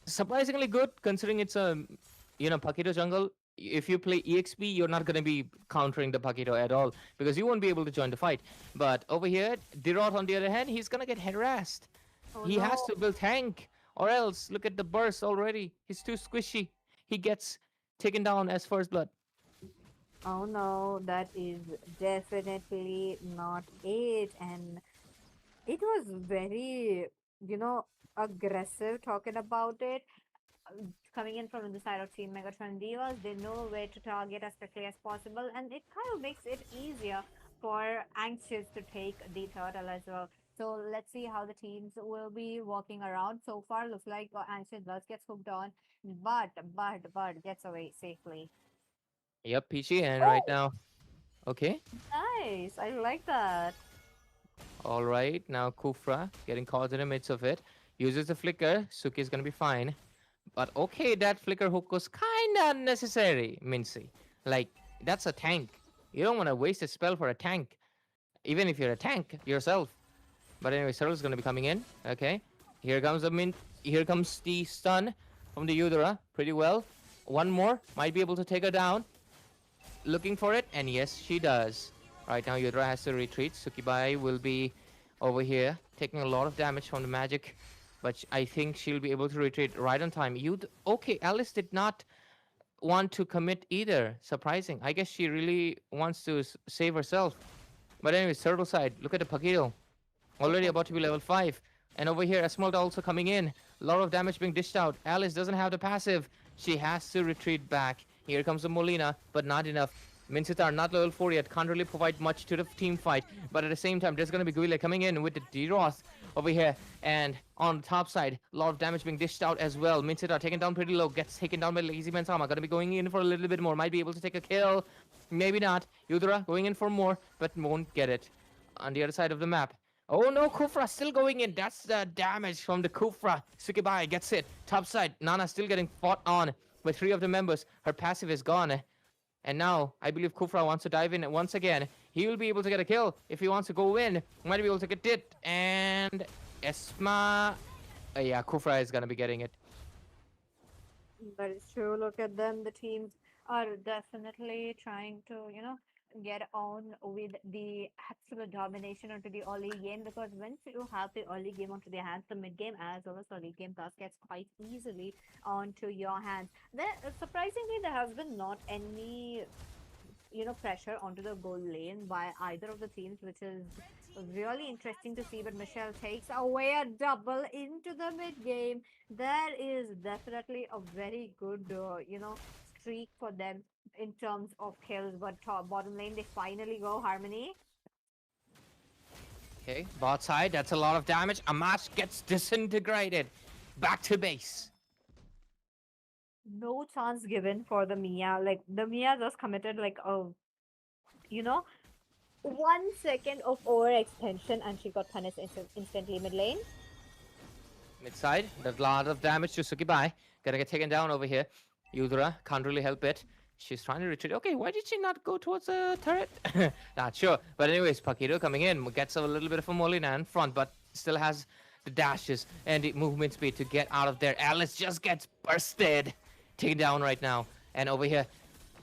Surprisingly good considering it's a Paquito jungle. If you play EXP, you're not going to be countering the Paquito at all because you won't be able to join the fight. But over here, Dirot on the other hand, he's going to get harassed. Oh He has no. to build tank or else look at the burst already. He's too squishy. He gets taken down as first blood. Oh no, that is definitely not it. And it was very, you know, aggressive talking about it. Coming in from the side of Team Megatron Divas, they know where to target as quickly as possible, and it kind of makes it easier for Anxious to take the turtle as well. So let's see how the teams will be walking around. So far, looks like Anxious does get hooked on, but gets away safely. Yep, Peachy, and right Oh, now, okay. nice! I like that. All right, now Kufra getting caught in the midst of it. Uses the flicker. Suki's gonna be fine. But okay, that flicker hook was kinda unnecessary, Mincy. Like, that's a tank. You don't want to waste a spell for a tank, even if you're a tank yourself. But anyway, Searle's gonna be coming in. Okay, here comes the mint. Here comes the stun from the Udara. Pretty well. One more might be able to take her down. Looking for it, and yes, she does. Right now, Udara has to retreat. Sukibai will be over here taking a lot of damage from the magic, but I think she'll be able to retreat right on time. Okay? Alice did not want to commit either. Surprising. I guess she really wants to save herself. But anyway, turtle side. Look at the Paquito. Already about to be level 5. And over here, Esmeralda also coming in. A lot of damage being dished out. Alice doesn't have the passive. She has to retreat back. Here comes the Molina, but not enough. Mincitar not level 4 yet. Can't really provide much to the team fight. But at the same time, there's going to be Guile coming in with the D-Roth. over here. And on the top side, a lot of damage being dished out as well. Minsita taken down pretty low, gets taken down by Lazy Man Sama. Gonna be going in for a little bit more, might be able to take a kill. Maybe not. Yudra going in for more, but won't get it. On the other side of the map. Oh no, Kufra still going in. That's the damage from the Kufra. Sukibai gets it. Top side, Nana still getting fought on with three of the members. Her passive is gone. And now, I believe Kufra wants to dive in once again. He will be able to get a kill if he wants to go in. Might be able to get it. And Esma... yeah, Kufra is going to be getting it. That is true. Look at them. The teams are definitely trying to, get on with the absolute domination onto the early game, because once you have the early game onto their hands, the mid game as well as the late game task gets quite easily onto your hands. Surprisingly, there has been not any pressure onto the goal lane by either of the teams, which is really interesting to see. But Michelle takes away a double into the mid game. That is definitely a very good, streak for them in terms of kills. But top bottom lane, they finally go Harmony. Okay, bot side, that's a lot of damage. Amash gets disintegrated. Back to base. No chance given for the Mia. Like the Mia just committed like a, you know, 1 second of overextension, and she got punished instantly mid lane. Mid side, there's a lot of damage to Sukibai. Gonna get taken down over here. Yudra can't really help it. She's trying to retreat. Okay, why did she not go towards the turret? Not sure. But anyways, Paquito coming in, gets a little bit of a Molina in front, but still has the dashes and the movement speed to get out of there. Alice just gets bursted. Taken down right now. And over here,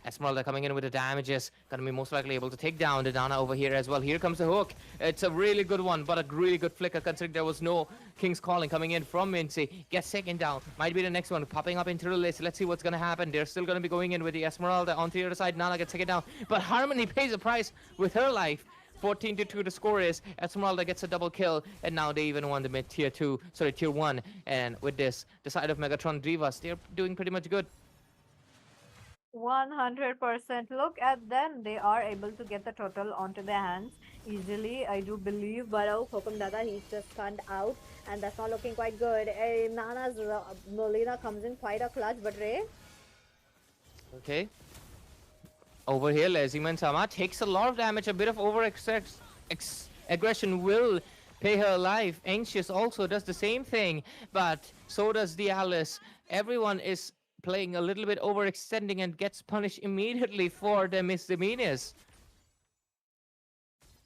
Esmeralda coming in with the damages. Gonna be most likely able to take down the Dana over here as well. Here comes the hook. It's a really good one, but a really good flicker considering there was no King's Calling coming in from Mincy. Gets second down. Might be the next one popping up into the list. Let's see what's gonna happen. They're still gonna be going in with the Esmeralda on the other side. Nana gets taken down. But Harmony pays a price with her life. 14-2 the score is. Esmeralda gets a double kill, and now they even won the mid tier 1. And with this, the side of Megatron Divas, they're doing pretty much good. 100%. Look at them. They are able to get the total onto their hands easily, I do believe. But oh, Kokum Dada, he's just stunned out, and that's not looking quite good. Nana's Molina comes in quite a clutch, but Ray. Okay. Over here, Leziman Sama takes a lot of damage. A bit of aggression will pay her life. Anxious also does the same thing, but so does the Alice. Everyone is playing a little bit overextending and gets punished immediately for their misdemeanors.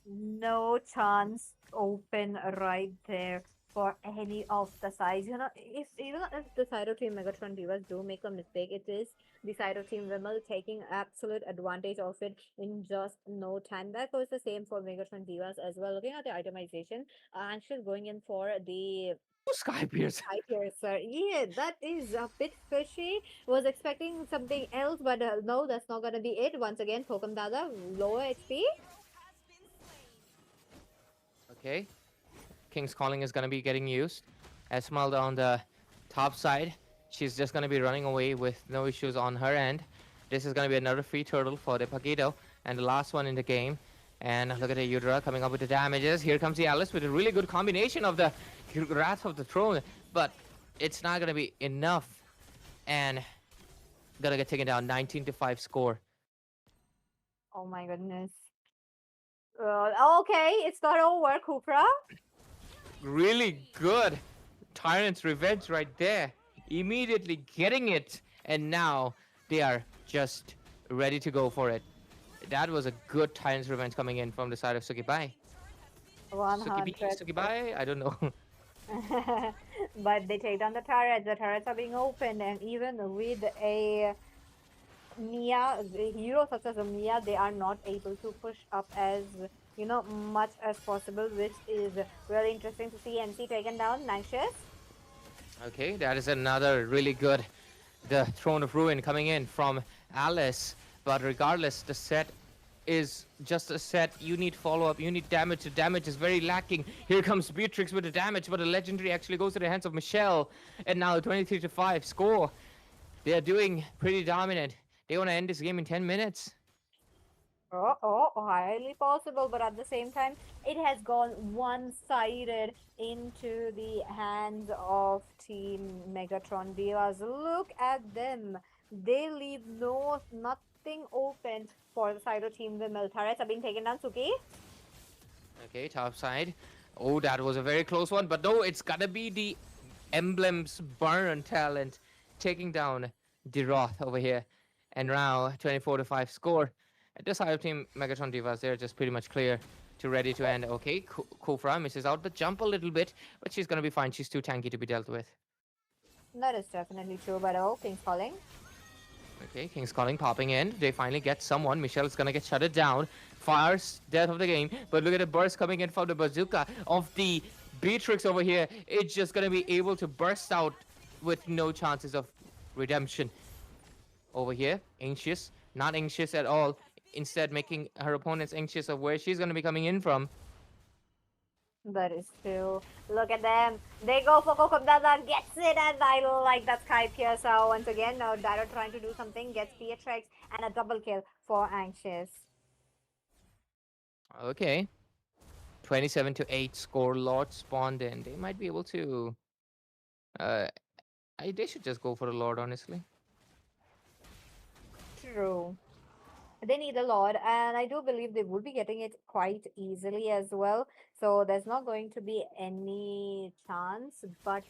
No chance open right there for any of the sides. If even if the side of Team Megatron Divas do make a mistake, it is the side of Team Vimal taking absolute advantage of it in just no time. That goes the same for Megatron Divas as well. Looking at the itemization, and she's going in for the Sky Pierce. Sky Piercer. Yeah, that is a bit fishy. Was expecting something else, but no, that's not gonna be it. Once again, Kokum Dada, lower HP. Okay. King's Calling is going to be getting used. Esmeralda on the top side. She's just going to be running away with no issues on her end. This is going to be another free turtle for the Paquito. And the last one in the game. And look at the Udra coming up with the damages. Here comes the Alice with a really good combination of the Wrath of the Throne. But it's not going to be enough. And gonna get taken down. 19-5 score. Oh my goodness. Okay, it's not over, Kupra. Really good. Tyrant's Revenge right there. Immediately getting it. And now they are just ready to go for it. That was a good Tyrant's Revenge coming in from the side of Sukibai. 100. Sukibai? I don't know. But they take down the turrets. The turrets are being opened, and even with a Mia, the hero such as a Mia, they are not able to push up as much as possible, which is really interesting to see. MC taken down, Anxious. Okay, that is another really good. The Throne of Ruin coming in from Alice. But regardless, the set is just a set. You need follow-up. You need damage. The damage is very lacking. Here comes Beatrix with the damage, but the legendary actually goes to the hands of Michelle. And now 23-5 score. They are doing pretty dominant. They want to end this game in 10 minutes. Highly possible, but at the same time, it has gone one-sided into the hands of Team Megatron Divas. Look at them. They leave nothing open for the side of Team Vimal. Turrets are being taken down, Suki. Okay, top side. Oh, that was a very close one, but no, it's gonna be the Emblem's burn talent taking down Deroth over here. And now 24 to 5 score. At this side of Team Megatron Divas, they're just pretty much clear to ready to end. Okay, Kufra misses out the jump a little bit, but she's gonna be fine. She's too tanky to be dealt with. That is definitely true, but oh, King's calling. Okay, King's Calling popping in. They finally get someone. Michelle's gonna get shutted down. Fires death of the game. But look at the burst coming in from the bazooka of the Beatrix over here. It's just gonna be able to burst out with no chances of redemption. Over here, anxious, not anxious at all. Instead, making her opponents anxious of where she's gonna be coming in from. That is true. Look at them. They go for Kokomdada, gets it, and I like that Sky Piercer. Once again, now Dara trying to do something, gets Beatrix, and a double kill for Anxious. Okay, 27 to 8 score. Lord spawned in. They might be able to. Uh, they should just go for the Lord, honestly. True. They need a lot, and I do believe they would be getting it quite easily as well. So there's not going to be any chance. But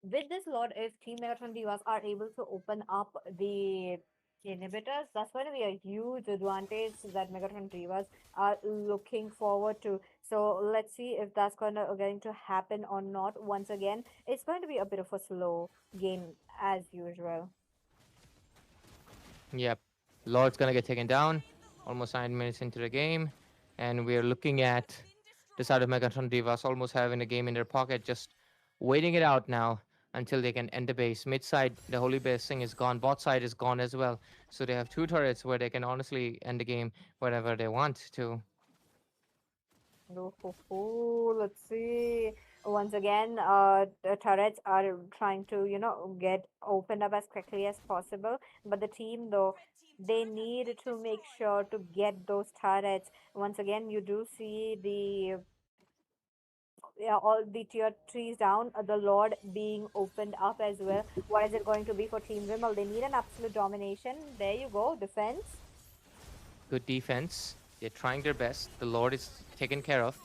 with this lot, if Team Megatron Divas are able to open up the inhibitors, that's going to be a huge advantage that Megatron Divas are looking forward to. So let's see if that's going to happen or not. Once again, it's going to be a bit of a slow game as usual. Yep. Lord's gonna get taken down. Almost 9 minutes into the game. And we're looking at the side of Megatron Divas almost having the game in their pocket, just waiting it out now until they can end the base. Mid side, the Holy Base thing is gone. Bot side is gone as well. So they have two turrets where they can honestly end the game wherever they want to. Let's see. Once again, the turrets are trying to, get opened up as quickly as possible. But the team, though, they need to make sure to get those turrets. Once again, you do see the yeah, all the tier trees down, the Lord being opened up as well. What is it going to be for Team Vimal? They need an absolute domination. There you go, defense. Good defense. They're trying their best. The Lord is taken care of.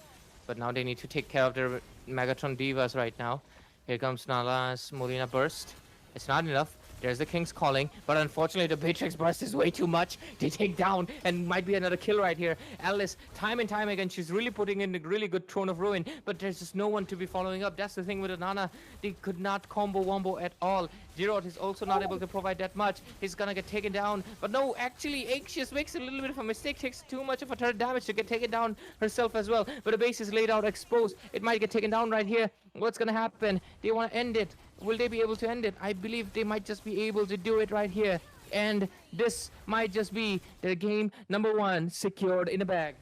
But now they need to take care of their Megatron Divas right now. Here comes Nala's Molina Burst. It's not enough. There's the King's Calling, but unfortunately the Beatrix Burst is way too much. They take down, and might be another kill right here. Alice, time and time again, she's really putting in a really good Throne of Ruin, but there's just no one to be following up. That's the thing with Nana. They could not combo wombo at all. Jirot is also not able to provide that much. He's gonna get taken down, but no, actually Anxious makes a little bit of a mistake, takes too much of a turret damage to get taken down herself as well. But the base is laid out exposed. It might get taken down right here. What's gonna happen? They want to end it. Will they be able to end it? I believe they might just be able to do it right here. And this might just be their game number one secured in the bag.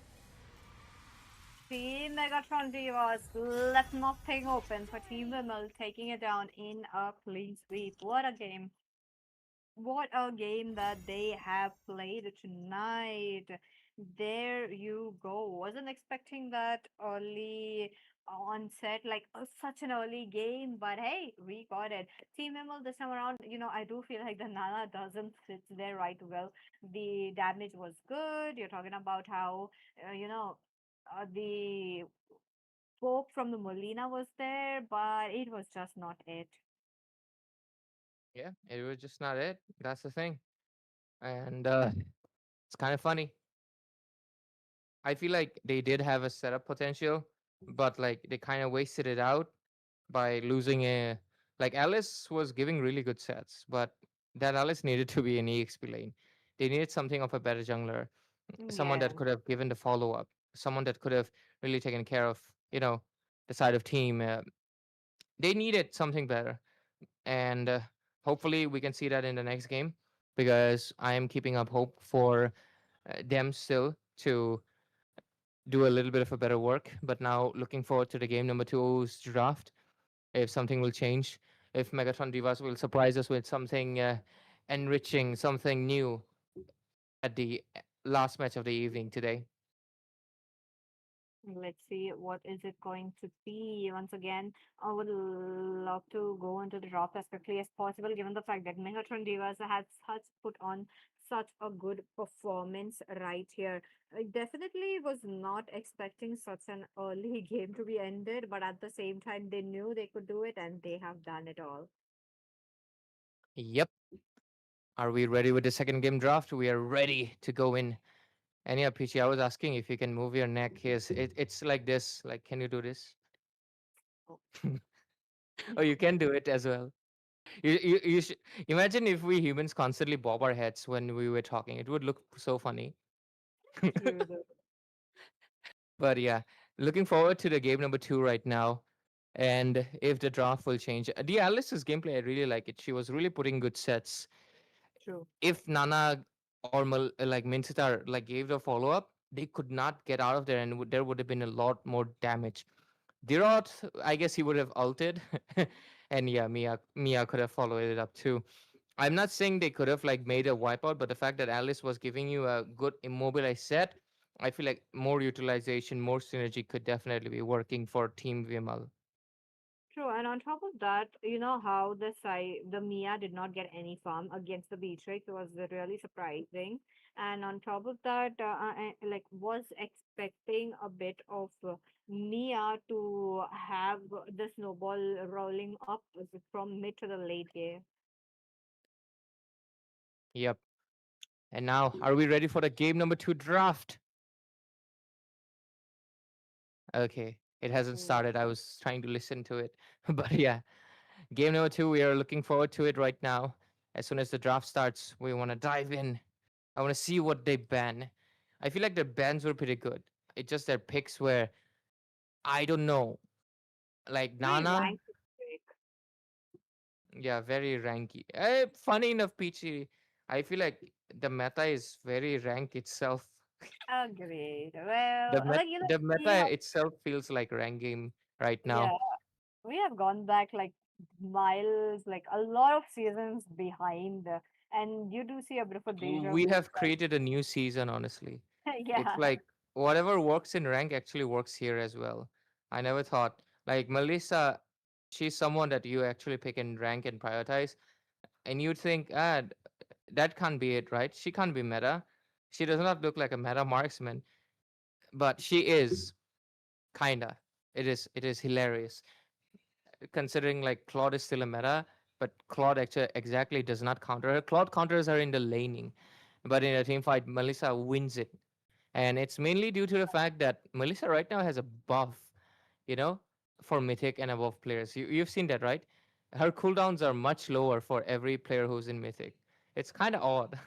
Team Megatron Divas left nothing open for Team Vimal taking it down in a clean sweep. What a game. What a game that they have played tonight. There you go. Wasn't expecting that early onset, like such an early game, but hey, we got it. Team Vimal this time around, I do feel like the Nala doesn't fit there right well. The damage was good. You're talking about how, the poke from the Molina was there, but it was just not it. Yeah, it was just not it. That's the thing. And it's kind of funny. I feel like they did have a setup potential, but like they kind of wasted it out by losing a. Like Alice was giving really good sets, but that Alice needed to be an EXP lane. They needed something of a better jungler, someone Yeah. that could have given the follow up, someone that could have really taken care of, the side of team. They needed something better, and hopefully we can see that in the next game because I am keeping up hope for them still to do a little bit of a better work. But now looking forward to the game number two's draft. If something will change, if Megatron Divas will surprise us with something enriching, something new at the last match of the evening today. Let's see what is it going to be. Once again, I would love to go into the draft as quickly as possible, given the fact that Megatron Divas has put on such a good performance right here. I definitely was not expecting such an early game to be ended, but at the same time, they knew they could do it, and they have done it all. Yep. Are we ready with the second game draft? We are ready to go in. And yeah, Peachy, I was asking if you can move your neck. Yes, it's like this. Like, can you do this? Oh. Oh, you can do it as well. You should imagine if we humans constantly bob our heads when we were talking. It would look so funny. True, though. But yeah, looking forward to the game number two right now. And if the draft will change, the Alice's gameplay, I really like it. She was really putting good sets. True. If Nana or like Minsitar like gave the follow up, they could not get out of there, and there would have been a lot more damage. Dirot, I guess he would have ulted, and yeah, Mia could have followed it up too. I'm not saying they could have like made a wipeout, but the fact that Alice was giving you a good immobilized set, I feel like more utilization, more synergy could definitely be working for Team Vimal. True, and on top of that, you know how the Mia did not get any farm against the Beatrix was really surprising. And on top of that, like was expecting a bit of Mia to have the snowball rolling up from mid to the late game. Yep. And now, are we ready for the game number two draft? Okay, it hasn't Mm. started. I was trying to listen to it, but yeah, game number two. We are looking forward to it right now. As soon as the draft starts, we want to dive in. I want to see what they ban. I feel like their bans were pretty good. It's just their picks were, I don't know, like Very Nana. ranked pick. Yeah, very ranky. Funny enough, Peachy, I feel like the meta is very rank itself. Agreed. Well, like The you meta have, itself feels like rank game right yeah, now. we have gone back like miles, like a lot of seasons behind, and you do see a bit of a deja We vu. have created a new season, honestly. It's Yeah, like whatever works in rank actually works here as well. I never thought. Like Melissa, she's someone that you actually pick in rank and prioritize, and you'd think, that can't be it, right? She can't be meta. She does not look like a meta marksman, but she is kinda. It is hilarious considering like Claude is still a meta, but Claude actually exactly does not counter her. Claude counters her in the laning, but in a team fight, Melissa wins it, and it's mainly due to the fact that Melissa right now has a buff, you know, for Mythic and above players. You've seen that, right? Her cooldowns are much lower for every player who's in Mythic. It's kind of odd.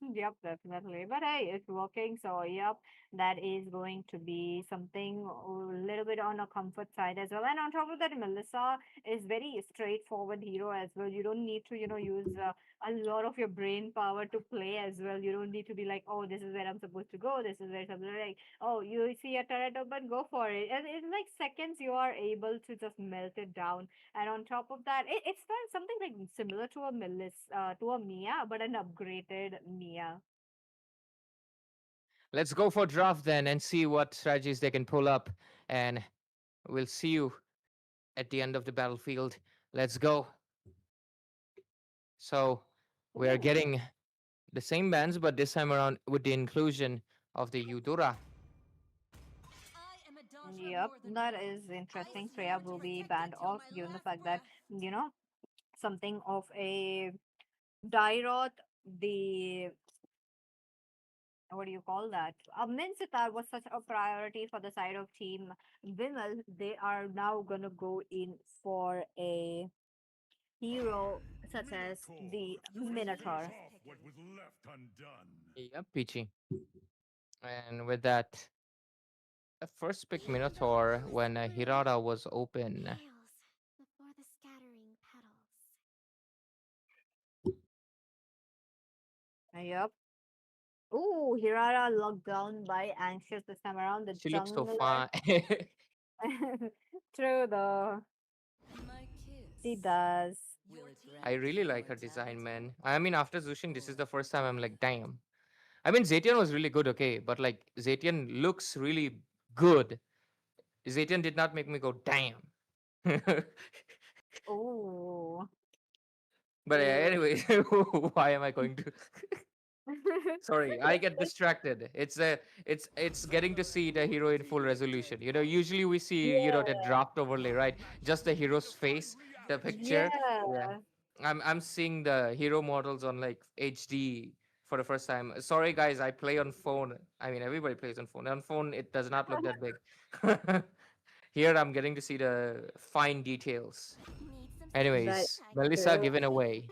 yep, definitely. But hey, it's working. So, yep, that is going to be something a little bit on a comfort side as well. And on top of that, Melissa is very straightforward hero as well. You don't need to, use a lot of your brain power to play as well. You don't need to be like, oh, this is where I'm supposed to go. This is where something like, oh, you see a turret open, go for it. And in like seconds, you are able to just melt it down. And on top of that, it's not something like similar to a to a Mia, but an upgraded Mia. Let's go for draft then and see what strategies they can pull up, and we'll see you at the end of the battlefield. Let's go. So we are Ooh. getting the same bands, but this time around with the inclusion of the Eudora. I am a daughter of Yep, more than that gold. is I interesting. swore Freya to will be protect it banned till off, my given the last fact that, breath. something of a Dairot, the what do you call that? Minsitar was such a priority for the side of Team Vimal. They are now gonna go in for a hero such as Miracle! the Your Finish Minotaur. tears off what thickened. was left undone. Yep, Peachy. And with that, first pick Even the Minotaur forest when bloom Hirata was open. pales before the scattering petals. Yep. Ooh, Hirara locked down by Anxious this time around. The She looks so jungler. fine. True, though. My She kiss does. will I grant really you like her design, immortality. man. I mean, after Zushin, this is the first time I'm like, damn, I mean, Zetian was really good, okay, but like Zetian looks really good. Zetian did not make me go, damn. But Oh. anyway, why am I going to? Sorry, I get distracted. It's getting to see the hero in full resolution. Usually we see the Yeah, draft overlay, right? Just the hero's Destroy face, the reality. picture. Yeah, yeah. I'm seeing the hero models on like HD for the first time. Sorry guys, I play on phone. I mean, everybody plays on phone. On phone, it does not look that big. Here, I'm getting to see the fine details. Need some That Anyways, sunshine? Melissa true. given away.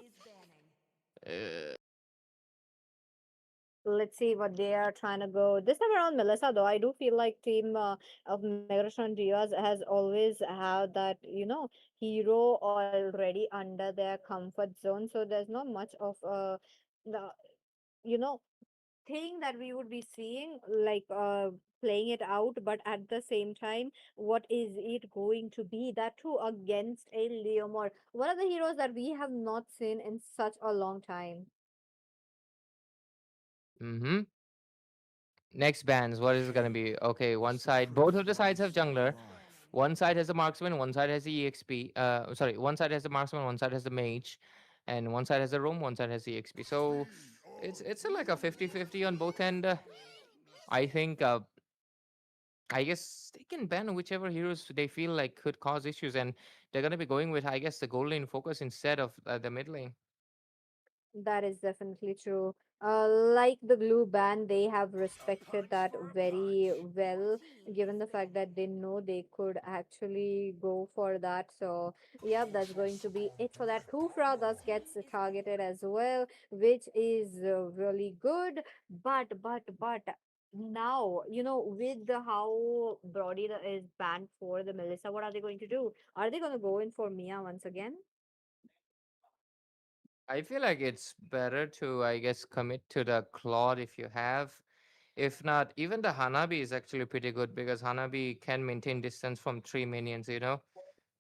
Let's see what they are trying to go. This time around, Melissa, though, I do feel like team of Megatron Diaz has always had that, hero already under their comfort zone. So there's not much of the, you know, thing that we would be seeing, like playing it out, but at the same time, what is it going to be? That too against a Leomord, one of the heroes that we have not seen in such a long time. Mm-hmm. Next bands, what is it gonna be? Okay, one side, both of the sides have jungler. One side has the marksman, one side has the EXP. Sorry, one side has the marksman, one side has the mage, and one side has the roam, one side has the EXP. So it's like a 50-50 on both end. I think I guess they can ban whichever heroes they feel like could cause issues, and they're gonna be going with, I guess, the gold lane focus instead of the mid lane. That is definitely true. Like the glue ban, they have respected that very well, given the fact that they know they could actually go for that. So, yep, that's going to be it for that. Kufra thus gets targeted as well, which is really good. But now, with how Brody is banned for the Melissa, what are they going to do? Are they going to go in for Mia once again? I feel like it's better to, I guess, commit to the Claude if you have. If not, even the Hanabi is actually pretty good because Hanabi can maintain distance from three minions.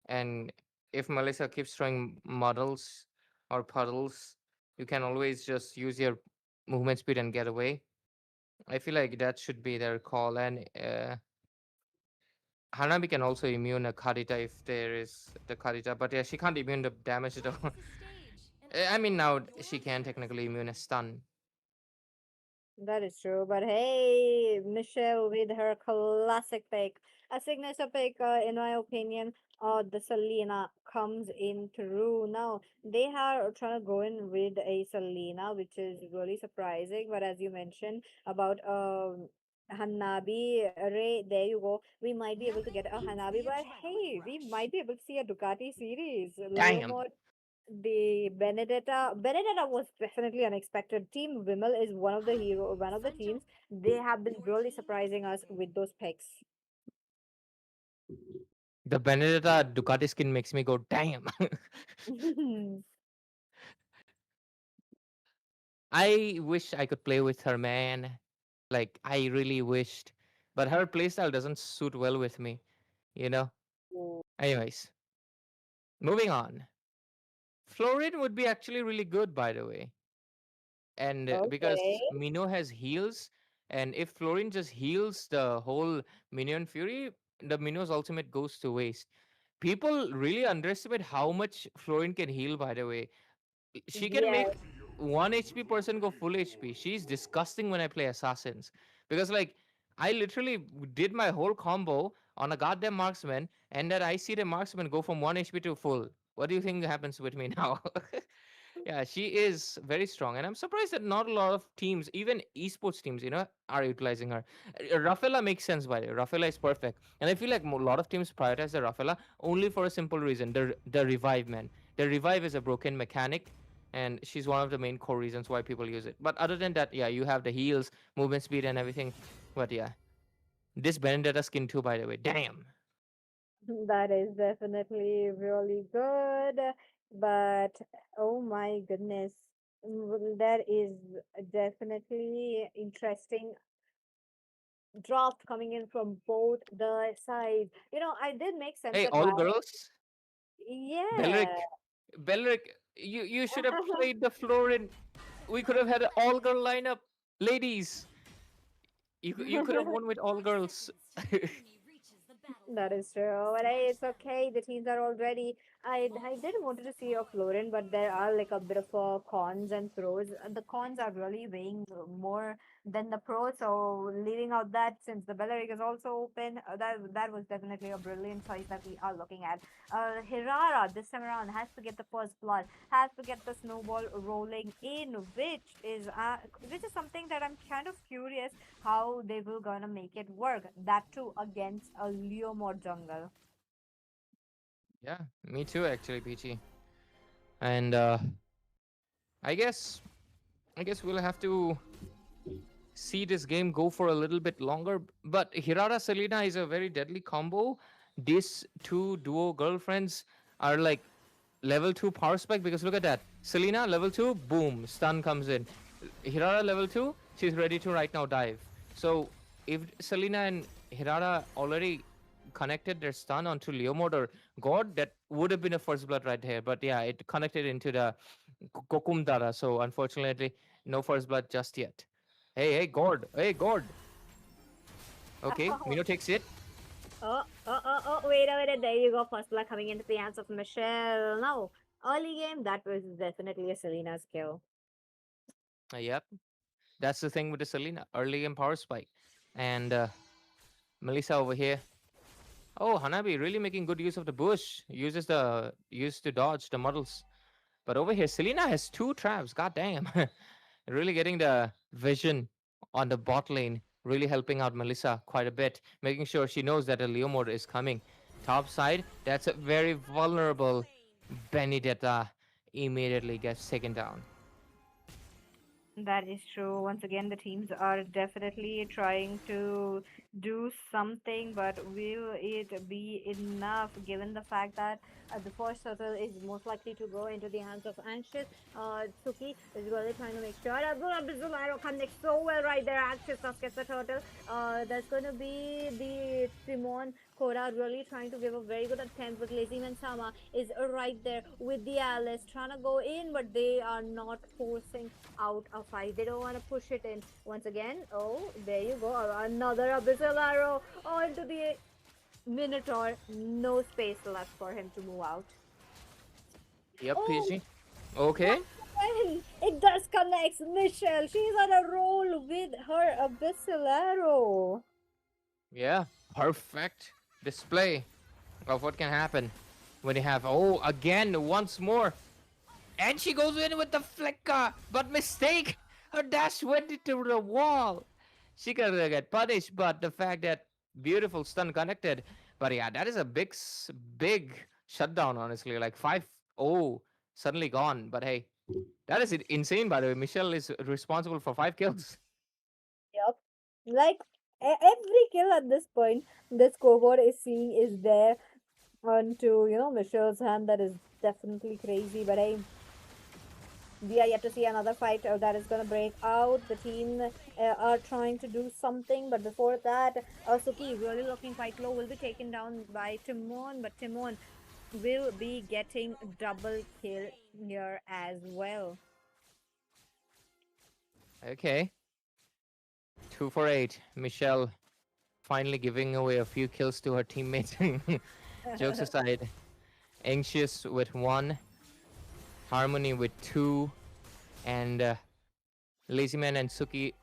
And if Melissa keeps throwing models or puddles, you can always just use your movement speed and get away. I feel like that should be their call. And Hanabi can also immune a Kadita if there is the Kadita, but yeah, she can't immune the damage though. It's a stage, and I I mean, want now your she can technically service. immune a stun. That is true, but hey, Michelle with her classic pick, a signature pick, in my opinion. The Selena comes in through. Now they are trying to go in with a Selena, which is really surprising. But as you mentioned about Hanabi, Ray, there you go. We might be able to get Nothing a beats Hanabi, the but adrenaline hey, we rush. might be able to see a Ducati series. Damn. Leo the Benedetta was definitely unexpected. Team Wimmel is one of the Center teams. They have been your really team surprising us win. with those picks. The Benedetta Ducati skin makes me go, damn. I wish I could play with her, man. Like, I really wished. But her playstyle doesn't suit well with me, you know? Anyways, moving on. Florin would be actually really good, by the way. And Okay. because Mino has heals, and if Florin just heals the whole Minion Fury, the Mino's ultimate goes to waste. People really underestimate how much Florin can heal, by the way. She can Yes. make 1 HP person go full HP. She's disgusting when I play assassins. Because like I literally did my whole combo on a goddamn marksman, and then I see the marksman go from 1 HP to full. What do you think happens with me now? Yeah, she is very strong, and I'm surprised that not a lot of teams, even esports teams, are utilizing her. Rafaela makes sense by the way. Rafaela is perfect, and I feel like a lot of teams prioritize the Rafaela only for a simple reason: the revive, man. The revive is a broken mechanic, and she's one of the main core reasons why people use it. But other than that, yeah, you have the heals, movement speed, and everything. But yeah, this Benedetta skin too, by the way. Damn. That is definitely really good. But oh my goodness. There is definitely interesting draft coming in from both the sides. I did make sense Hey, that all why. girls, Yeah. Belric, Belric, you should have played the Florin. We could have had an all girl lineup. Ladies, you could have won with all 5 girls. seconds till the enemy reaches the That battlefield. is true. But hey, Launch it's okay. The teams are all ready. I did wanted to see a Florin, but there are like a bit of cons and pros. The cons are really weighing more than the pros. So leaving out that, since the Belleric is also open, that was definitely a brilliant choice that we are looking at. Hirara this time around has to get the first blood, has to get the snowball rolling in, which is something that I'm kind of curious how they will gonna make it work. That too against a Leomord jungle. Yeah, me too, actually, Peachy. And I guess I guess we'll have to see this game go for a little bit longer. But Hirara Selena is a very deadly combo. These two duo girlfriends are like level 2 power spike, because look at that. Selena level 2, boom, stun comes in. Hirara level 2, she's ready to right now dive. So if Selena and Hirara already connected their stun onto Leomord or God, that would have been a first blood right here. But yeah, it connected into the Kokumdara. So unfortunately, no first blood just yet. Hey, God. Hey, God. Okay, Oh, Mino takes it. wait a minute. There you go. First blood coming into the hands of Michelle. Now, early game, that was definitely a Selena's kill. Yep. That's the thing with the Selena. Early in power spike. And Melissa over here. Oh, Hanabi really making good use of the bush. Used to dodge the models. But over here, Selena has two traps. God damn. Really getting the vision on the bot lane. Really helping out Melissa quite a bit. Making sure she knows that a Leo mode is coming. Top side, that's a very vulnerable Benedetta. Immediately gets taken down. That is true. Once again, the teams are definitely trying to do something, but will it be enough given the fact that the first turtle is most likely to go into the hands of Anxious? Suki is really trying to make sure that Bizularo connects so well right there. Anxious just gets the turtle. There's going to be the Timon Kora really trying to give a very good attempt, but Lazy Man Sama is right there with the Alice trying to go in, but they are not forcing out a fight. They don't want to push it in. Once again, oh, there you go. Another abyssal arrow onto the Minotaur. No space left for him to move out. Yep, Oh, PG. Okay. once again, it does connect. Michelle, she's on a roll with her abyssal arrow. Yeah. Perfect display of what can happen when you have. Oh, again, once more. And she goes in with the flicker, but mistake. Her dash went into the wall. She gonna get punished, but the fact that beautiful stun connected. But yeah, that is a big shutdown. Honestly, like 5-0 suddenly gone. But hey, that is insane. By the way, Michelle is responsible for 5 kills. Yep. Like every kill at this point, this cohort is seeing is there onto, Michelle's hand. That is definitely crazy. But hey, we are yet to see another fight that is going to break out. The team are trying to do something, but before that, Suki really looking quite low, will be taken down by Timon, but Timon will be getting double kill here as well. Okay, 2 for 8. Michelle finally giving away a few kills to her teammates. Jokes aside, Anxious with 1, Harmony with 2, and Lazy Man and Suki.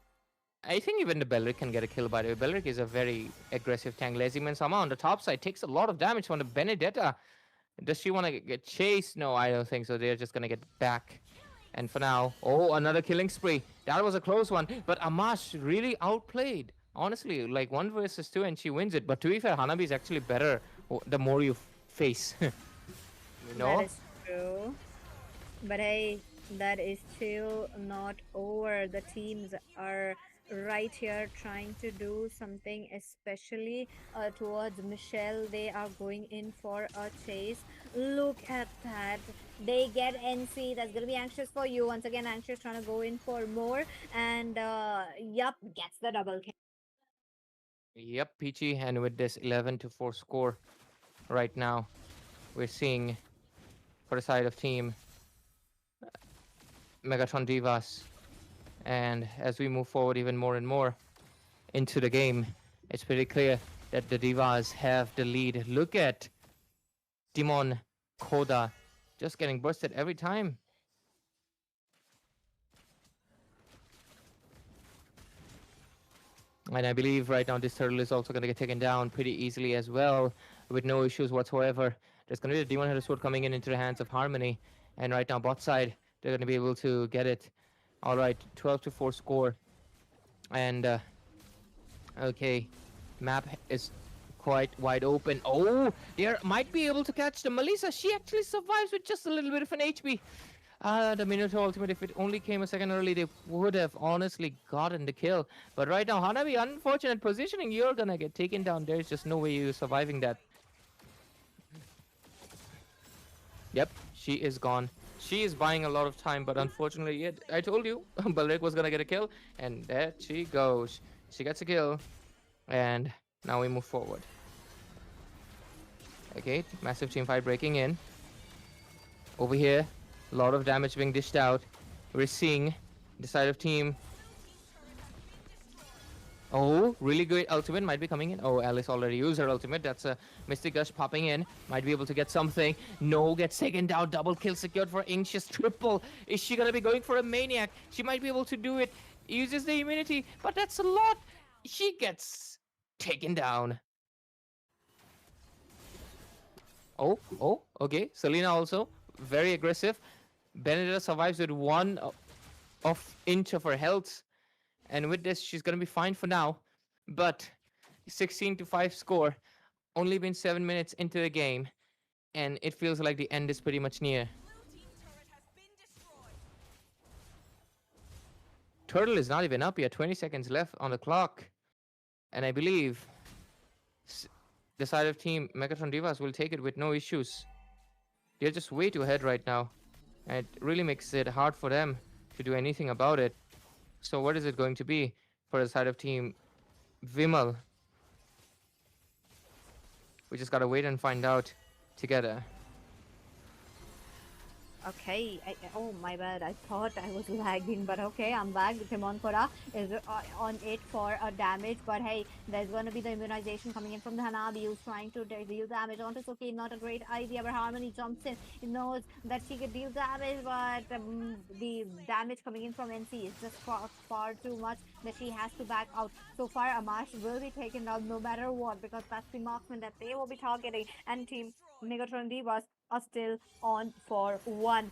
I think even the Belric can get a kill, by the way. Belric is a very aggressive tank. Lazy Man Sama on the top side takes a lot of damage from the Benedetta. Does she want to get chased? No, I don't think so. They're just going to get back. And for now, oh, another killing spree. That was a close one. But Amash really outplayed. Honestly, like 1 versus 2, and she wins it. But to be fair, Hanabi is actually better the more you face. you That know? is true. But hey, that is still not over. The teams are right here trying to do something, especially towards Michelle. They are going in for a chase. Look at that. They get NC. That's going to be anxious for you. Once again, anxious trying to go in for more. And yup, gets the double kill. Yep, Peachy. And with this 11-4 score right now, we're seeing for the side of team Megatron Divas And as we move forward even more and more into the game, it's pretty clear that the Divas have the lead. Look at Timon Koda just getting bursted every time. And I believe right now this turtle is also going to get taken down pretty easily as well, with no issues whatsoever. There's going to be a demon header sword coming in into the hands of Harmony. And right now, bot side, they're going to be able to get it. All right, 12-4 score. And, okay, map is quite wide open. Oh, they might be able to catch the Melissa. She actually survives with just a little bit of an HP. The Minotaur ultimate, if it only came a second early, they would have honestly gotten the kill. But right now, Hanabi, unfortunate positioning. You're gonna get taken down. There's just no way you're surviving that. Yep, she is gone. She is buying a lot of time, but unfortunately, yeah, I told you, Balrek was gonna get a kill, and there she goes. She gets a kill, and now we move forward. Okay, massive team fight breaking in. Over here, a lot of damage being dished out. We're seeing the side of team. Oh, really good ultimate might be coming in. Oh, Alice already used her ultimate. That's a Mystic Gush popping in. Might be able to get something. No, gets taken down. Double kill secured for Anxious. Triple. Is she gonna be going for a Maniac? She might be able to do it. Uses the immunity, but that's a lot. She gets taken down. Oh, okay. Selena also very aggressive. Benedetta survives with of inch of her health. And with this, she's going to be fine for now. But 16-5 score. Only been 7 minutes into the game. And it feels like the end is pretty much near. Turtle is not even up yet. 20 seconds left on the clock. And I believe the side of team Megatron Divas will take it with no issues. They're just way too ahead right now. And it really makes it hard for them to do anything about it. So what is it going to be for the side of team Vimal? We just gotta wait and find out together. Okay, oh my bad, I thought I was lagging, but okay, I'm back. Timon Kora is on it for a damage, but hey, there's going to be the immunization coming in from the Hanabi, who's trying to deal damage onto Suki. Not a great idea, but Harmony jumps in. He knows that she could deal damage, but the damage coming in from NC is just far too much that she has to back out. So far, Amash will be taken down no matter what, because that's the marksman that they will be targeting, and Team Megatron Divas are still on for one.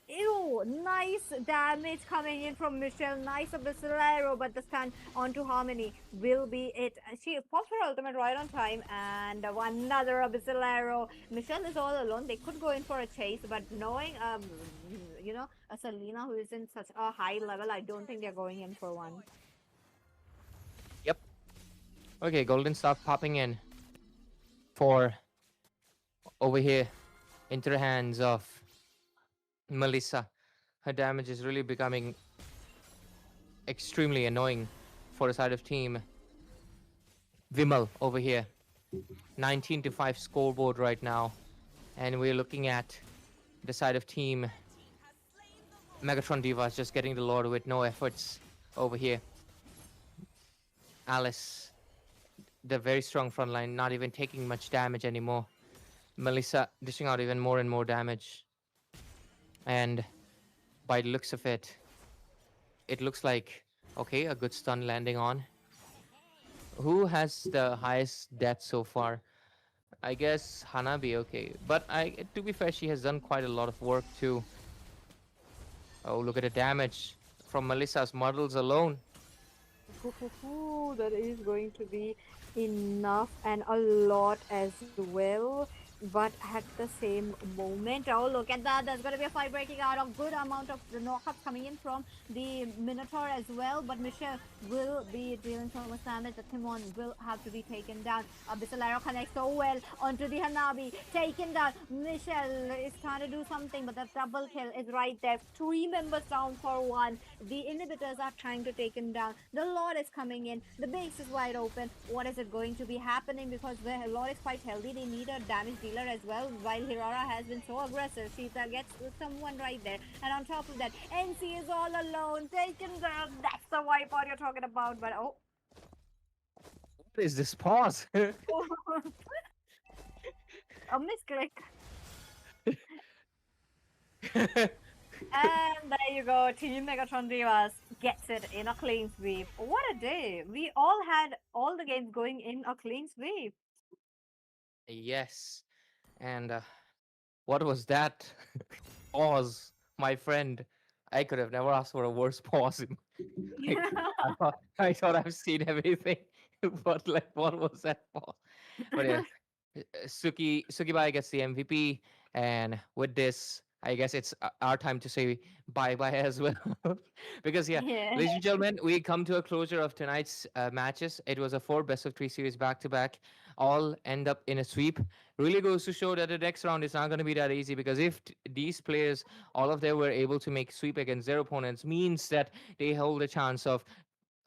Ew, nice damage coming in from Michelle. Nice abyssal arrow, but the stun onto Harmony will be it. She popped her ultimate right on time, and another abyssal arrow. Michelle is all alone. They could go in for a chase, but knowing a Selena who is in such a high level, I don't think they're going in for one. Yep. Okay, golden stuff popping in for over here into the hands of Melissa. Her damage is really becoming extremely annoying for the side of team Vimal over here. 19-5 scoreboard right now. And we're looking at the side of team Megatron Divas just getting the Lord with no efforts over here. Alice, the very strong front line, not even taking much damage anymore. Melissa dishing out even more and more damage. And by the looks of it, it looks like, okay, a good stun landing on. Who has the highest death so far? I guess Hanabi, okay. But to be fair, she has done quite a lot of work too. Oh, look at the damage from Melissa's models alone. That is going to be enough and a lot as well. But at the same moment, oh look at that, there's going to be a fight breaking out. A good amount of the knockouts coming in from the Minotaur as well, but Michelle will be dealing so much damage that Timon will have to be taken down. Abyssal Arrow connects so well onto the Hanabi, taken down. Michelle is trying to do something, but the double kill is right there. 3 members down for 1. The inhibitors are trying to take him down. The Lord is coming in, the base is wide open. What is it going to be happening? Because the Lord is quite healthy, they need a damage stealer as well. While Hirara has been so aggressive, she gets someone right there. And on top of that, NC is all alone, taken down. That's the wipeout you're talking about. But oh, What is this pause? a misclick. And there you go. Team Megatron Divas gets it in a clean sweep. What a day. We all had all the games going in a clean sweep. Yes. And what was that? Pause, my friend. I could have never asked for a worse pause. Like, I thought I've seen everything, but like, what was that pause? But yeah, Sukibai gets the MVP, and with this, I guess it's our time to say bye bye as well, because yeah, Yeah. ladies and gentlemen, we come to a closure of tonight's matches. It was a four best of three series back to back, all end up in a sweep. Really goes to show that the next round is not going to be that easy because if these players, all of them, were able to make sweep against their opponents, means that they hold a chance of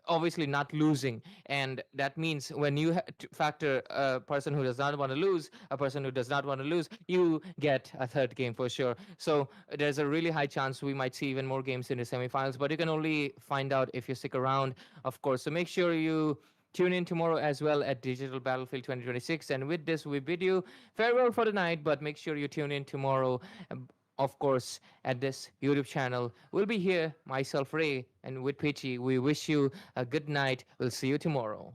obviously not losing, and that means when you factor a person who does not want to lose, a person who does not want to lose, you get a third game for sure. So there's a really high chance we might see even more games in the semifinals, but you can only find out if you stick around, of course. So make sure you tune in tomorrow as well at Digital Battlefield 2026. And with this, we bid you farewell for the night, but make sure you tune in tomorrow, of course, at this YouTube channel. We'll be here, myself, Ray, and with Peachy. We wish you a good night. We'll see you tomorrow.